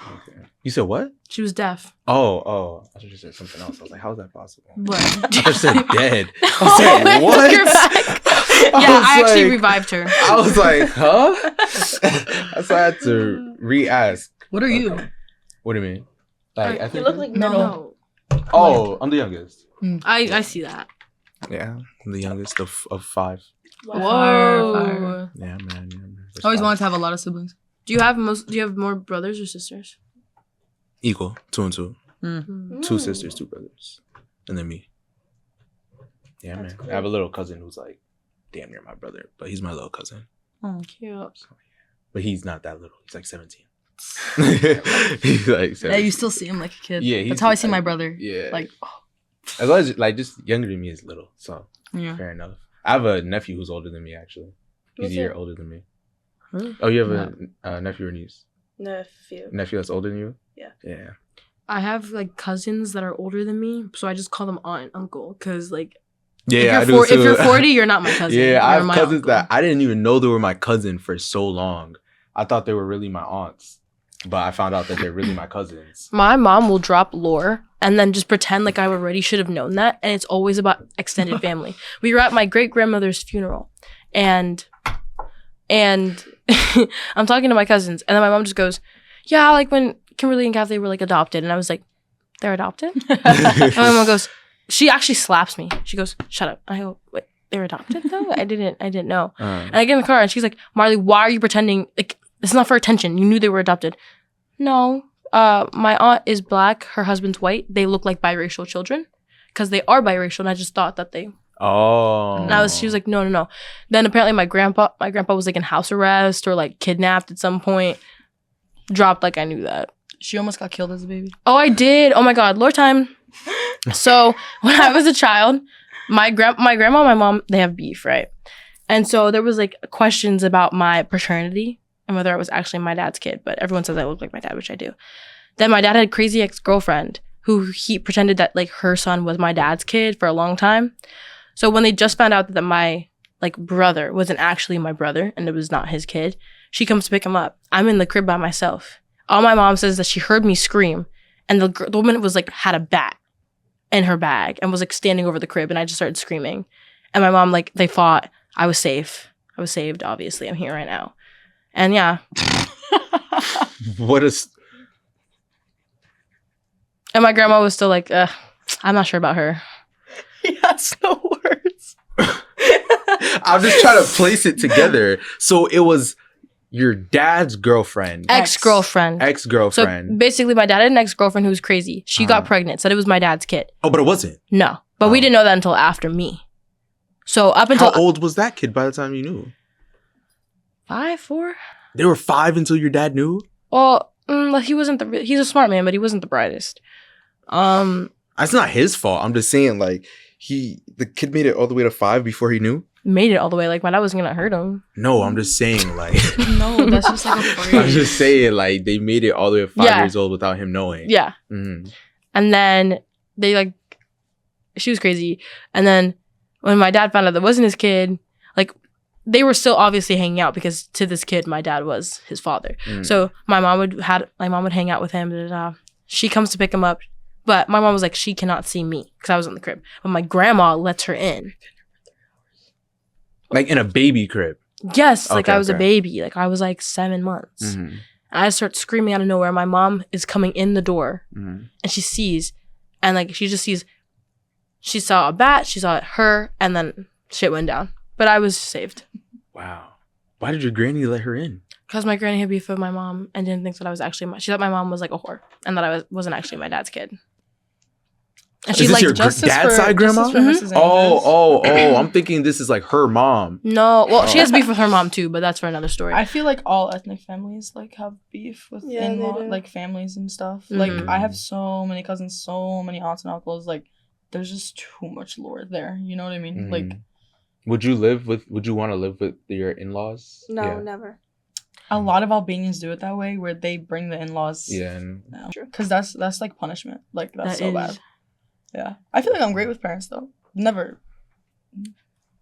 Okay. You said what?
She was deaf.
Oh. I thought you said something else. I was like, how is that possible?
But
I thought you said dead. I was
Oh,
like, what?
you're back. I actually revived her.
I was like, huh? That's why I had to re-ask.
What are you?
What do you mean? Like,
You look like
No.
middle.
Oh, I'm the youngest.
I see that.
Yeah, I'm the youngest of 5.
Whoa.
Yeah, man.
I always wanted to have a lot of siblings.
Do you have more brothers or sisters?
Equal, 2 and 2.
Mm.
2 sisters, 2 brothers, and then me. Yeah,
That's
man.
cool.
I have a little cousin who's like damn near my brother, but he's my little cousin.
Cute.
But he's not that little. He's like 17. He's like 17.
Yeah, you still see him like a kid.
Yeah, he's
that's how I see
like-
my brother.
Yeah.
Like,
As long as like just younger than me is little, so
yeah.
fair enough. I have a nephew who's older than me actually. He's
Who's
a year
it?
older than me.
Huh?
Oh, you have a nephew or niece?
Nephew.
Nephew that's older than you?
Yeah.
Yeah.
I have like cousins that are older than me, so I just call them aunt and uncle because like
Yeah, I
if
do
you're,
too.
if you're 40, you're not my cousin.
Yeah, I
You're
have
my
cousins
uncle.
that I didn't even know they were my cousin for so long. I thought they were really my aunts, but I found out that they're really my cousins.
My mom will drop lore and then just pretend like I already should have known that, and it's always about extended family. We were at my great grandmother's funeral, and I'm talking to my cousins, and then my mom just goes, "Yeah, like when Kimberly and Kathy were like adopted," and I was like, "They're adopted?" And my mom goes, she actually slaps me. She goes, "Shut up." I go, "Wait, they're adopted though? I didn't know." And I get in the car, and she's like, "Marley, why are you pretending like this is not for attention? You knew they were adopted." No. My aunt is black. Her husband's white. They look like biracial children because they are biracial. And I just thought that they.
Oh.
And she was like, no. Then apparently my grandpa was like in house arrest or like kidnapped at some point. Dropped like I knew that.
She almost got killed as a baby.
Oh, I did. Oh my God, Lord time. So when I was a child, my grandma and my mom, they have beef, right? And so there was like questions about my paternity and whether I was actually my dad's kid, but everyone says I look like my dad, which I do. Then my dad had a crazy ex-girlfriend who he pretended that like her son was my dad's kid for a long time. So when they just found out that my like brother wasn't actually my brother and it was not his kid, she comes to pick him up. I'm in the crib by myself. All my mom says that she heard me scream, and the woman was like had a bat in her bag and was like standing over the crib, and I just started screaming. And my mom like they fought. I was safe. I was saved. Obviously, I'm here right now. And yeah.
What is?
And my grandma was still like, I'm not sure about her.
He has no words.
I'm just trying to place it together. So it was your dad's girlfriend,
Ex-girlfriend. So
ex-girlfriend.
basically, my dad had an ex-girlfriend who was crazy. She got pregnant, said it was my dad's kid.
Oh, but it wasn't.
No. But we
Oh.
didn't know that until after me. So up until
How old was that kid by the time you knew?
5, 4?
They were 5 until your dad knew?
Well, he wasn't he's a smart man, but he wasn't the brightest.
That's not his fault. I'm just saying, like, the kid made it all the way to 5 before he knew?
Made it all the way. Like, my dad wasn't gonna hurt him.
No, I'm just saying, like...
No, that's just like a phrase.
I'm just saying, like, they made it all the way to 5
Yeah.
years old without him knowing.
Yeah.
Mhm.
And then they like, she was crazy. And then when my dad found out that wasn't his kid, like they were still obviously hanging out because to this kid, my dad was his father.
Mm.
So my mom would hang out with him. Da, da, da. She comes to pick him up, but my mom was like, she cannot see me because I was in the crib. But my grandma lets her in.
Like in a baby crib.
Yes, like
Okay,
I was a
okay.
baby. Like I was like 7 months.
Mhm.
And I start screaming out of nowhere. My mom is coming in the door.
Mhm.
And she sees, and like she just sees, she saw a bat, she saw her, and then shit went down. But I was saved
Wow. Why did your granny let her in?
because my granny had beef with my mom and didn't think that I was actually she thought my mom was like a whore and that I wasn't actually my dad's kid. And she
Is this
liked
your dad's side grandma?
For Mrs.
Oh, I'm thinking this is like her mom.
no, well, she
Oh.
has beef with her mom too, but that's for another story.
I feel like all ethnic families like have beef with
Yeah, they
in-law,
do.
like families and stuff.
Mhm.
Like I have so many cousins, so many aunts and uncles. Like there's just too much lore there. You know what I mean?
Mhm.
Like
Would you want to live with your in-laws?
No,
Yeah.
never.
a lot of Albanians do it that way, where they bring the in-laws.
Yeah. And
Because that's like punishment. Like that's
That
so
is-
bad. Yeah, I feel like I'm great with parents though. Never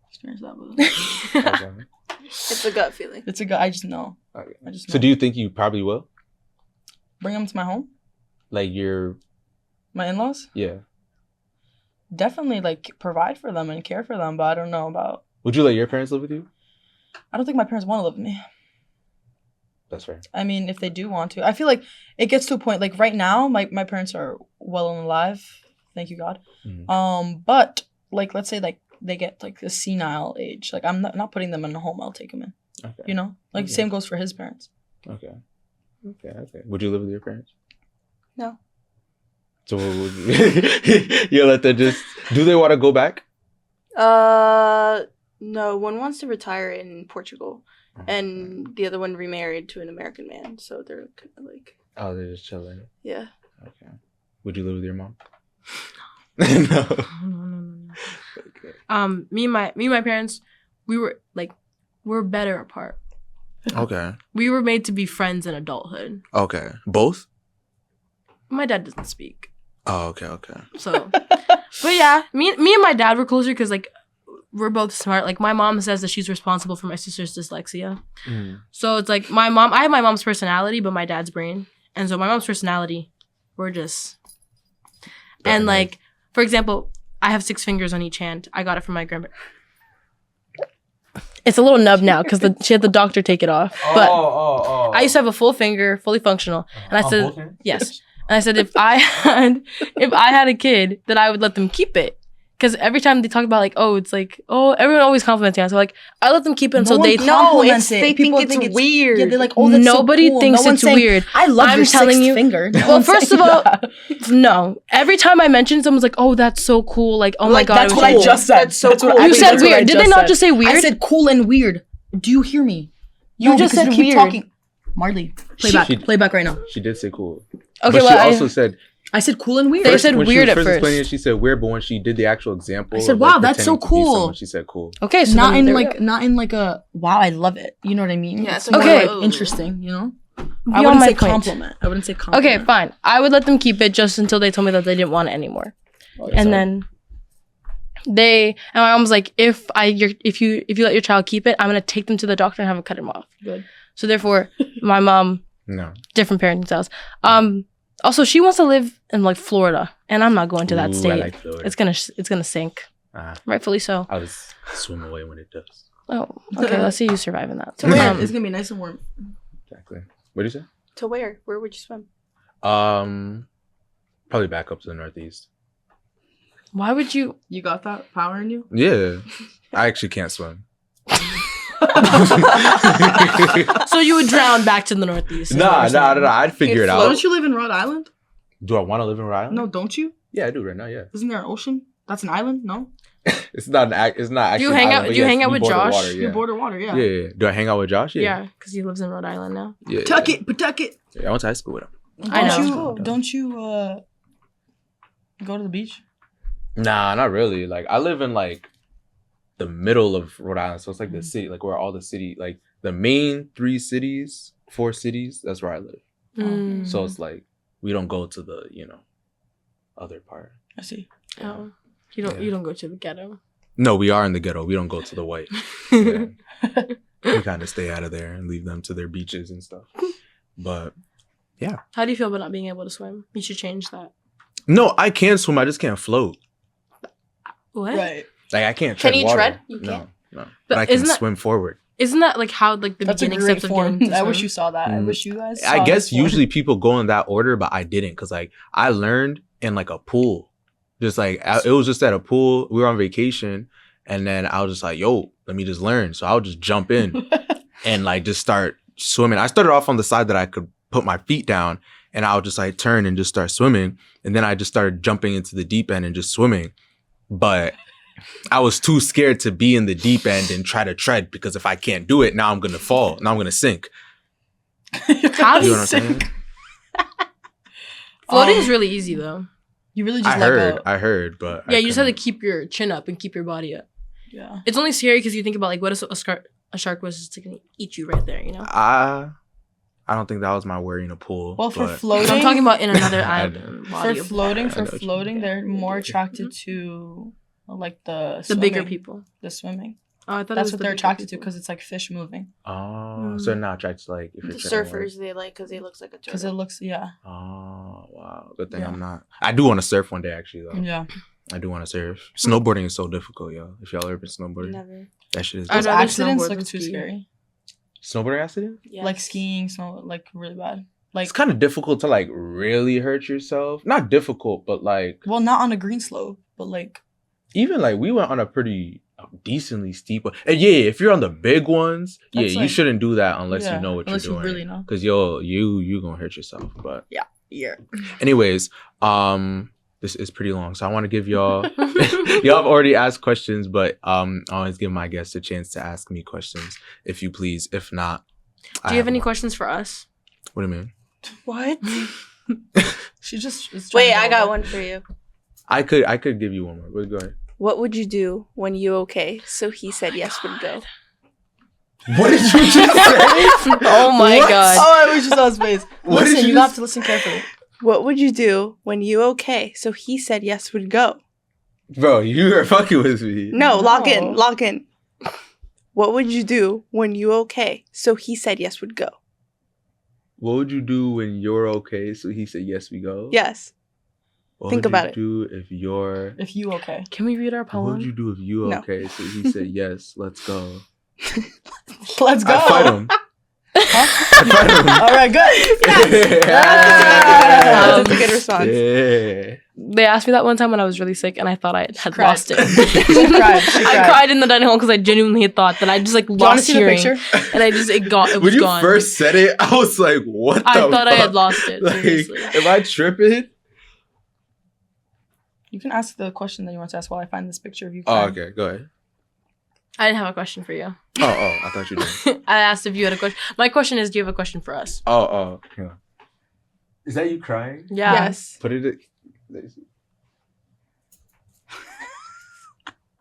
experienced that, but
okay.
It's a gut feeling.
it's a good. I just know.
Okay.
I just know.
So do you think you probably will?
Bring them to my home?
Like
My in-laws?
yeah.
Definitely, like, provide for them and care for them, but I don't know about...
Would you let your parents live with you?
I don't think my parents want to live with me.
That's fair.
I mean, if they do want to. I feel like it gets to a point, like, right now, my parents are well and alive. Thank you, God.
Mm-hmm.
But, like, let's say, like, they get, like, the senile age. Like, I'm not putting them in a home. I'll take them in.
Okay.
You know? Like,
Okay.
same goes for his parents.
Okay. Would you live with your parents?
No.
So what would you let them just... Do they want to go back?
No. One wants to retire in Portugal, and the other one remarried to an American man. So they're kind of like...
Oh, they're just chilling.
Yeah.
Okay. Would you live with your mom?
No.
No. Okay.
Me and my parents, we're better apart.
Okay.
We were made to be friends in adulthood.
Okay. Both?
My dad doesn't speak.
Oh, okay.
So, but yeah, me and my dad were closer because like we're both smart. Like my mom says that she's responsible for my sister's dyslexia. So it's like I have my mom's personality, but my dad's brain. And so my mom's personality, we're just, and like, for example, I have 6 fingers on each hand. I got it from my grandma. It's a little nub now because she had the doctor take it off. But I used to have a full finger, fully functional. And I said, yes. And I said, if I had a kid, that I would let them keep it. Because every time they talk about like, everyone always compliments me. So like, I let them keep it until they
they think it's weird.
Yeah, they're like, oh, that's
nobody
so cool.
thinks it's weird.
I love
I'm
your
telling
6th
you.
finger.
Well, first of all, no. Every time I mention, someone's like, "Oh, that's so cool!" Like, "Oh my god,
that's what I just said.
That's so cool.
You said weird. Did they not just say weird?
I said cool and weird. Do you hear me?
You just said weird.
Talking. Marley, play back right now.
She did say cool.
Okay,
but she also said...
I said cool and weird.
They said
when
weird
she was
at
first
first.
explaining it, she said weird, but when she did the actual example,
I said,
of,
wow,
like,
that's so
pretending to be
cool.
someone, she said cool.
Okay, so
not
then
in like a wow, I love it. You know what I mean?
Yeah,
it's
it's
more
okay.
like interesting. You know,
Beyond
I wouldn't
my
say
point.
compliment. I wouldn't say compliment.
Okay, fine. I would let them keep it just until they told me that they didn't want it anymore. And then my mom was like, if you let your child keep it, I'm gonna take them to the doctor and have them cut him off.
Good.
So therefore, my mom,
No.
different parenting styles. Also, she wants to live in like Florida, and I'm not going to that
Ooh,
state.
I like Florida.
It's gonna sink. Rightfully so.
I'll just swim away when it does.
Oh, okay. Let's see you survive in that.
So it's gonna be nice and warm.
Exactly. What did you say?
To where? Where would you swim?
Probably back up to the Northeast.
Why would you?
You got that power in you?
Yeah. I actually can't swim.
So you would drown back to the Northeast?
Nah. I'd figure it out.
Don't you live in Rhode Island?
Do I want to live in Rhode Island?
No, don't you?
Yeah, I do right now. Yeah.
Isn't there an ocean? That's an island? No.
It's not actually.
Do you hang out?
But
Do you hang out
we
with
border
Josh?
Water,
You border water, yeah.
Yeah. Do I hang out with Josh?
Yeah, because he lives in Rhode Island now.
Yeah.
Pawtucket.
Yeah, I went to high school with him.
I know.
Don't you go to the beach?
Nah, not really. Like I live in like the middle of Rhode Island, so it's like the city, like where all the city, like the main 4 cities. That's where I live. So it's like we don't go to the other part.
I see.
Oh, you don't go to the ghetto.
No, we are in the ghetto. We don't go to the white. Yeah. We kind of stay out of there and leave them to their beaches and stuff. But yeah.
How do you feel about not being able to swim? You should change that.
No, I can swim. I just can't float.
What?
Right.
Like I can't tread
Can you
water.
tread? You can't.
No.
But
But I can
isn't that-
swim forward.
Isn't that like how like the
That's a
beginning
great
steps
form.
of getting to
I wish
swim?
you saw that. I wish you guys saw
I guess
this form.
usually people go in that order, but I didn't because like I learned in like a pool. Just like it was just at a pool. We were on vacation, and then I was just like, "Yo, let me just learn." So I would just jump in and like just start swimming. I started off on the side that I could put my feet down, and I would just like turn and just start swimming. And then I just started jumping into the deep end and just swimming. But I was too scared to be in the deep end and try to tread because if I can't do it, now I'm gonna fall. Now I'm gonna sink.
How do
You
you
know what I'm saying?
Floating is really easy though.
You really just
I heard, but
Yeah,
I
you just have to
couldn't.
keep your chin up and keep your body up.
Yeah.
It's only scary because you think about like what if a shark was just gonna eat you right there, you know?
I don't think that was my worry in a pool.
Well, for
but-
floating,
So I'm talking about in another
I
island. body
for
of
floating,
water.
they're more attracted to like the
the bigger
swimming,
people.
the swimming.
Oh, I thought
That's what they're attracted to because it's like fish moving.
Oh, so they're not attracted to like if
The
you're trying to,
surfers, they like because they looks like a turtle.
Because it looks, yeah.
Oh wow, good thing
Yeah.
I'm not. I do want to surf one day actually though.
Yeah.
I do want to surf. Snowboarding is so difficult, yo. If y'all ever been snowboarding,
Never.
that shit is.
I'd
Those
rather
accidents
snowboard
look
than
too
ski.
scary.
Snowboarding accident?
Yes.
Like skiing, snow, like really bad. Like,
It's kind of difficult to like really hurt yourself. Not difficult, but like
well, not on a green slope, but like,
even like we went on a pretty decently steep one. And yeah, if you're on the big ones, yeah,
That's
you
like-
shouldn't do that unless
yeah,
you know what
unless
you're
you
doing.
really know.
Because you gonna hurt yourself. But
yeah.
anyways, this is pretty long, so I want to give y'all y'all have already asked questions, but I always give my guests a chance to ask me questions, if you please. If not,
Do you have any
one.
questions for us?
What do you mean?
What?
She just is trying
Wait,
to
I
go
got
over.
one for you.
I could give you one more. But go ahead.
What would you do when you okay? So he said yes would go.
What did you just say?
Oh my
What?
god.
Oh, I was just on his face.
What did
Listen,
you
you have
just-
to listen carefully.
What would you do when you okay? So he said yes would go.
Bro, you are fucking with me.
No, lock in,
No.
lock in. What would you do when you okay? So he said yes would go.
What would you do when you're okay? So he said, yes, we go?
Yes.
What
Think
would
about
you
it.
do if you're...
If you okay.
Can we read our
What would you
poem?
do if you
No.
okay? So he said, yes, let's go.
Let's go.
I'd fight him.
Huh?
I'd fight him.
All right, good.
That's a good response.
Yeah.
They asked me that one time when I was really sick and I thought I had
cried.
lost it.
She cried. She
I
cried.
cried in the dining hall because I genuinely had thought that I just like
Do you want to
lost
see the
hearing.
picture?
And I just, it was
When you
gone.
first said it, I was like, what the
I thought I had
fuck?
lost it,
Like,
seriously.
am I tripping?
You can ask the question that you want to ask while I find this picture of you.
Oh,
crying.
okay. Go ahead.
I didn't have a question for you.
Oh, I thought you did.
I asked if you had a question. My question is, do you have a question for us?
Oh. Hang on. Is that you crying?
Yeah.
Yes.
Put it...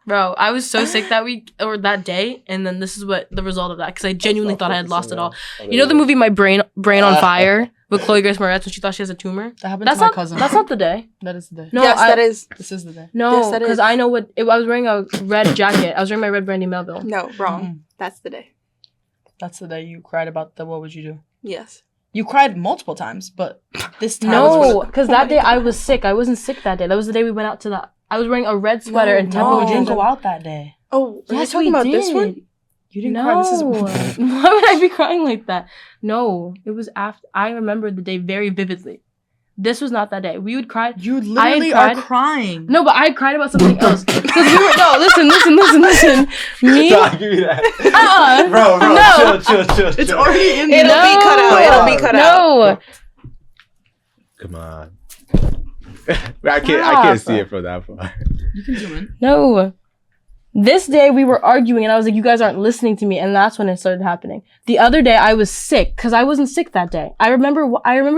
Bro, I was so sick that week or that day, and then this is what the result of that, because I genuinely thought I had lost it all. You know the movie My Brain on Fire with Chloe Grace Moretz when she thought she has a tumor?
That happened
That's
to my
not
cousin.
That's not the day.
That is the day.
No,
yes, that is.
This is the day.
No,
Yes, that
because
is.
I know what I was wearing a red jacket. I was wearing my red Brandy Melville.
No, wrong.
Mhm.
That's the day.
That's the day you cried about the what would you do?
Yes.
You cried multiple times, but this time
No,
was
because that day I was sick. I wasn't sick that day. That was the day we went out to the. I was wearing a red sweater and
no,
temple
we didn't
jeans.
go out that day.
Oh, are you
Yes,
talking
we
about this
did.
one?
You didn't
No,
cry. This is
why would I be crying like that? No, it was after. I remember the day very vividly. This was not that day. We would cry.
You literally
cried-
are crying.
No, but I cried about something else. Because we were no. Listen. Me.
Nah, give me that.
Bro, no.
Chill.
It's already in
It'll
there.
be cut out. It'll be cut out.
No.
Come on. I can't see it from that far.
You can zoom in.
No. This day we were arguing and I was like, you guys aren't listening to me. And that's when it started happening. The other day I was sick because I wasn't sick that day. I remember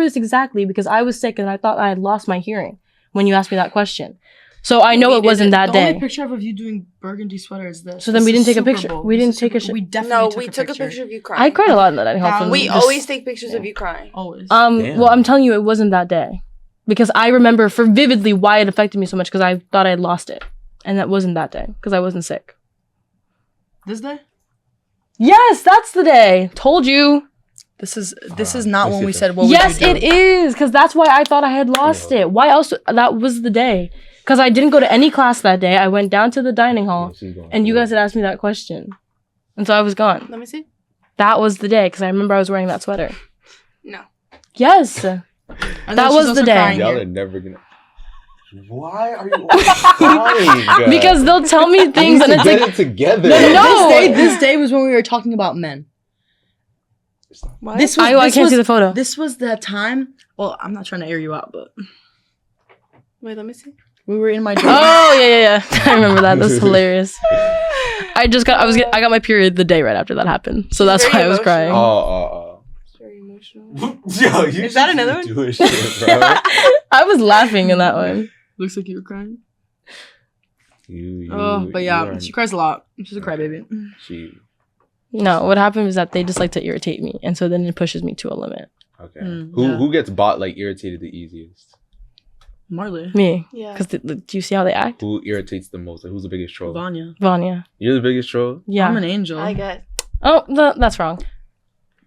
this exactly because I was sick and I thought I had lost my hearing when you asked me that question. So I know it wasn't that
The
day.
only picture of you doing burgundy sweater is this.
So then
This
we
is
didn't take a
Super
picture.
Bowl.
We
This
didn't
is
take
Super-
a sh-
We definitely
No,
took
we took a picture of you crying.
I cried a lot in the dining hall. from
We
just-
always take pictures of you crying.
Always.
Damn.
Well, I'm telling you, it wasn't that day. Because I remember for vividly why it affected me so much because I thought I had lost it. And that wasn't that day because I wasn't sick.
This day?
Yes, that's the day. Told you.
This is not
let's
when
see
we
if
said what
Yes,
would you do.
it is. Because that's why I thought I had lost it. Why else? That was the day. Because I didn't go to any class that day. I went down to the dining hall and you guys had asked me that question. And so I was gone.
Let me see.
That was the day because I remember I was wearing that sweater.
No.
Yes.
And
That
then she's
was the
also
day.
crying
Y'all
here.
are never gonna. Why are you crying?
Because they'll tell me things and it's
get
like,
it together.
No.
This day was when we were talking about men.
What?
This was.
I
this
can't
was-
see the photo.
This was the time. Well, I'm not trying to air you out, but
Wait, let me see.
we were in my dream.
Oh yeah. I remember that. That's hilarious. I got my period the day right after that happened, so that's
Very
why I was crying.
Oh.
It's very emotional.
Yo, you
Is that
just
another one?
doing shit, bro.
I was laughing in that one.
Looks like you were crying.
You,
But
you
yeah,
are-
she cries a lot. She's a crybaby.
She.
No, what happened is that they just like to irritate me, and so then it pushes me to a limit.
Okay.
Mm,
who
yeah.
who gets bought like irritated the easiest?
Marley.
Me.
Yeah.
Because do you see how they act?
Who irritates the most? Like, who's the biggest troll?
Vanya.
Vanya.
You're the biggest troll?
Yeah.
I'm an angel.
I guess.
Oh, that's wrong.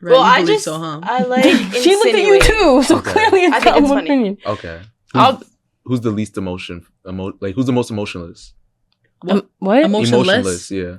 Right,
Well,
you
I
believe
just
so, huh?
I like.
She looked at you
insinuating.
too, so
Okay.
clearly it's
I think it's
one
funny.
opinion.
Okay.
I'll-
Who's the least who's the most emotionless?
What?
Emotionless?
Yeah.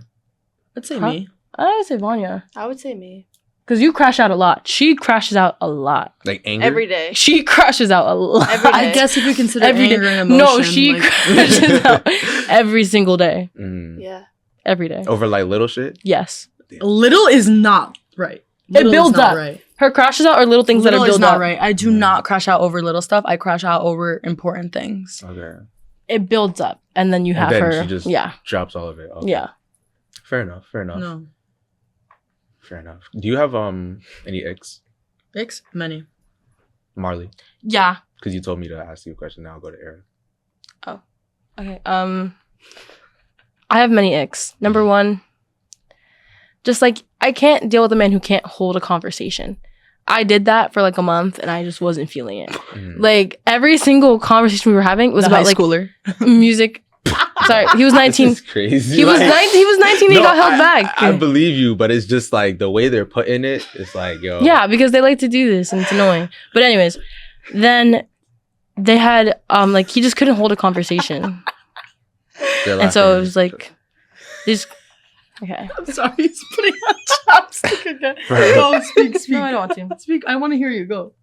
I'd say
Huh?
me.
I would say Vanya.
I would say me.
Because you crash out a lot. She crashes out a lot.
Like anger?
Every day.
She crashes out a lot.
Every day.
I guess if we consider
Every day.
anger and emotion.
No, she
like,
crashes out every single day.
Mm.
Yeah.
Every day.
Over like little shit?
Yes.
little is not right. Little is
builds
not
up.
Right.
Her crashes out are little things
Little
that are
is
built
not
up.
right. I do not crash out over little stuff. I crash out over important things.
Okay.
It builds up. And then you
And
have
then
her.
she just
yeah.
drops all of it. Okay.
Yeah.
Fair enough.
No.
Fair enough. Do you have any icks?
Icks? Many.
Marley?
Yeah.
Because you told me to ask you a question. Now I'll go to Aaron.
Okay. I have many icks. Number one, just like I can't deal with a man who can't hold a conversation. I did that for like a month and I just wasn't feeling it. Like every single conversation we were having was
The
about
high
like
schooler.
music. Sorry, he was 19.
This is crazy.
He was
Like-
19. He was 19 and he
No,
got held back.
I believe you, but it's just like the way they're putting it. It's like, yo.
Yeah, because they like to do this and it's annoying. But anyways, then they had like he just couldn't hold a conversation.
they're
And so
laughing.
it was like just okay.
I'm sorry, he's putting on chopstick again.
Right.
Go, speak.
No, I don't want to.
Speak. I want to hear you. Go.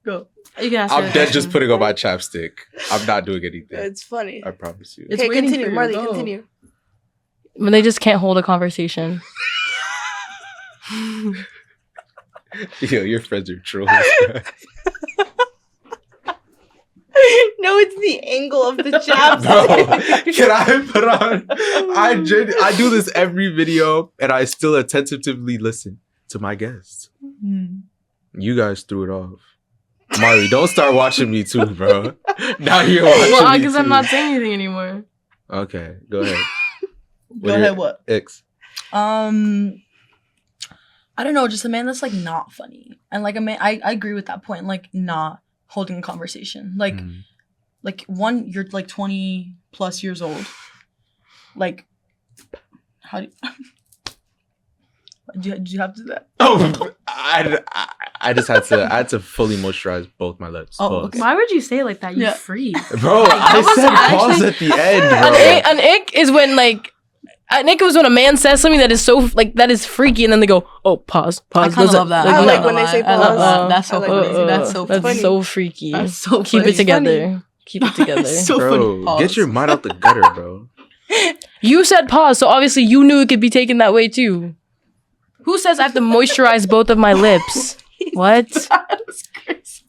You can ask
I'm
her a
dead just
question.
putting on my chapstick. I'm not doing anything.
It's funny.
I promise you.
It's
Okay,
waiting
continue,
for you.
Marley.
Go.
Continue.
When they just can't hold a conversation.
Yo, your friends are trolls.
No, it's the angle of the
Bro,
chapstick.
can I put on? I do this every video, and I still attentively listen to my guests. You guys threw it off. Marley, don't start watching me too, bro. Now you're watching
Well,
me
because I'm
too.
not saying anything anymore.
Okay, go ahead.
Go ahead. What?
Icks.
I don't know. Just a man that's like not funny, and like a man. I agree with that point. Like not holding a conversation. Like one, you're like 20 plus years old. Like, how do you, did you have to do that?
Oh, I just had to fully moisturize both my lips.
Oh,
Pause.
okay.
Why would you say it like that? You
Yeah.
freak.
Bro, I
was
said
actually-
pause at the end,
An
bro.
ick is when like an ick is when a man says something that is so like that is freaky and then they go, oh, pause.
I kind of
Doesn't-
love that.
I
I'm
like
not
when
gonna
they say
lie. I love
pause.
that. That's so
I like
funny.
when they say
That's so
That's
funny.
so freaky.
That's so
Keep
funny.
it together. Keep it together.
So
Bro,
funny. Pause.
get your mind out the gutter, bro.
You said pause, so obviously you knew it could be taken that way too. Who says I have to moisturize both of my lips? What?
That's crazy.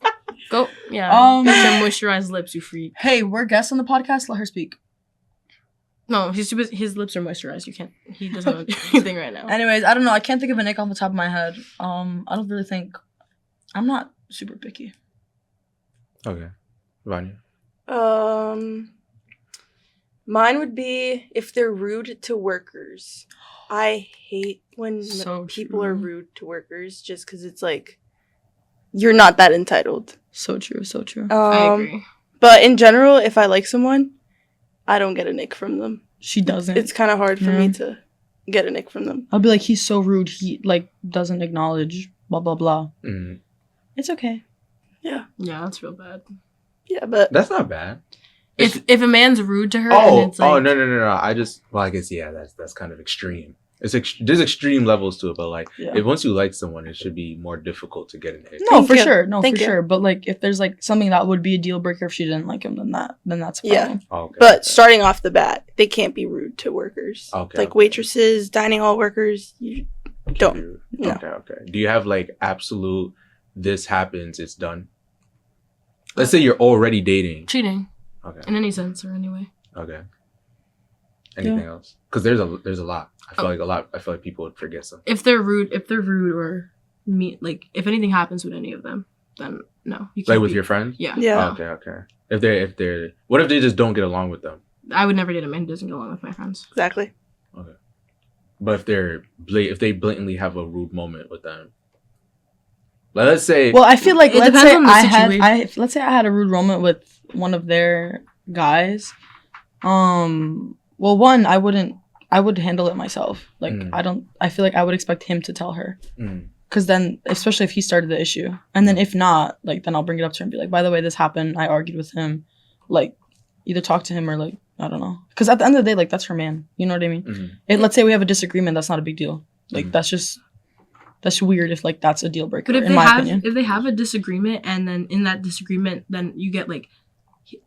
Go. Yeah. Get your moisturized lips, you freak.
Hey, we're guests on the podcast. Let her speak.
No, his lips are moisturized. You can't. He doesn't know anything right now.
Anyways, I don't know. I can't think of an ick off the top of my head. I don't really think. I'm not super picky.
Okay. Vanya.
Mine would be if they're rude to workers. I hate when
So
people
true.
are rude to workers just because it's like you're not that entitled.
So true. So true.
I agree.
But in general, if I like someone, I don't get a nick from them.
She doesn't.
It's kind of hard for
Yeah.
me to get a nick from them.
I'll be like, he's so rude. He like doesn't acknowledge. Blah blah blah.
Mm.
It's okay.
Yeah, that's real bad.
Yeah, but
That's not bad.
If a man's rude to her,
Oh,
and it's like,
no. I guess yeah, that's kind of extreme. There's extreme levels to it, but like
Yeah.
if once you like someone, it should be more difficult to get an hit.
No,
Thank
for
you.
sure. No,
Thank
for
you.
sure. But like, if there's like something that would be a deal breaker if she didn't like him, then that's a
Yeah.
problem.
Oh, okay.
but starting off the bat, they can't be rude to workers.
Okay,
Like
okay.
waitresses, dining hall workers. You don't. No.
Okay. Do you have like absolute? This happens, it's done. Let's say you're already dating.
cheating
Okay.
in any sense or any way.
Okay. Anything else? Because there's a lot. I feel like people would forget some.
If they're rude or mean, like if anything happens with any of them, then no. You can't
Like with
be-
your friends.
Yeah.
Yeah.
Oh, okay. If they're what if they just don't get along with them?
I would never date a man who doesn't get along with my friends.
Exactly.
But if they blatantly have a rude moment with them, let's say.
Well, I feel like
It
let's
depends
say
on the situation.
let's say I had a rude moment with one of their guys, well, one, I would handle it myself. Like, I feel like I would expect him to tell her. Because then, especially if he started the issue. And then if not, like, then I'll bring it up to her and be like, by the way, this happened. I argued with him. Like, either talk to him or, like, I don't know. Because at the end of the day, like, that's her man. You know what I mean? Let's say we have a disagreement. That's not a big deal. Like, that's weird if, like, that's a deal breaker,
But
opinion.
If they have a disagreement and then in that disagreement, then you get, like,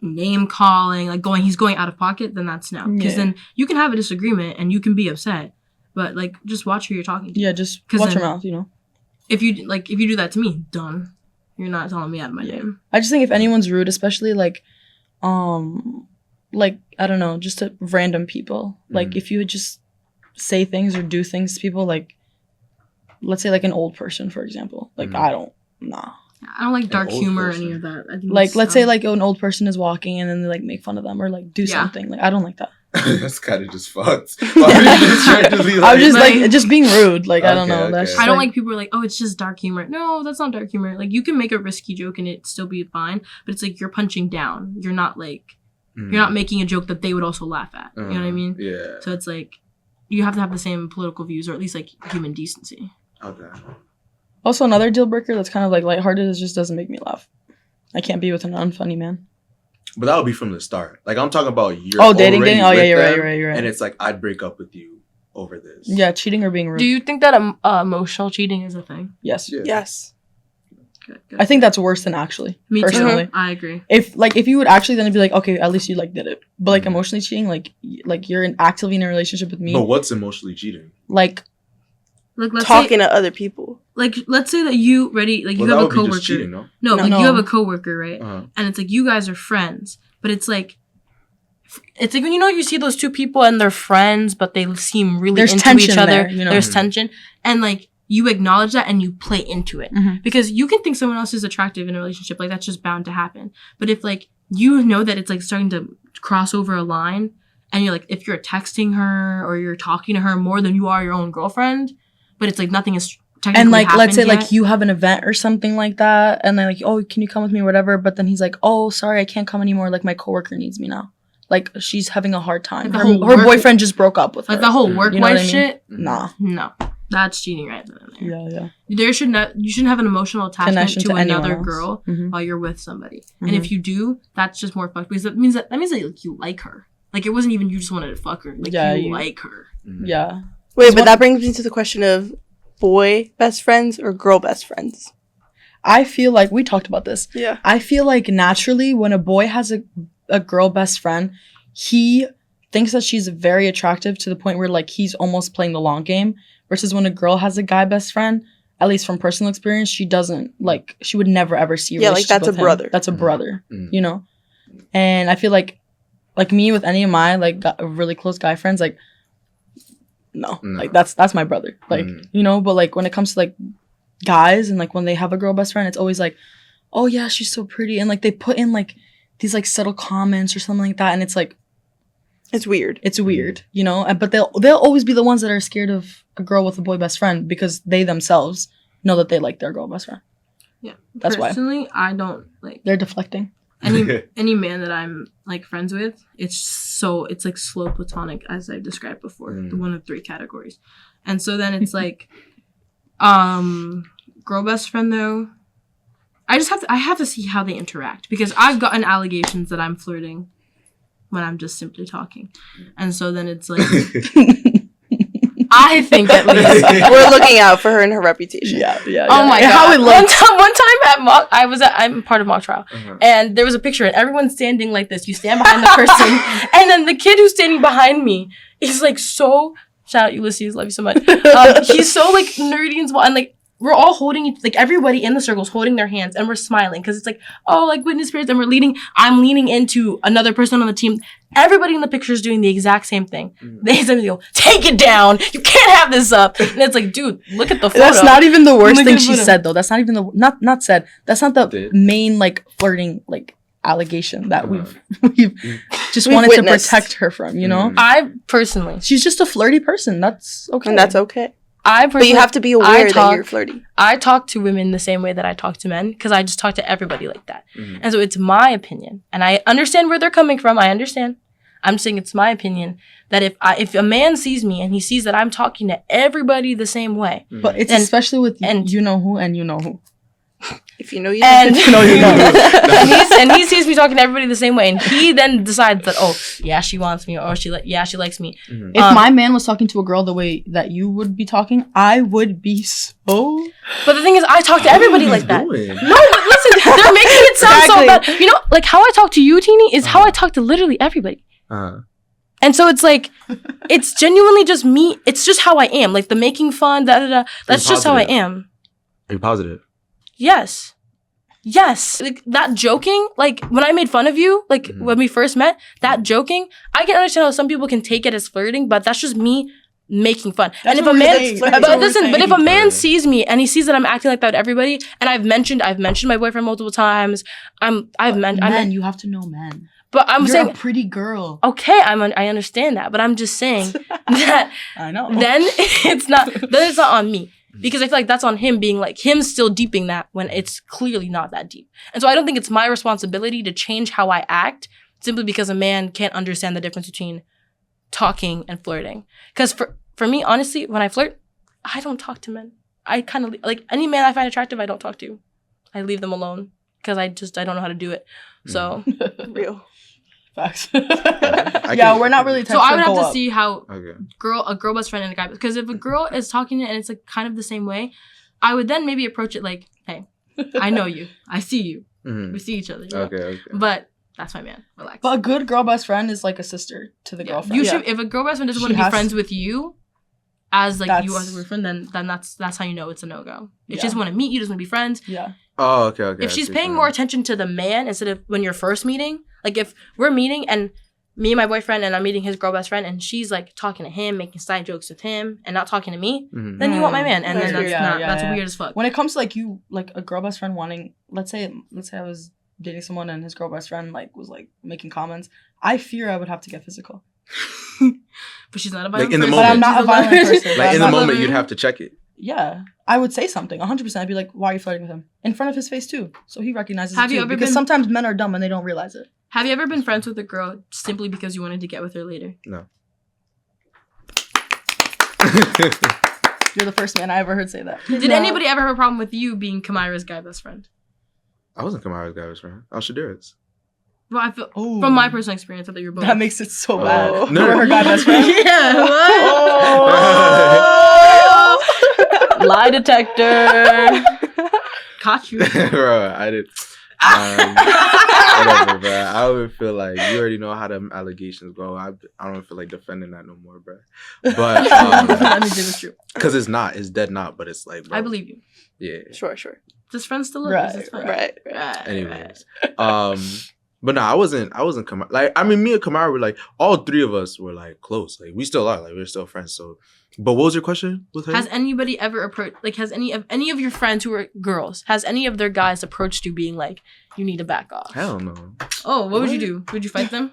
name calling, like, he's going out of pocket, then that's no. Because then you can have a disagreement and you can be upset. But, like, just watch who you're talking to.
Yeah, just watch your mouth, you know?
If you do that to me, done. You're not telling me out of my name.
I just think if anyone's rude, especially, like, I don't know, just to random people. Like, if you would just say things or do things to people, like, let's say, like, an old person, for example. Like, I don't like
dark humor or any of that. I think
like, let's say, like, an old person is walking and then they, like, make fun of them or, like, do something. Like, I don't like that.
That's kind of just fucked. I'm
just like just being rude. Like, I don't know.
Okay.
I don't like people who are like, oh, it's just dark humor. No, that's not dark humor. Like, you can make a risky joke and it still be fine, but it's like you're punching down. You're not like you're not making a joke that they would also laugh at. You know what I mean?
Yeah.
So it's like you have to have the same political views or at least like human decency.
Okay.
Also, another deal breaker that's kind of like lighthearted is just doesn't make me laugh. I can't be with an unfunny man.
But that would be from the start. Like, I'm talking about you're
dating. Oh yeah, you're right.
And it's like I'd break up with you over this.
Yeah, cheating or being rude.
Do you think that emotional cheating is a thing?
Yes.
Yeah.
Yes.
Good.
I think that's worse than actually.
Me
personally.
too. I agree.
If you would actually then be like, okay, at least you like did it. But like emotionally cheating, like you're actively in a relationship with me.
But what's emotionally cheating?
Like
let's
talking to other people.
Like, let's say that you have a coworker.
Cheating, no?
No, like you have a coworker, right? And it's like you guys are friends, but it's like when you see those two people and they're friends, but they seem really into each other.
There, you know?
There's tension, and like you acknowledge that and you play into it because you can think someone else is attractive in a relationship, like that's just bound to happen. But if like you know that it's like starting to cross over a line, and you're like, if you're texting her or you're talking to her more than you are your own girlfriend, but it's like nothing is.
And like, let's say like you have an event or something like that, and then like, oh, can you come with me or whatever? But then he's like, oh, sorry, I can't come anymore. Like my coworker needs me now. Like she's having a hard time.
Like
her boyfriend just broke up with her.
Like the whole work wife shit.
Nah.
No, that's cheating right there.
Yeah.
You shouldn't have an emotional attachment to another girl
Mm-hmm.
while you're with somebody. And if you do, that's just more fucked because that means that like you like her. Like it wasn't even you just wanted to fuck her. Like you like her.
Yeah.
Wait, but that brings me to the question of boy best friends or girl best friends.
I feel like we talked about this.
Yeah.
I feel like naturally when a boy has a girl best friend, he thinks that she's very attractive to the point where like he's almost playing the long game. Versus when a girl has a guy best friend, at least from personal experience, she doesn't like she would never ever see a relationship
like that's
with
a brother.
Him. That's a brother, you know. And I feel like me with any of my like really close guy friends, like no. Like that's my brother, like you know. But like when it comes to like guys and like when they have a girl best friend, it's always like, oh yeah, she's so pretty, and like they put in like these like subtle comments or something like that, and it's like
it's weird,
you know. But they'll always be the ones that are scared of a girl with a boy best friend because they themselves know that they like their girl best friend.
Yeah,
that's
personally,
why
I don't like.
They're deflecting.
Any man that I'm like friends with, it's like slow platonic, as I described before, the one of three categories. And so then it's like, girl best friend though, I have to see how they interact because I've gotten allegations that I'm flirting when I'm just simply talking, and so then it's like. I think at least
we're looking out for her and her reputation.
Yeah.
Oh my god! How it looks. One time at mock, I'm part of mock trial, and there was a picture, and everyone's standing like this. You stand behind the person, and then the kid who's standing behind me is like so. Shout out Ulysses, love you so much. He's so like nerdy and small, and like we're all holding like everybody in the circle is holding their hands, and we're smiling because it's like like witness spirits, and I'm leaning into another person on the team. Everybody in the picture is doing the exact same thing. They said, take it down. You can't have this up. And it's like, dude, look at the photo.
That's not even the worst thing she said, though. That's not even not said. That's not the main, like, flirting, like, allegation that we've wanted
witnessed.
To protect her from, you know?
I personally.
She's just a flirty person. That's okay.
And that's okay. But you have to be aware that you're flirty.
I talk to women the same way that I talk to men because I just talk to everybody like that.
Mhm.
And so it's my opinion. And I understand where they're coming from. I understand. I'm saying it's my opinion that if a man sees me and he sees that I'm talking to everybody the same way.
But it's especially with you know who and you know who.
If you know you
And,
know.
and he sees me talking to everybody the same way. And he then decides that, oh, yeah, she wants me. Or she likes me.
Mhm.
If my man was talking to a girl the way that you would be talking, I would be so...
But the thing is, I talk to everybody
What are
like
you
that.
doing?
No, but listen, they're making it sound so
Exactly.
bad. You know, like how I talk to you, Teeny, is how I talk to literally everybody. And so it's like, it's genuinely just me. It's just how I am. Like the making fun, that's just how I am.
Are you positive?
Yes. Yes. Like that joking, like when I made fun of you, like when we first met, that joking, I can understand how some people can take it as flirting, but that's just me making fun.
That's
and if
what
a
we're
man,
saying.
but
That's what we're
listen, but if
saying.
a man sees me and he sees that I'm acting like that with everybody, and I've mentioned my boyfriend multiple times,
Men, you have to know men.
but I'm
You're
saying,
a pretty girl.
okay, I understand that, but I'm just saying that
I know.
then it's not on me. Because I feel like that's on him being like, him still deeping that when it's clearly not that deep. And so I don't think it's my responsibility to change how I act simply because a man can't understand the difference between talking and flirting. Because for me, honestly, when I flirt, I don't talk to men. I kind of, like, any man I find attractive, I don't talk to. I leave them alone because I don't know how to do it. So,
Real.
Facts.
I
Yeah,
can-
we're not really.
so I would have
go
to
up.
see how
Okay.
a girl best friend and a guy, because if a girl is talking and it's like kind of the same way, I would then maybe approach it like, hey, I know you, I see you,
Mhm.
we see each other, you know?
Okay.
But that's my man. Relax.
But a good girl best friend is like a sister to the girlfriend.
You should. If a girl best friend doesn't
She
want to be
has-
friends with you, as like you are
That's-
the boyfriend, then that's how you know it's a no go. If
Yeah.
she doesn't want to meet you, doesn't want to be friends.
Yeah.
Oh, okay.
If she's paying more attention to the man instead of when you're first meeting, like if we're meeting and me and my boyfriend and I'm meeting his girl best friend and she's like talking to him, making side jokes with him, and not talking to me,
Mhm.
then you want my man, and
That's
then
weird.
that's
Yeah.
weird as fuck.
When it comes to like you, like a girl best friend wanting, let's say I was dating someone and his girl best friend like was like making comments, I fear I would have to get physical.
But she's not a
Like,
violent
in the
person.
But I'm
moment.
not a violent person.
Like in
I'm
the
not-
moment, you'd have to check it.
Yeah, I would say something 100%. I'd be like, "Why are you flirting with him?" In front of his face too, so he recognizes.
Have
it
you
too,
ever
because
been-
sometimes men are dumb and they don't realize it.
Have you ever been friends with a girl simply because you wanted to get with her later?
No.
You're the first man I ever heard say that.
Did anybody ever have a problem with you being Kamira's guy best friend?
I wasn't Kamara's guy best friend. I was Shadira's.
Well, I feel
Ooh.
from my personal experience, I thought you were both.
That makes it so
Oh.
bad.
No.
You were her guy best friend.
Yeah. What? Lie detector. Caught you.
Bro, I did. Whatever, bro. I would feel like you already know how them allegations go. I don't feel like defending that no more, bro. But
That means it was true.
because it's not, it's dead not. But it's like, bro,
I believe you.
Yeah.
Sure.
Just friends still love
Right,
us. It's fine.
Right.
Anyways, but no, I wasn't Kamara. Like, I mean, me and Kamara were like, all three of us were like close. Like, we still are. Like, we're still friends. So, but what was your question with her?
Has anybody ever approached? Like, has any of your friends who are girls? Has any of their guys approached you, being like, "You need to back off"?
Hell no,
Oh, what would you do? Would you fight them?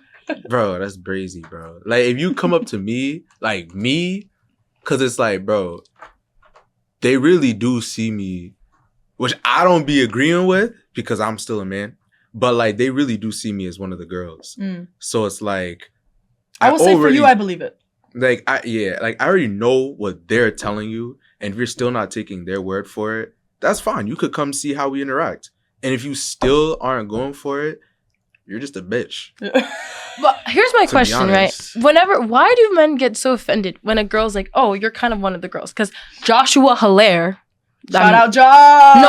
bro. That's brazy, bro. Like, if you come up to me, like me, because it's like, bro, they really do see me, which I don't be agreeing with because I'm still a man. But like, they really do see me as one of the girls.
Mm.
So it's like,
I will say for you, I believe it.
Like, I already know what they're telling you, and if you're still not taking their word for it, that's fine. You could come see how we interact. And if you still aren't going for it, you're just a bitch.
But here's my
To be
question, right?
honest.
Why do men get so offended when a girl's like, "Oh, you're kind of one of the girls"? Because Joshua Hilaire.
Shout out Josh.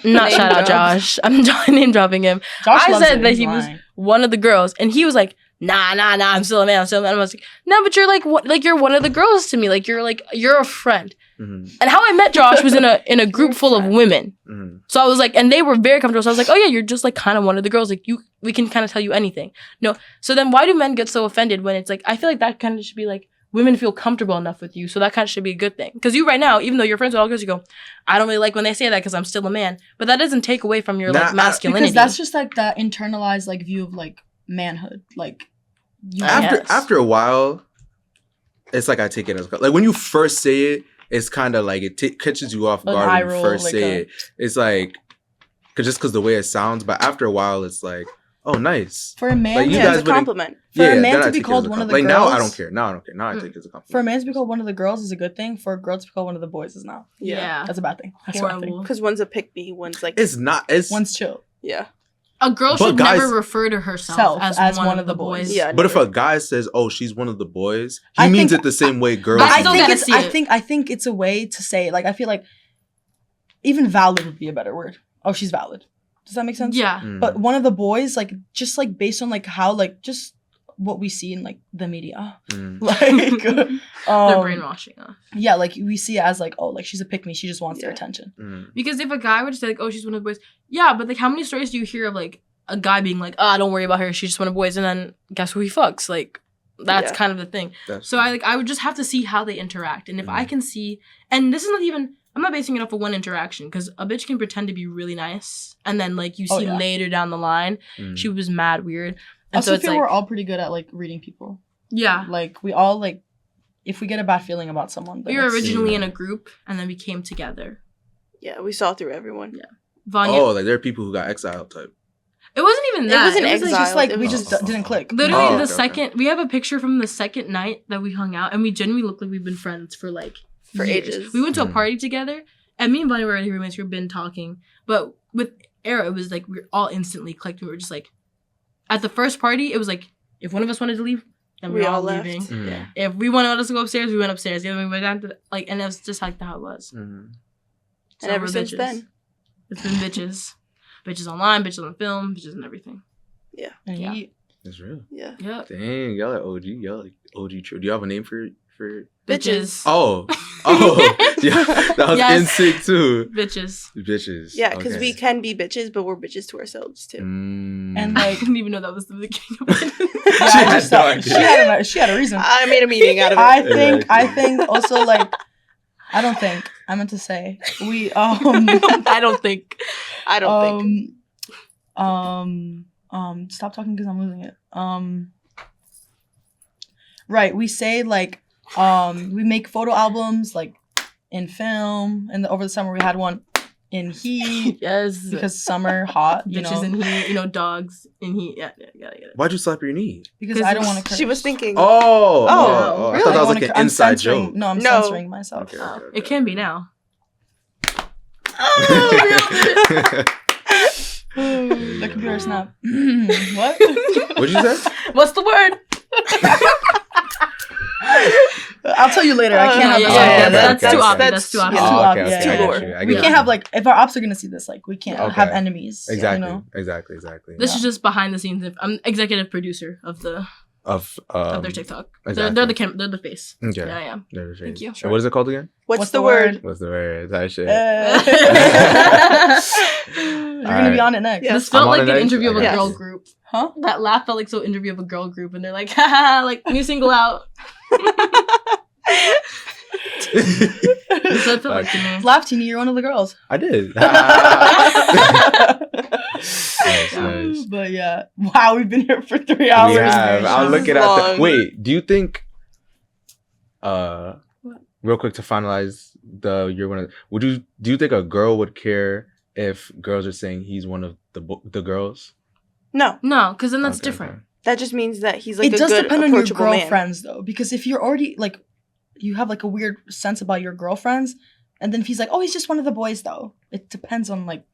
Not
Name
shout out
drop.
Josh. I'm name dropping him.
Josh
I
loves
said
it.
that
He's
he was
lying.
one of the girls, and he was like, "Nah, I'm still a man. I'm still a man." I was like, "No, but you're like, you're one of the girls to me. Like, you're a friend."
Mm-hmm.
And how I met Josh was in a group full of women.
Mm-hmm.
So I was like, and they were very comfortable. So I was like, "Oh yeah, you're just like kind of one of the girls. Like we can kind of tell you anything." No. So then why do men get so offended when it's like, I feel like that kind of should be like, women feel comfortable enough with you, so that kind of should be a good thing. Because you right now, even though you're friends with all girls, you go, "I don't really like when they say that because I'm still a man." But that doesn't take away from your like masculinity.
Because that's just like that internalized like view of like manhood. Like you
Yes.
After a while, it's like I take it as like when you first say it, it's kind of like it catches you off
An
guard
eye
when you
roll,
first
like
say
a-
it. It's like, just because the way it sounds, but after a while, it's like, oh, nice.
For a man,
Like, you
Yeah,
guys
it's a compliment.
For a man
then
to
I
be
take it
called
as a
one of the
compliment. Like, now I
girls-
don't care. Now I don't care. Now I take it as a compliment.
for a man to be called one of the girls is a good thing. For a girl to be called one of the boys is not.
Yeah.
That's a bad thing. That's a bad thing.
Horrible.
Because one's a pick me, one's like,
It's not. It's
One's chill.
yeah.
A girl
But
should
guys-
never refer to herself as one of the boys.
Yeah.
But if a guy says, "Oh, she's one of the boys," he
I
means
think-
it the same way girls.
But I
I
do.
still
think
gotta
it's.
see
I
it.
think. I think it's a way to say it. Like I feel like even valid would be a better word. Oh, she's valid. Does that make sense?
Yeah.
Mm.
But one of the boys, like just like based on like how like just what we see in like the media,
Mm.
like
They're brainwashing us.
yeah, like we see it as like, oh, like she's a pick me, she just wants their
Yeah.
attention.
Mm.
Because if a guy would say like, oh, she's one of the boys, yeah, but like how many stories do you hear of like a guy being like, ah, don't worry about her, she's just one of the boys, and then guess who he fucks? Like that's
Yeah.
kind of the thing.
That's-
So I would just have to see how they interact, and if I
Mhm.
can see, and this is not even, I'm not basing it off of one interaction, because a bitch can pretend to be really nice, and then like you
Oh,
see
yeah.
later down the line
Mm.
she was mad weird, and
Also,
so it's
feel
like,
we're all pretty good at like reading people.
yeah,
Like we all like, if we get a bad feeling about someone, then
we were
it's-
originally
Yeah.
in a group, and then we came together.
Yeah, we saw through everyone.
Yeah. Vanya,
Oh, like there are people who got exiled type.
it wasn't even
It
that.
wasn't
it was
It's
like,
just like
It
we
was-
just didn't click.
literally
Oh,
the
okay,
second we have a picture from the second night that we hung out, and we genuinely look like we've been friends for like
For
years.
ages.
We went to a
Mhm.
party together, and me and Vanya were already roommates. We've been talking, but with Era, it was like we were all instantly clicked. We were just like, at the first party, it was like if one of us wanted to leave, then we
We
were all
all left.
leaving.
Mm.
Yeah.
If we wanted us to go upstairs, we went upstairs. The other way we went down to like, and it was just like how it was.
Mm.
So
And ever
we're
since
bitches.
then.
It's been bitches, bitches online, bitches on film, bitches and everything.
And
Yeah.
he-
That's real.
Yeah.
Yep,
Dang, y'all are OG. Y'all like OG true. Do you have a name for?
bitches.
Oh, yeah, that was
Yes.
in sync too.
Bitches.
Bitches.
Yeah, because
Okay.
we can be bitches, but we're bitches to ourselves too.
Mm.
and
I
like
didn't even know that was the beginning of it.
yeah,
She
I
had
just
no
thought-
idea.
she had a reason.
I made a meaning out of it.
I think also like I don't think I meant to say we
I don't think.
I don't think.
Stop talking because I'm losing it. Right, we say like we make photo albums like in film, and over the summer we had one in heat
Yes.
because summer hot, you
Bitches
know,
in heat, dogs in heat. Yeah, get it.
Why'd you slap your knee?
because I don't want to curse.
She was thinking.
Oh,
Oh,
I
really?
thought that was
wanna
like an
cur- I'm
inside
censoring-
joke.
No, I'm
No.
censoring myself.
Okay.
It can be now.
The computer snap. What?
What'd you say?
What's the word?
I'll tell you later. I can't have
yeah,
this.
yeah,
on
yeah,
camera.
that's too obvious.
that's-
That's too
yeah.
obvious.
too
Oh,
obvious.
okay,
Yeah,
okay, I
yeah,
got
yeah.
you. I
We
got
can't
you.
have like if our ops are gonna see this, like we can't
Okay.
have enemies.
Exactly,
You know?
exactly.
This
Yeah.
is just behind the scenes. I'm executive producer of
Of
their TikTok.
exactly.
They're the face.
Okay.
Yeah, I am.
There's
Thank you.
And what is it called again?
What's the word?
What's the word? That shit.
You're gonna be on it next.
Yeah.
This felt
I'm on
like
it
an
next?
interview of a
Okay.
girl group.
Huh?
That laugh felt like so interview of a girl group, and they're like, haha, like new single out. So it felt like to me.
Laugh, Teeny, you're one of the girls.
I did. Nice, nice.
But yeah. Wow, we've been here for 3 hours.
We have.
man.
I'm
This
looking
is
at
long.
the. Wait, do you think? Real quick to finalize you're one of. Do you think a girl would care if girls are saying he's one of the girls?
No,
No, because then that's
Okay,
different.
okay.
that just means that he's like
It
a
does
good,
depend on your
approachable man.
girlfriends though, because if you're already like, you have like a weird sense about your girlfriends, and then if he's like, oh, he's just one of the boys though. It depends on like.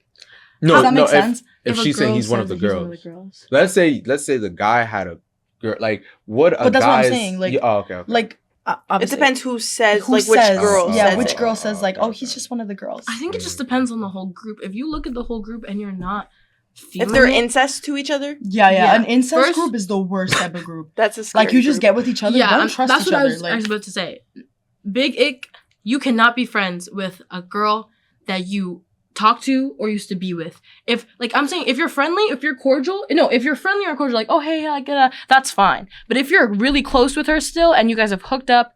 No,
Does that
no.
make sense?
If
a
she's saying
girl
he's one of
says
the
that he's
girls. Let's say the guy had a girl. Like what a
But that's what I'm
guy's-
saying, like-
Yeah, oh, okay.
Like,
It
obviously,
depends who says,
who
like, which
says,
girl
yeah,
says
which
it.
girl says like,
Okay,
oh,
okay.
he's just one of the girls.
I think it just depends on the whole group. If you look at the whole group and you're not feeling
If they're
it,
incest to each other,
Yeah,
Yeah.
An incest
First-
group is the worst type of group.
that's a scary
Like you just
group.
get with each other.
yeah,
Don't trust
that's
each
what
other.
I was about to say. Big ick, you cannot be friends with a girl that you talk to or used to be with. If like I'm saying, if you're friendly, if you're cordial, if you're friendly or cordial, like, oh hey, like that's fine. But if you're really close with her still and you guys have hooked up,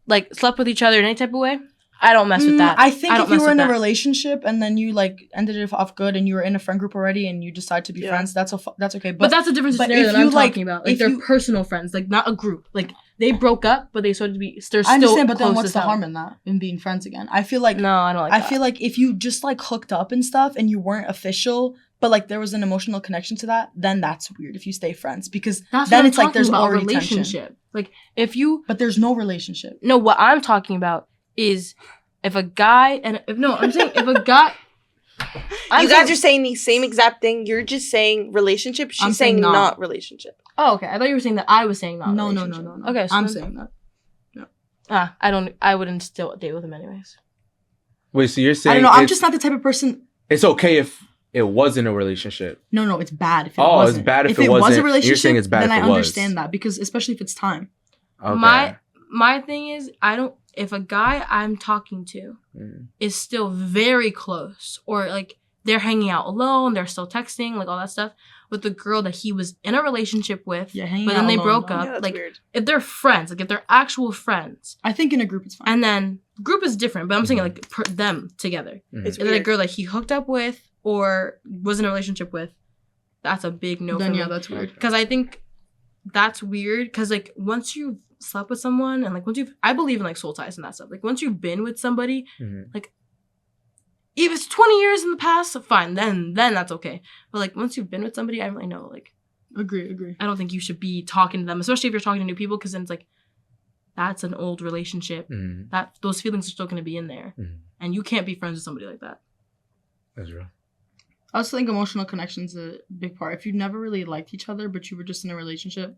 like slept with each other in any type of way, I don't mess with that.
I think
don't
if you
mess
were in
with
a
that.
relationship and then you like ended it off good and you were in a friend group already and you decide to be
Yeah.
friends, that's okay.
But that's a different
but
scenario
if
that I'm
you, like,
talking about. Like
if
they're
you-
personal friends, like not a group. Like they broke up, but they started to be. They're still
I understand, but then
close
what's
as
the
hell.
harm in that? In being friends again? I feel like
No, I don't like
I
that.
feel like if you just like hooked up and stuff and you weren't official, but like there was an emotional connection to that, then that's weird if you stay friends because
That's
then
what I'm
it's like
talking
there's
about,
already
relationship.
tension.
Like if you
But there's no relationship.
no, what I'm talking about is if a guy and if no, I'm saying if a guy.
You guys are saying the same exact thing. You're just saying relationship. She's
I'm saying
saying
not.
not relationship.
Oh, okay. I thought you were saying that I was saying not.
No.
relationship. Okay, so
I'm
then-
saying that.
I wouldn't still date with him anyways.
Wait, so you're saying
I don't know. I'm just not the type of person.
it's okay if it wasn't a relationship.
No, it's bad if it
Oh, it's
wasn't.
bad if
it
it
was
wasn't.
a
You're
relationship,
saying it's bad
then
if
I
it was.
understand that because especially if it's time.
Okay.
My thing is if a guy I'm talking to is still very close or like they're hanging out alone, they're still texting, like all that stuff with the girl that he was in a relationship with,
Yeah, hanging
but then
out
they
alone,
broke
no.
up.
Yeah, that's
like
weird.
if they're friends, like if they're actual friends,
I think in a group it's fine.
and then group is different, but I'm saying like them together.
It's
Is it a
weird.
girl that he hooked up with or was in a relationship with? That's a big no
then
for
yeah,
me.
that's weird.
Because I think that's weird. Because like once you've slept with someone and like I believe in like soul ties and that stuff. Like once you've been with somebody, like if it's 20 years in the past, fine. Then that's okay. But like once you've been with somebody, I really know like
Agree.
I don't think you should be talking to them, especially if you're talking to new people. Because then it's like that's an old relationship. That those feelings are still going to be in there, and you can't be friends with somebody like that.
That's real.
I also think emotional connection's a big part. If you never really liked each other, but you were just in a relationship,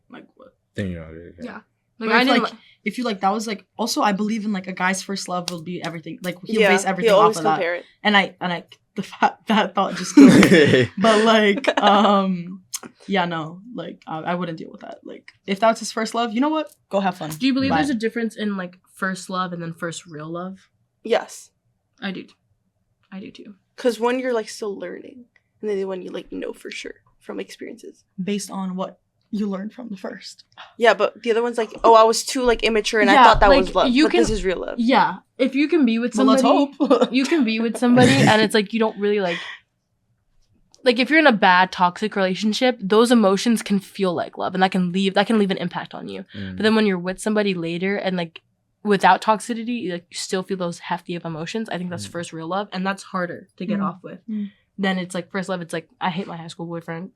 like what?
Then you know.
Yeah.
But
Like I didn't.
if you like that was like also I believe in like a guy's first love will be everything. Like he'll
Yeah,
base everything
he'll
off
always
of
compare
that.
it.
And I the fact that thought just killed me. But like yeah, no, like I wouldn't deal with that. Like if that's his first love, you know what? Go have fun.
Do you believe
Bye.
there's a difference in like first love and then first real love?
Yes,
I do too.
because when you're like still learning, and then when you like know for sure from experiences.
based on what you learned from the first.
Yeah, but the other one's like, oh, I was too like immature, and I
Yeah,
thought that
like,
was love.
you
But
can-
this is real love.
Yeah, if you can be with
Well,
somebody,
let's hope.
you can be with somebody, and it's like you don't really like if you're in a bad toxic relationship, those emotions can feel like love, and that can leave an impact on you. But then when you're with somebody later and like without toxicity, like you still feel those hefty of emotions. I think that's first real love, and that's harder to get off with. Then it's like first love. It's like I hate my high school boyfriend.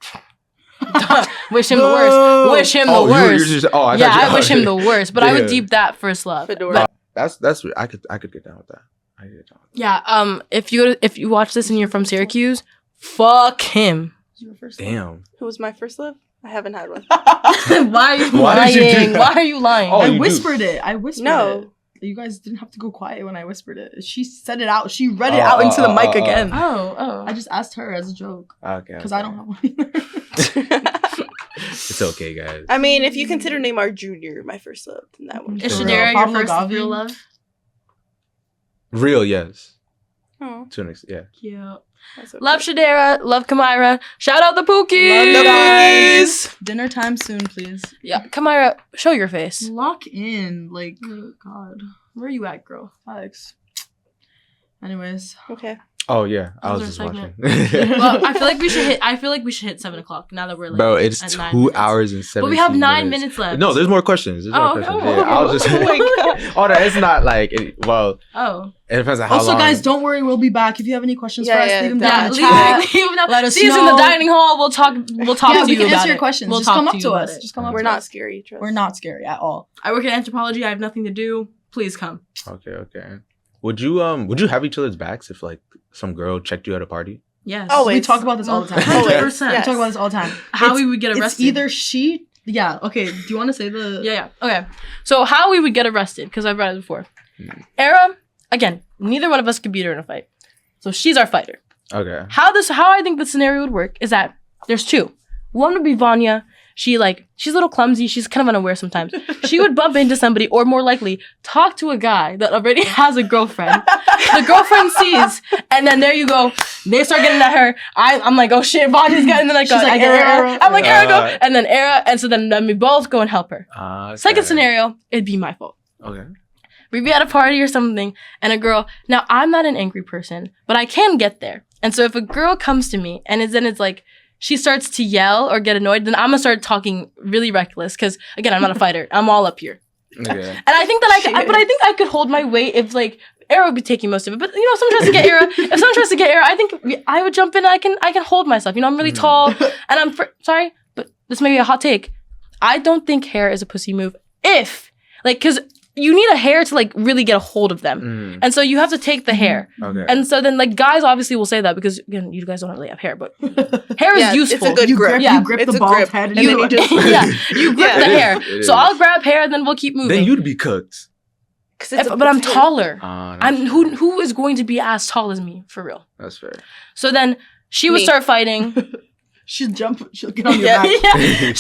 Wish him the worst. Wish him the worst. I wish him the worst. But I would deep that first love.
Fedora.
That's I could get down with that. I could get down with that.
Yeah. If you watch this and you're from Syracuse, fuck him.
Damn.
Who was my first love? I haven't had one.
Why are you
Why did you do
lying?
that?
Why are you lying?
Oh,
I
you do.
whispered it. I whispered
No.
it. You guys didn't have to go quiet when I whispered it. She said it out. She read it out into the mic again.
Oh.
I just asked her as a joke.
Okay.
Because I don't have one either.
It's okay, guys.
I mean, if you consider Neymar Jr. my first love, then that one.
Is
For
Shadera your
Pablo
first
Gavi?
real love?
Real, yes.
Oh,
To an extent, yeah.
Yeah.
that's okay.
Love Shadera. Love Kamira. Shout out the Pookies.
Love you
The
guys.
Pookies.
Dinner time soon, please.
Yeah. Kamira, show your face.
Lock in. Like,
Oh, God. Where are you at, girl?
Alex. Anyways.
Okay.
Oh yeah, I
That
was
was
just
our
watching.
Well, I feel like we should hit 7 o'clock now that we're like.
Bro, it's
at
2
9 minutes.
hours and 17
But we have 9
minutes.
minutes left.
No, there's more questions. There's more questions. Yeah, I'll just.
Oh my God.
Oh no, it's not like. Well,
Oh.
it depends on how
Also,
long.
guys, don't worry. We'll be back. If you have any questions for
Yeah,
us,
yeah,
leave them
yeah,
down in
Yeah,
the
leave,
chat.
leave them.
Let us
See us in the
know.
dining hall. We'll talk
Yeah,
to
we
you
can
about
answer your
it.
questions.
We'll
Just
talk
come up
you
to
about
us.
it.
Just come up
We're
to
not
us.
scary. Trust.
We're not scary at all.
I work in anthropology. I have nothing to do. Please come.
Okay. Would you have each other's backs if like some girl checked you at a party?
Yes.
Always.
We talk about this all the time.
100%.
Yes.
We talk about this all the time.
How we would get arrested.
It's either she. Yeah. Okay. Do you want to say the?
Yeah. Okay. So how we would get arrested, because I've read it before. Era, again, neither one of us could beat her in a fight. So she's our fighter.
Okay.
How I think the scenario would work is that there's two. One would be Vanya. She's a little clumsy. She's kind of unaware sometimes. She would bump into somebody, or more likely, talk to a guy that already has a girlfriend. The girlfriend sees, and then there you go. They start getting at her. I'm like, oh shit, Vanya's getting. And then
She's like, Era.
I'm like, Era, go. And then Era, and so then we both go and help her.
Okay.
Second scenario, it'd be my fault.
Okay.
We'd be at a party or something, and a girl. Now, I'm not an angry person, but I can get there. And so if a girl comes to me, and it's like, she starts to yell or get annoyed, then I'm gonna start talking really reckless because again, I'm not a fighter. I'm all up here.
Okay.
And I think that I think I could hold my weight if like Era would be taking most of it. But you know, if someone tries to get Era, I think I would jump in and I can hold myself. You know, I'm really tall and I'm sorry, but this may be a hot take. I don't think hair is a pussy move if because you need a hair to like really get a hold of them. And so you have to take the hair.
Okay.
And so then like guys obviously will say that because again, you guys don't really have hair, but hair is useful.
It's a good grip.
You grip
It's
the
a
bald
grip.
head
And then you just
you grip the hair. So I'll grab hair and then we'll keep moving.
Then you'd be cooked.
But I'm taller.
That's
Who is going to be as tall as me for real?
That's fair.
So then she would
Me.
start fighting.
She'll get on your back.
Yeah,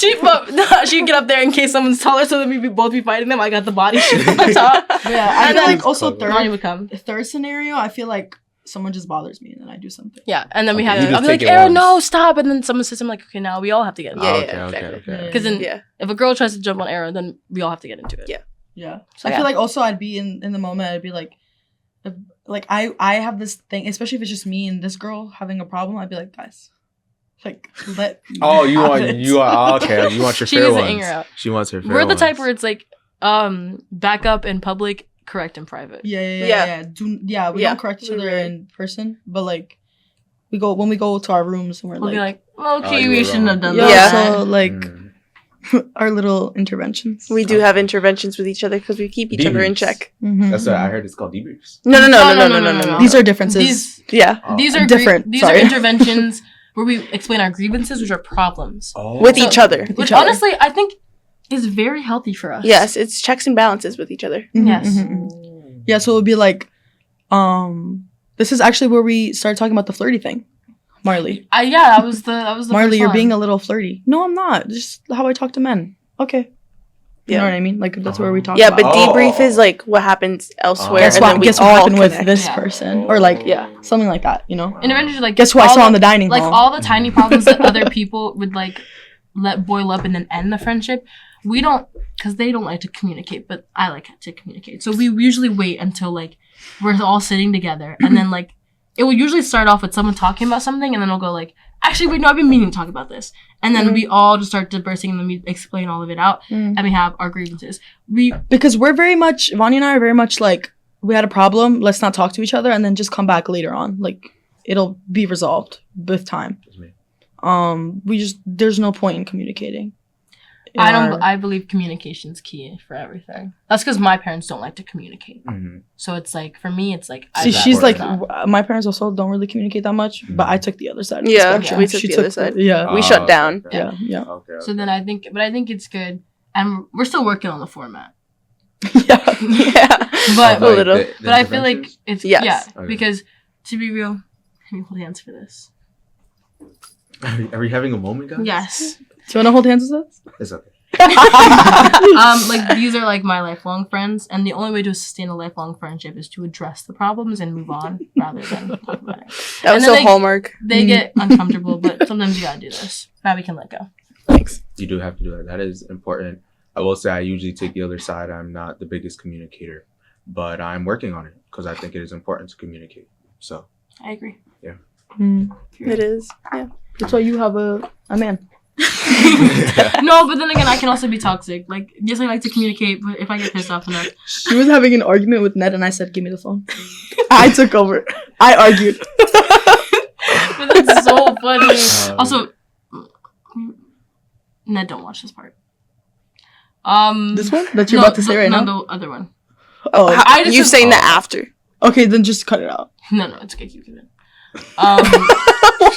she'd get up there in case someone's taller, so then we'd both be fighting them. I got the body, she's on top.
Yeah, I
And
feel
then
like also
Vanya would come.
third scenario, I feel like someone just bothers me and then I do something.
Yeah, and then we
Okay,
had
you just
I'll be like,
take it
Era,
once.
no, stop. And then someone says, I'm like, okay, now we all have to get into
Yeah,
it.
yeah,
okay.
exactly.
Because then
Yeah.
if a girl tries to jump on Era, then we all have to get into it.
Yeah.
Yeah.
So
I
yeah.
feel like also I'd be in the moment, I'd be like I have this thing, especially if it's just me and this girl having a problem, I'd be like, guys, like let me
Oh, you
have
want
it.
you are okay. You want your
She
fair
needs to
ones.
anger out.
She wants her fair
We're the
ones.
type where it's like, back up in public, correct in private.
Yeah. We don't correct each other
Right.
in person, but like when we go to our rooms and we're
We'll be
like,
like, okay,
you
we
were
shouldn't
wrong.
have done
yeah,
that.
so like
Mm.
our little interventions.
We do have interventions with each other because we keep each other in
Debriefs.
check.
Mhm.
That's what I heard. It's called debriefs.
No.
These are differences.
Yeah.
These are
Different,
These
sorry.
are interventions where we explain our grievances, which are problems.
Oh.
With each other.
Which
each other.
honestly, I think is very healthy for us.
Yes, it's checks and balances with each other.
Mhm,
Yes.
mhm, mhm. Yeah, so it would be like, this is actually where we started talking about the flirty thing. Marley.
That was the
Marley,
first
you're
one.
being a little flirty. No, I'm not. Just how I talk to men. Okay. You know
Yeah.
what I mean? Like that's where we talk
Yeah,
about.
but debrief is like what happens elsewhere.
guess
and
what?
then we
Guess what
all
happened with
connect.
this
Yeah.
person, or like
Yeah.
something like that. You know?
interventions are like
Guess who I
all
saw in the dining
like
hall?
all the tiny problems that other people would like let boil up and then end the friendship. We don't, because they don't like to communicate, but I like to communicate. So we usually wait until like we're all sitting together, and then like it will usually start off with someone talking about something, and then it'll go like, actually, wait, no, I've been meaning to talk about this, and then we all just start bursting, and then we explain all of it out, and we have our grievances.
Because we're very much, Vanya and I are very much like, we had a problem, let's not talk to each other, and then just come back later on. Like, it'll be resolved with time. There's no point in communicating.
I believe communication's key for everything. That's because my parents don't like to communicate.
Mhm.
So it's like, for me, it's like,
See, she's like,
that.
my parents also don't really communicate that much, but I took the other side. Of the
Yeah,
spectrum.
we took
She
the other side.
Yeah.
We shut down.
Yeah. Yeah.
Okay.
So then I think it's good. And we're still working on the format.
Yeah.
Yeah.
But,
A little.
but I feel like it's,
Yes.
yeah,
Okay.
because to be real, let me hold hands for this.
Are we having a moment, guys?
Yes.
Do you want to hold hands with us?
It's okay.
Like these are like my lifelong friends, and the only way to sustain a lifelong friendship is to address the problems and move on rather than talk about it.
That was
And then
so hallmark.
They get uncomfortable, but sometimes you gotta do this. Now we can let go.
Thanks.
You do have to do that. That is important. I will say I usually take the other side. I'm not the biggest communicator, but I'm working on it because I think it is important to communicate. So
I agree.
It is. Yeah.
That's why you have a man.
No, but then again, I can also be toxic. Like, yes, I like to communicate, but if I get pissed off enough,
She was having an argument with Ned, and I said, "Give me the phone." I took over. I argued.
but that's so funny. Also, Ned, don't watch this part.
This one that you're about to say right now.
No, the other one.
Oh,
I just
You
was-
saying that after.
okay. Then just cut it out.
No, it's okay. Keep it.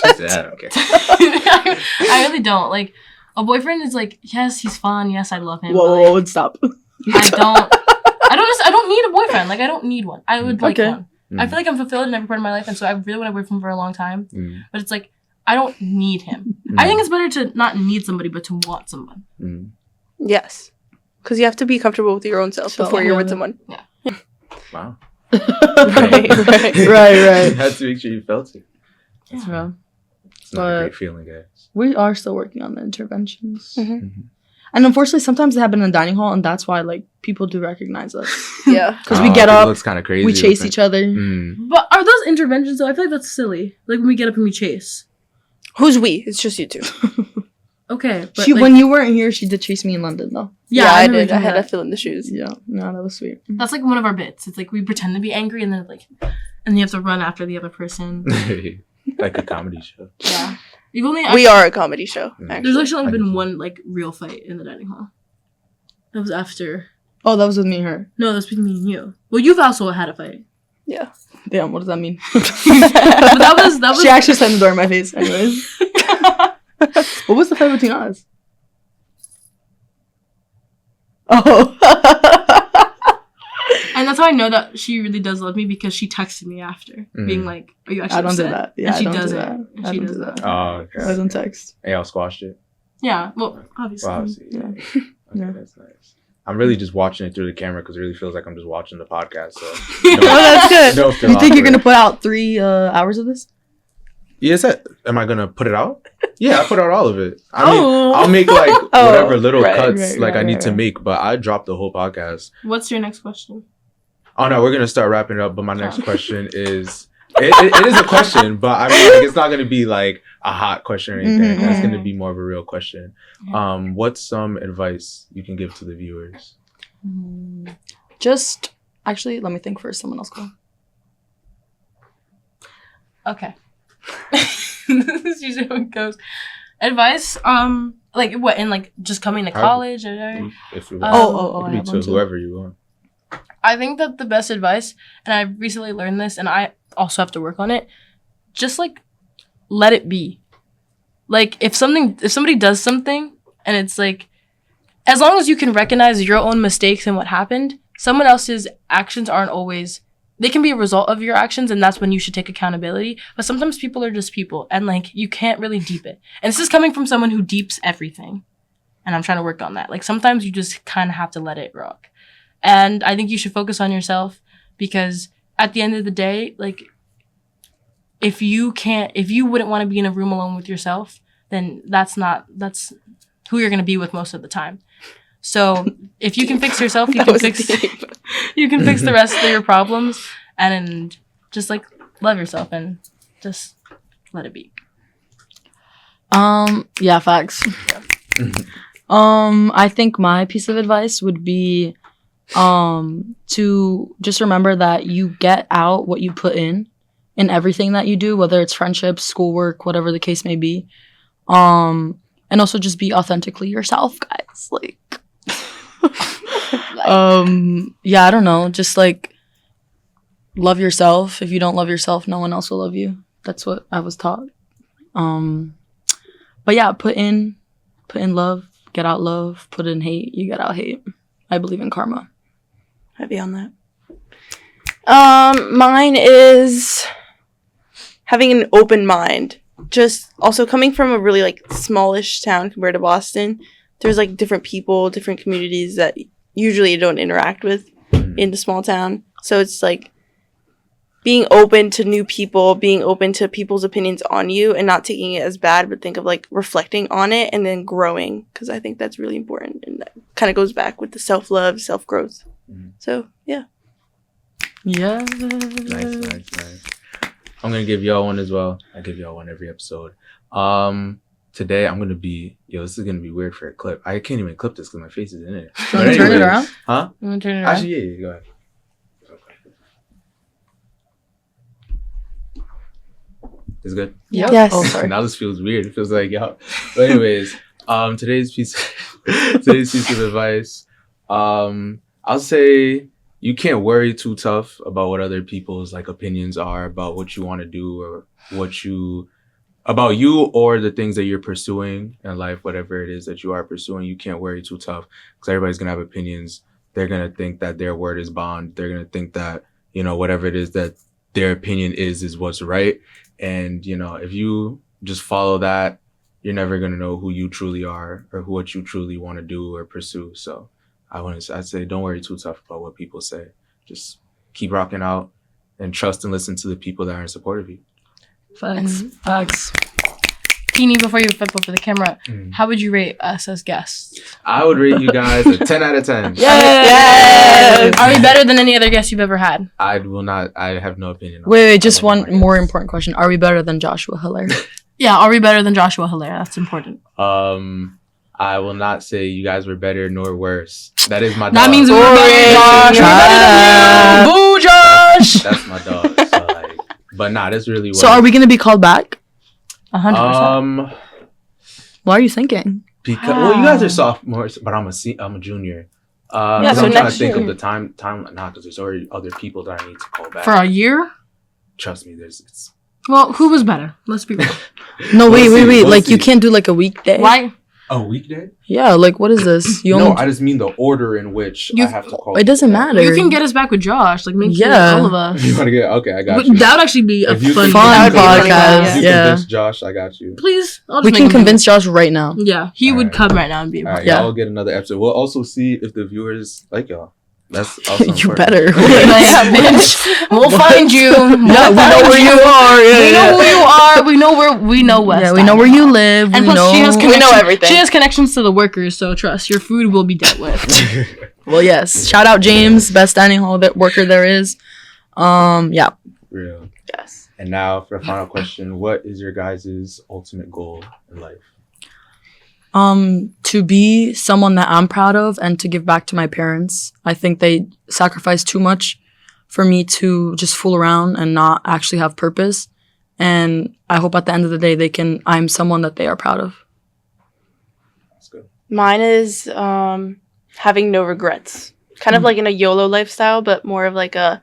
She said, okay.
I really don't like. A boyfriend is like, yes, he's fun. Yes, I love him. but, like,
Whoa, stop.
I don't need a boyfriend. Like, I don't need one. I would like
Okay.
one. I feel like I'm fulfilled in every part of my life, and so I really want to work with him for a long time.
Mm.
But it's like, I don't need him. I think it's better to not need somebody, but to want someone.
Mm.
Yes. Because you have to be comfortable with your own self
So-
before you're with someone.
Wow.
Right.
Right.
You had to make sure you felt it.
Yeah.
It's not a great feeling, guys.
We are still working on the interventions.
Mhm.
And unfortunately, sometimes they happen in the dining hall, and that's why like people do recognize us.
Yeah.
Because we get up,
Looks kind of crazy.
we chase each other.
Mm.
But are those interventions though? I feel like that's silly. Like when we get up and we chase.
Who's we? It's just you two.
Okay, but
She when you weren't here, she did chase me in London though.
I
remember
did. I
doing
had to
that.
fill in the shoes.
Yeah, no, that was sweet.
That's like one of our bits. It's like we pretend to be angry and then like, and you have to run after the other person.
Like a comedy show.
Yeah, we've only
We are a comedy show.
There's
there's
Actually.
actually only
I
been
get
one like real fight in the dining hall. That was after.
Oh, that was with me and her.
No, that was between me and you. Well, you've also had a fight.
Yeah.
Damn, what does that mean?
But that was.
She actually slammed the door in my face. Anyways, what was the fight between us? Oh.
And that's how I know that she really does love me because she texted me after, being like, "Are you actually?"
I don't do
upset?"
that. Yeah,
and she
I don't
does
do
it.
that.
And
I
she
don't
does
do
that.
that.
Oh,
I
okay.
don't text.
Hey, y'all squashed it.
Yeah. Well, obviously.
Wow, see.
Yeah.
Okay,
Yeah.
that's nice. I'm really just watching it through the camera because it really feels like I'm just watching the podcast. So,
Oh, that's good.
don't feel
You think you're
awkward.
gonna put out 3 hours of this?
Yeah, is that? Am I gonna put it out? Yeah, I put out all of it. I mean,
Oh.
I'll make like whatever little
right,
cuts
right,
like I
right,
need
right,
to
right.
make, but I dropped the whole podcast.
What's your next question?
Oh no, we're gonna start wrapping it up. But my next question is, it is a question, but I mean, like, it's not gonna be like a hot question or anything.
Mhm,
It's
mhm.
gonna be more of a real question. What's some advice you can give to the viewers?
Just actually, let me think first. Someone else go.
Okay. This is usually how it goes. Advice, like what in like just coming to
How-
college or
If you
Oh,
it
I
could be
have
to
one too.
whoever you want.
I think that the best advice, and I recently learned this, and I also have to work on it. Just like let it be. Like if somebody does something, and it's like, as long as you can recognize your own mistakes and what happened, someone else's actions aren't always. They can be a result of your actions, and that's when you should take accountability. But sometimes people are just people, and like you can't really deep it. And this is coming from someone who deeps everything, and I'm trying to work on that. Like sometimes you just kind of have to let it rock. And I think you should focus on yourself because at the end of the day, like if you wouldn't want to be in a room alone with yourself, then that's who you're going to be with most of the time. So if you can fix yourself, you
That
can
was
fix
deep.
you can fix the rest of your problems and just like love yourself and just let it be.
Yeah, facts. I think my piece of advice would be to just remember that you get out what you put in everything that you do, whether it's friendships, schoolwork, whatever the case may be. And also just be authentically yourself, guys. Like yeah, I don't know, just like love yourself. If you don't love yourself, no one else will love you. That's what I was taught. But yeah, put in love, get out love, put in hate, you get out hate. I believe in karma.
Heavy on that. Mine is having an open mind. Just also coming from a really like smallish town compared to Boston, there's like different people, different communities that usually you don't interact with in the small town. So it's like being open to new people, being open to people's opinions on you and not taking it as bad, but think of like reflecting on it and then growing. Because I think that's really important. And that kind of goes back with the self-love, self-growth. So, yeah.
Yeah.
Nice. I'm gonna give y'all one as well. I give y'all one every episode. Today I'm gonna be this is gonna be weird for a clip. I can't even clip this because my face is in it.
You want to turn it around?
Huh?
You want to turn it around?
Actually, yeah, go ahead. Is it good?
Yep.
Yes.
Oh, sorry.
Now this feels weird. It feels like y'all. But anyways, today's piece of advice. I'll say you can't worry too tough about what other people's like opinions are about what you want to do or about you or the things that you're pursuing in life, whatever it is that you are pursuing. You can't worry too tough because everybody's gonna have opinions. They're gonna think that their word is bond. They're gonna think that whatever it is that their opinion is what's right. And if you just follow that, you're never gonna know who you truly are or what you truly want to do or pursue. So I'd say don't worry too tough about what people say. Just keep rocking out and trust and listen to the people that are in support of you.
Facts.
Teeny, before you flip over the camera, how would you rate us as guests?
I would rate you guys a 10 out of 10.
Yes!
Are we better than any other guests you've ever had?
I have no opinion on
Wait,
it.
just
I love
one
my
more
guests.
important question. Are we better than Joshua Hiller?
Yeah, are we better than Joshua Hilaire? That's important.
I will not say you guys were better nor worse. That is my dog.
That means we were better than Josh.
Boo, Josh!
That's my dog. So like, but nah, that's really.
So are we gonna be called back?
100%.
Why are you thinking?
Because well, you guys are sophomores, but I'm a junior.
Yeah,
so
so
I'm trying to
next
think
year.
of the time. Not because there's already other people that I need to call back.
For a year?
Trust me, it's.
Well, who was better? Let's be real.
No, wait.
We'll
Like,
see.
you can't do like a weekday.
Why?
A weekday?
Yeah, like what is this? You
No,
only
I just mean the order in which I have to call.
it doesn't
back.
matter.
You can get us back with Josh. Like, make sure
Yeah.
all of us.
You want to get okay? I got
But
you.
that would actually be a
If you
fun,
can-
Fun
That would be a funny
podcast.
one,
You
Yeah.
convince Josh, I got you.
Please, I'll just
We
make
can
him do
convince
it.
Josh right now.
Yeah, he would
Alright.
come right now and be a
All right,
part.
y'all will get another episode. We'll also see if the viewers like y'all. That's also
You
important.
better.
Yeah, bitch. We'll find you.
Yeah, we know where you are.
We know who you are. We know West.
Yeah, we know where you live.
And
we
plus,
know.
she has
We know
connections.
everything.
She has connections to the workers, so trust your food will be dealt with.
Well, yes. Shout out James, best dining hall worker there is. Yeah.
Real.
Yes.
And now for the final question, what is your guys' ultimate goal in life?
To be someone that I'm proud of and to give back to my parents. I think they sacrificed too much for me to just fool around and not actually have purpose. And I hope at the end of the day I'm someone that they are proud of.
That's good.
Mine is having no regrets. Kind of like in a YOLO lifestyle, but more of like a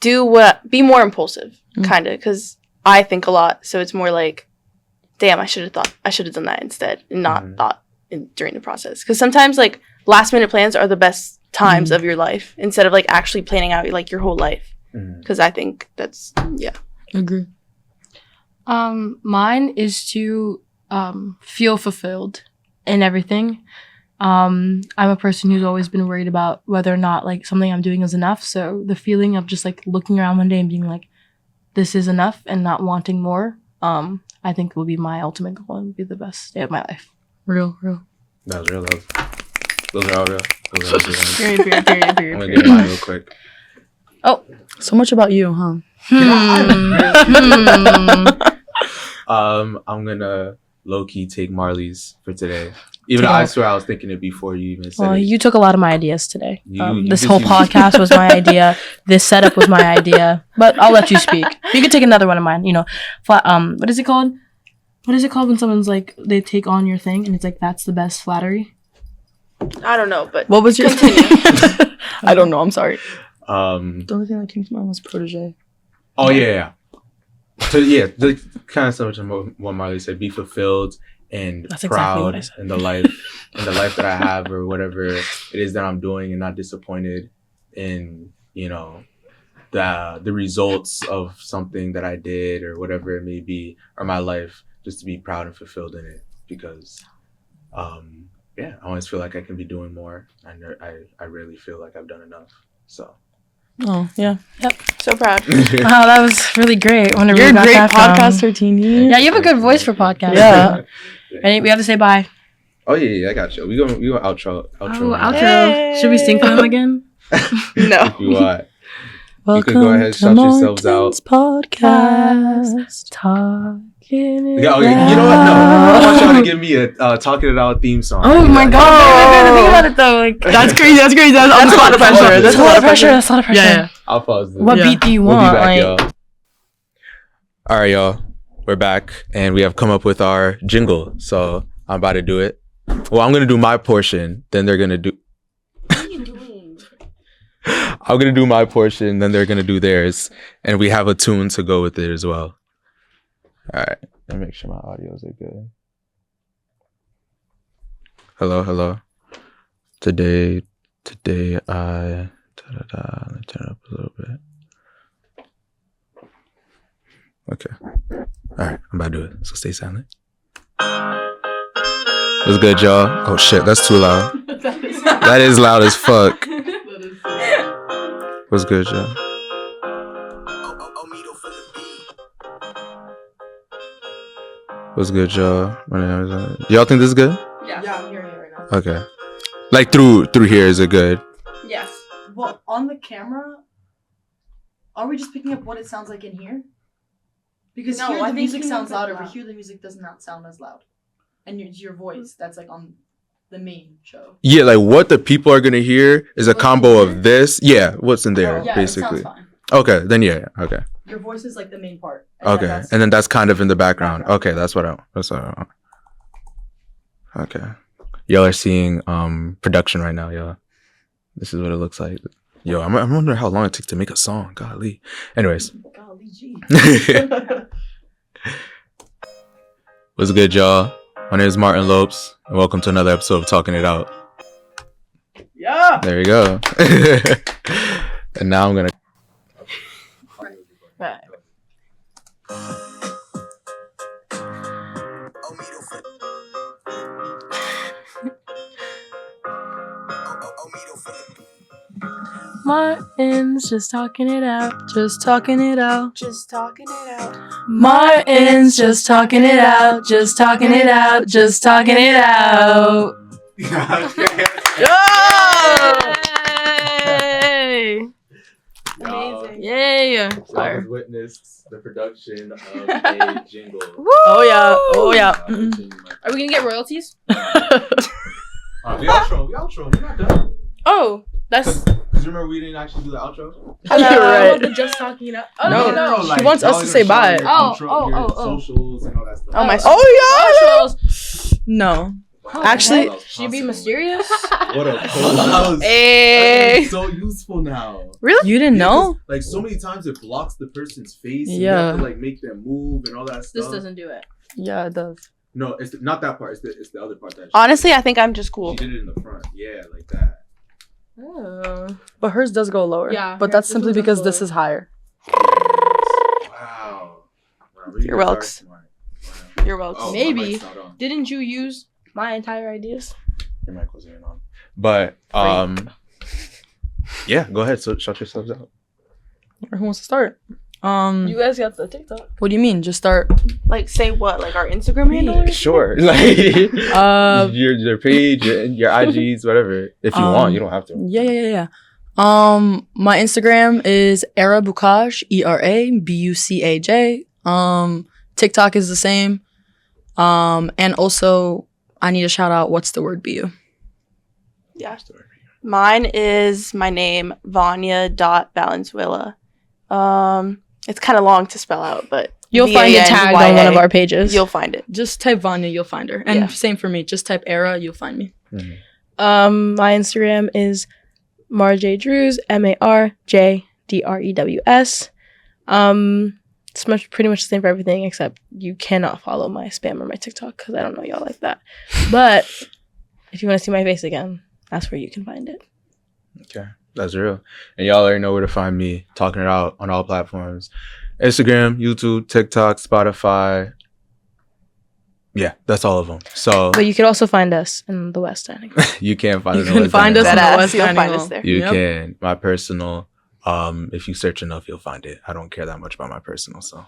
be more impulsive, kind of, because I think a lot. So it's more like, damn, I should have done that instead and not thought during the process. Because sometimes like last minute plans are the best times of your life instead of like actually planning out like your whole life. Because I think that's
Agree.
Mine is to feel fulfilled in everything. I'm a person who's always been worried about whether or not like something I'm doing is enough. So the feeling of just like looking around one day and being like, this is enough and not wanting more, I think will be my ultimate goal and be the best day of my life.
Real.
That was real. Those are all real. Those are all real.
Period.
I'm gonna get mine real quick.
So much about you, huh?
I'm gonna low key take Marley's for today. Even though I swear I was thinking it before you even said
Well,
it.
you took a lot of my ideas today.
You
This
just
whole
used-
podcast was my idea. This setup was my idea. But I'll let you speak. You could take another one of mine. You know, what is it called? What is it called when someone's like they take on your thing and it's like that's the best flattery?
I don't know, but
What was your I don't know. I'm sorry. The only thing that came to mind was protege.
Oh yeah. So yeah, kind of similar to what Marley said. Be fulfilled and
That's exactly what
proud
I said.
in the life that I have or whatever it is that I'm doing, and not disappointed in the results of something that I did or whatever it may be, or my life. Just to be proud and fulfilled in it, because I always feel like I can be doing more. I really feel like I've done enough. So.
Oh yeah.
so proud.
Wow, that was really great. Wonder
You're
where
a
you got
great
that from.
podcaster, Teeny.
Yeah, you have a good voice for podcasting.
Yeah.
And we have to say bye.
Oh yeah, I got you. We go outro.
Oh,
now.
outro. Should we sing for them again?
No.
If you want.
Welcome
You could go ahead and
to
shout yourselves out.
Martin's podcast.
Talking.
Yeah, okay, you know what? No, I want y'all to give me a Talkinitout theme song.
Oh my god! I didn't think about it though. Like
That's crazy. That's
That's a lot of pressure.
that's a lot of pressure. That's a lot of pressure.
Yeah.
I'll pause this.
What
Yeah.
beat do you
We'll
want?
be back,
like,
y'all. All right, y'all. We're back, and we have come up with our jingle. So I'm about to do it. Well, I'm gonna do my portion. Then they're gonna do. I'm gonna do my portion. Then they're gonna do theirs, and we have a tune to go with it as well. All right. Let me make sure my audios are good. Hello. Today I let me turn it up a little bit. Okay. All right, I'm about to do it. So stay silent. What's good, y'all? Oh shit, that's too loud. That is loud as fuck. What's good, y'all? What's good, y'all? Y'all think this is good?
Yeah, I'm hearing it right now.
Okay. Like through here, is it good?
Yes. Well, on the camera, are we just picking up what it sounds like in here? Because
No,
here
I
the
think
music
he
sounds
means it
louder,
loud.
but here the music does not sound as loud. And it's your voice that's like on the main show.
Yeah, like what the people are gonna hear is a
What's
combo
in
of this. Yeah, what's in there
Yeah,
basically.
it sounds fine.
Okay, then yeah. Okay.
Your voice is like the main part.
Okay, and then that's kind of in the background. Okay, that's what I. Okay, y'all are seeing production right now, y'all. This is what it looks like. Yo, I'm wondering how long it takes to make a song. Golly. Anyways.
Golly gee.
What's good, y'all? My name is Martin Lopes, and welcome to another episode of Talking It Out.
Yeah.
There you go. And now I'm gonna.
Right. Martin's just talking it out.
Just talking it out.
Just talking it out.
Martin's just talking it out. Just talking it out. Just talking it out. Yay!
Amazing.
Yay!
I've witnessed the production of a jingle.
Oh yeah. Oh yeah.
Are we gonna get royalties?
We outro. We're not done.
Oh, that's.
Because remember we didn't actually do the outro?
You're right.
The just talking it out. Oh,
No,
no.
he wants us to say bye.
Oh.
Socials and all that stuff.
Oh my.
Oh,
Oh
Socials.
yeah. No. Actually,
Should be mysterious.
What a cool.
Hey.
So useful now.
Really? You didn't know?
Like so many times it blocks the person's face. And
Yeah.
You have to like make them move and all that stuff.
This doesn't do it.
Yeah, it does.
No, it's not that part. It's the other part that.
Honestly, I think I'm just cool.
She did it in the front. Yeah, like that.
Oh.
But hers does go lower.
Yeah,
But
yeah,
that's
this
simply
one does
because
go
this
lower.
is higher.
Wow. Really
You're
guys are
welcome.
smart. Wow.
You're welcome.
Oh, my
Maybe.
mic's not on.
Didn't you use my entire ideas?
Your mic wasn't even on. But yeah, go ahead. So shut yourselves out.
Who wants to start?
You guys got the TikTok.
What do you mean? Just start.
Like, say what? Like our Instagram handle? Or
Sure. Like your page, your IGs, whatever. If you want, you don't have to.
Yeah. My Instagram is Era Bukaj, ERABUCAJ. TikTok is the same. And also I need a shout out. What's the word BU?
Yeah. Mine is my name, Vanya.Valenzuela. It's kind of long to spell out, but
You'll find it tagged on one of our pages.
You'll find it.
Just type Vanya, you'll find her. And
Yeah.
same for me. Just type Era, you'll find me.
Mm-hmm.
My Instagram is MarJDrews, MarJDrews. It's pretty much the same for everything, except you cannot follow my spam or my TikTok because I don't know y'all like that. But if you want to see my face again, that's where you can find it.
Okay, that's real. And y'all already know where to find me. Talking It Out on all platforms. Instagram, YouTube, TikTok, Spotify. Yeah, that's all of them. So
But you can also find us in the West End.
you can find
You
it.
can find us in
That
the
ass,
West
you'll
End.
find us there.
You
Yep.
can. My personal. If you search enough, you'll find it. I don't care that much about my personal, so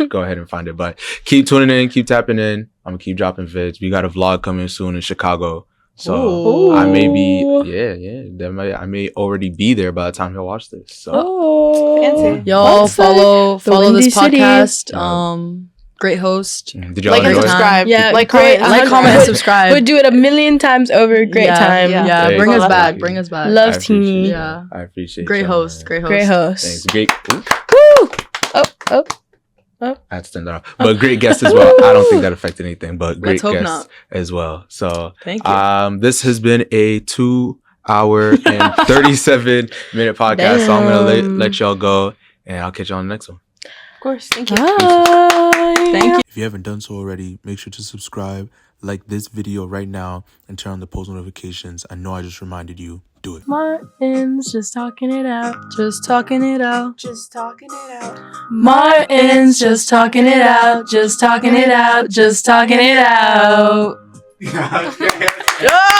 go ahead and find it. But keep tuning in, keep tapping in. I'm gonna keep dropping vids. We got a vlog coming soon in Chicago, so
Ooh.
I may be I may already be there by the time you'll watch this. So
Oh,
Fancy.
Y'all
What's that?
follow
The
this
Windy City.
podcast.
Yeah.
Great host.
did y'all
Like and
enjoy it?
subscribe.
Yeah,
like,
great.
comment,
Like, comment, and subscribe.
Would do it a million times over. Great time.
Yeah,
Hey,
bring us
love
back.
it.
Bring us back.
Love
I appreciate
Teeny.
it.
Yeah.
I appreciate
Great
y'all,
host.
man.
Great host.
Great host.
Thanks. Great. Ooh,
Woo! Oh.
I had to stand that off. But great guest as well. I don't think that affected anything, but great
Let's hope
guest
not.
as well. So
Thank you.
this has been a 2-hour and 37-minute podcast. So I'm gonna
Damn.
let y'all go, and I'll catch y'all on the next one.
Of course. Thank you.
Bye.
Thank you.
If you haven't done so already, make sure to subscribe, like this video right now, and turn on the post notifications. I know I just reminded you. Do it.
Martin's just talking it out.
Just talking it out.
Just talking it out.
Martin's just talking it out. Just talking it out. Just talking it out.
Yeah.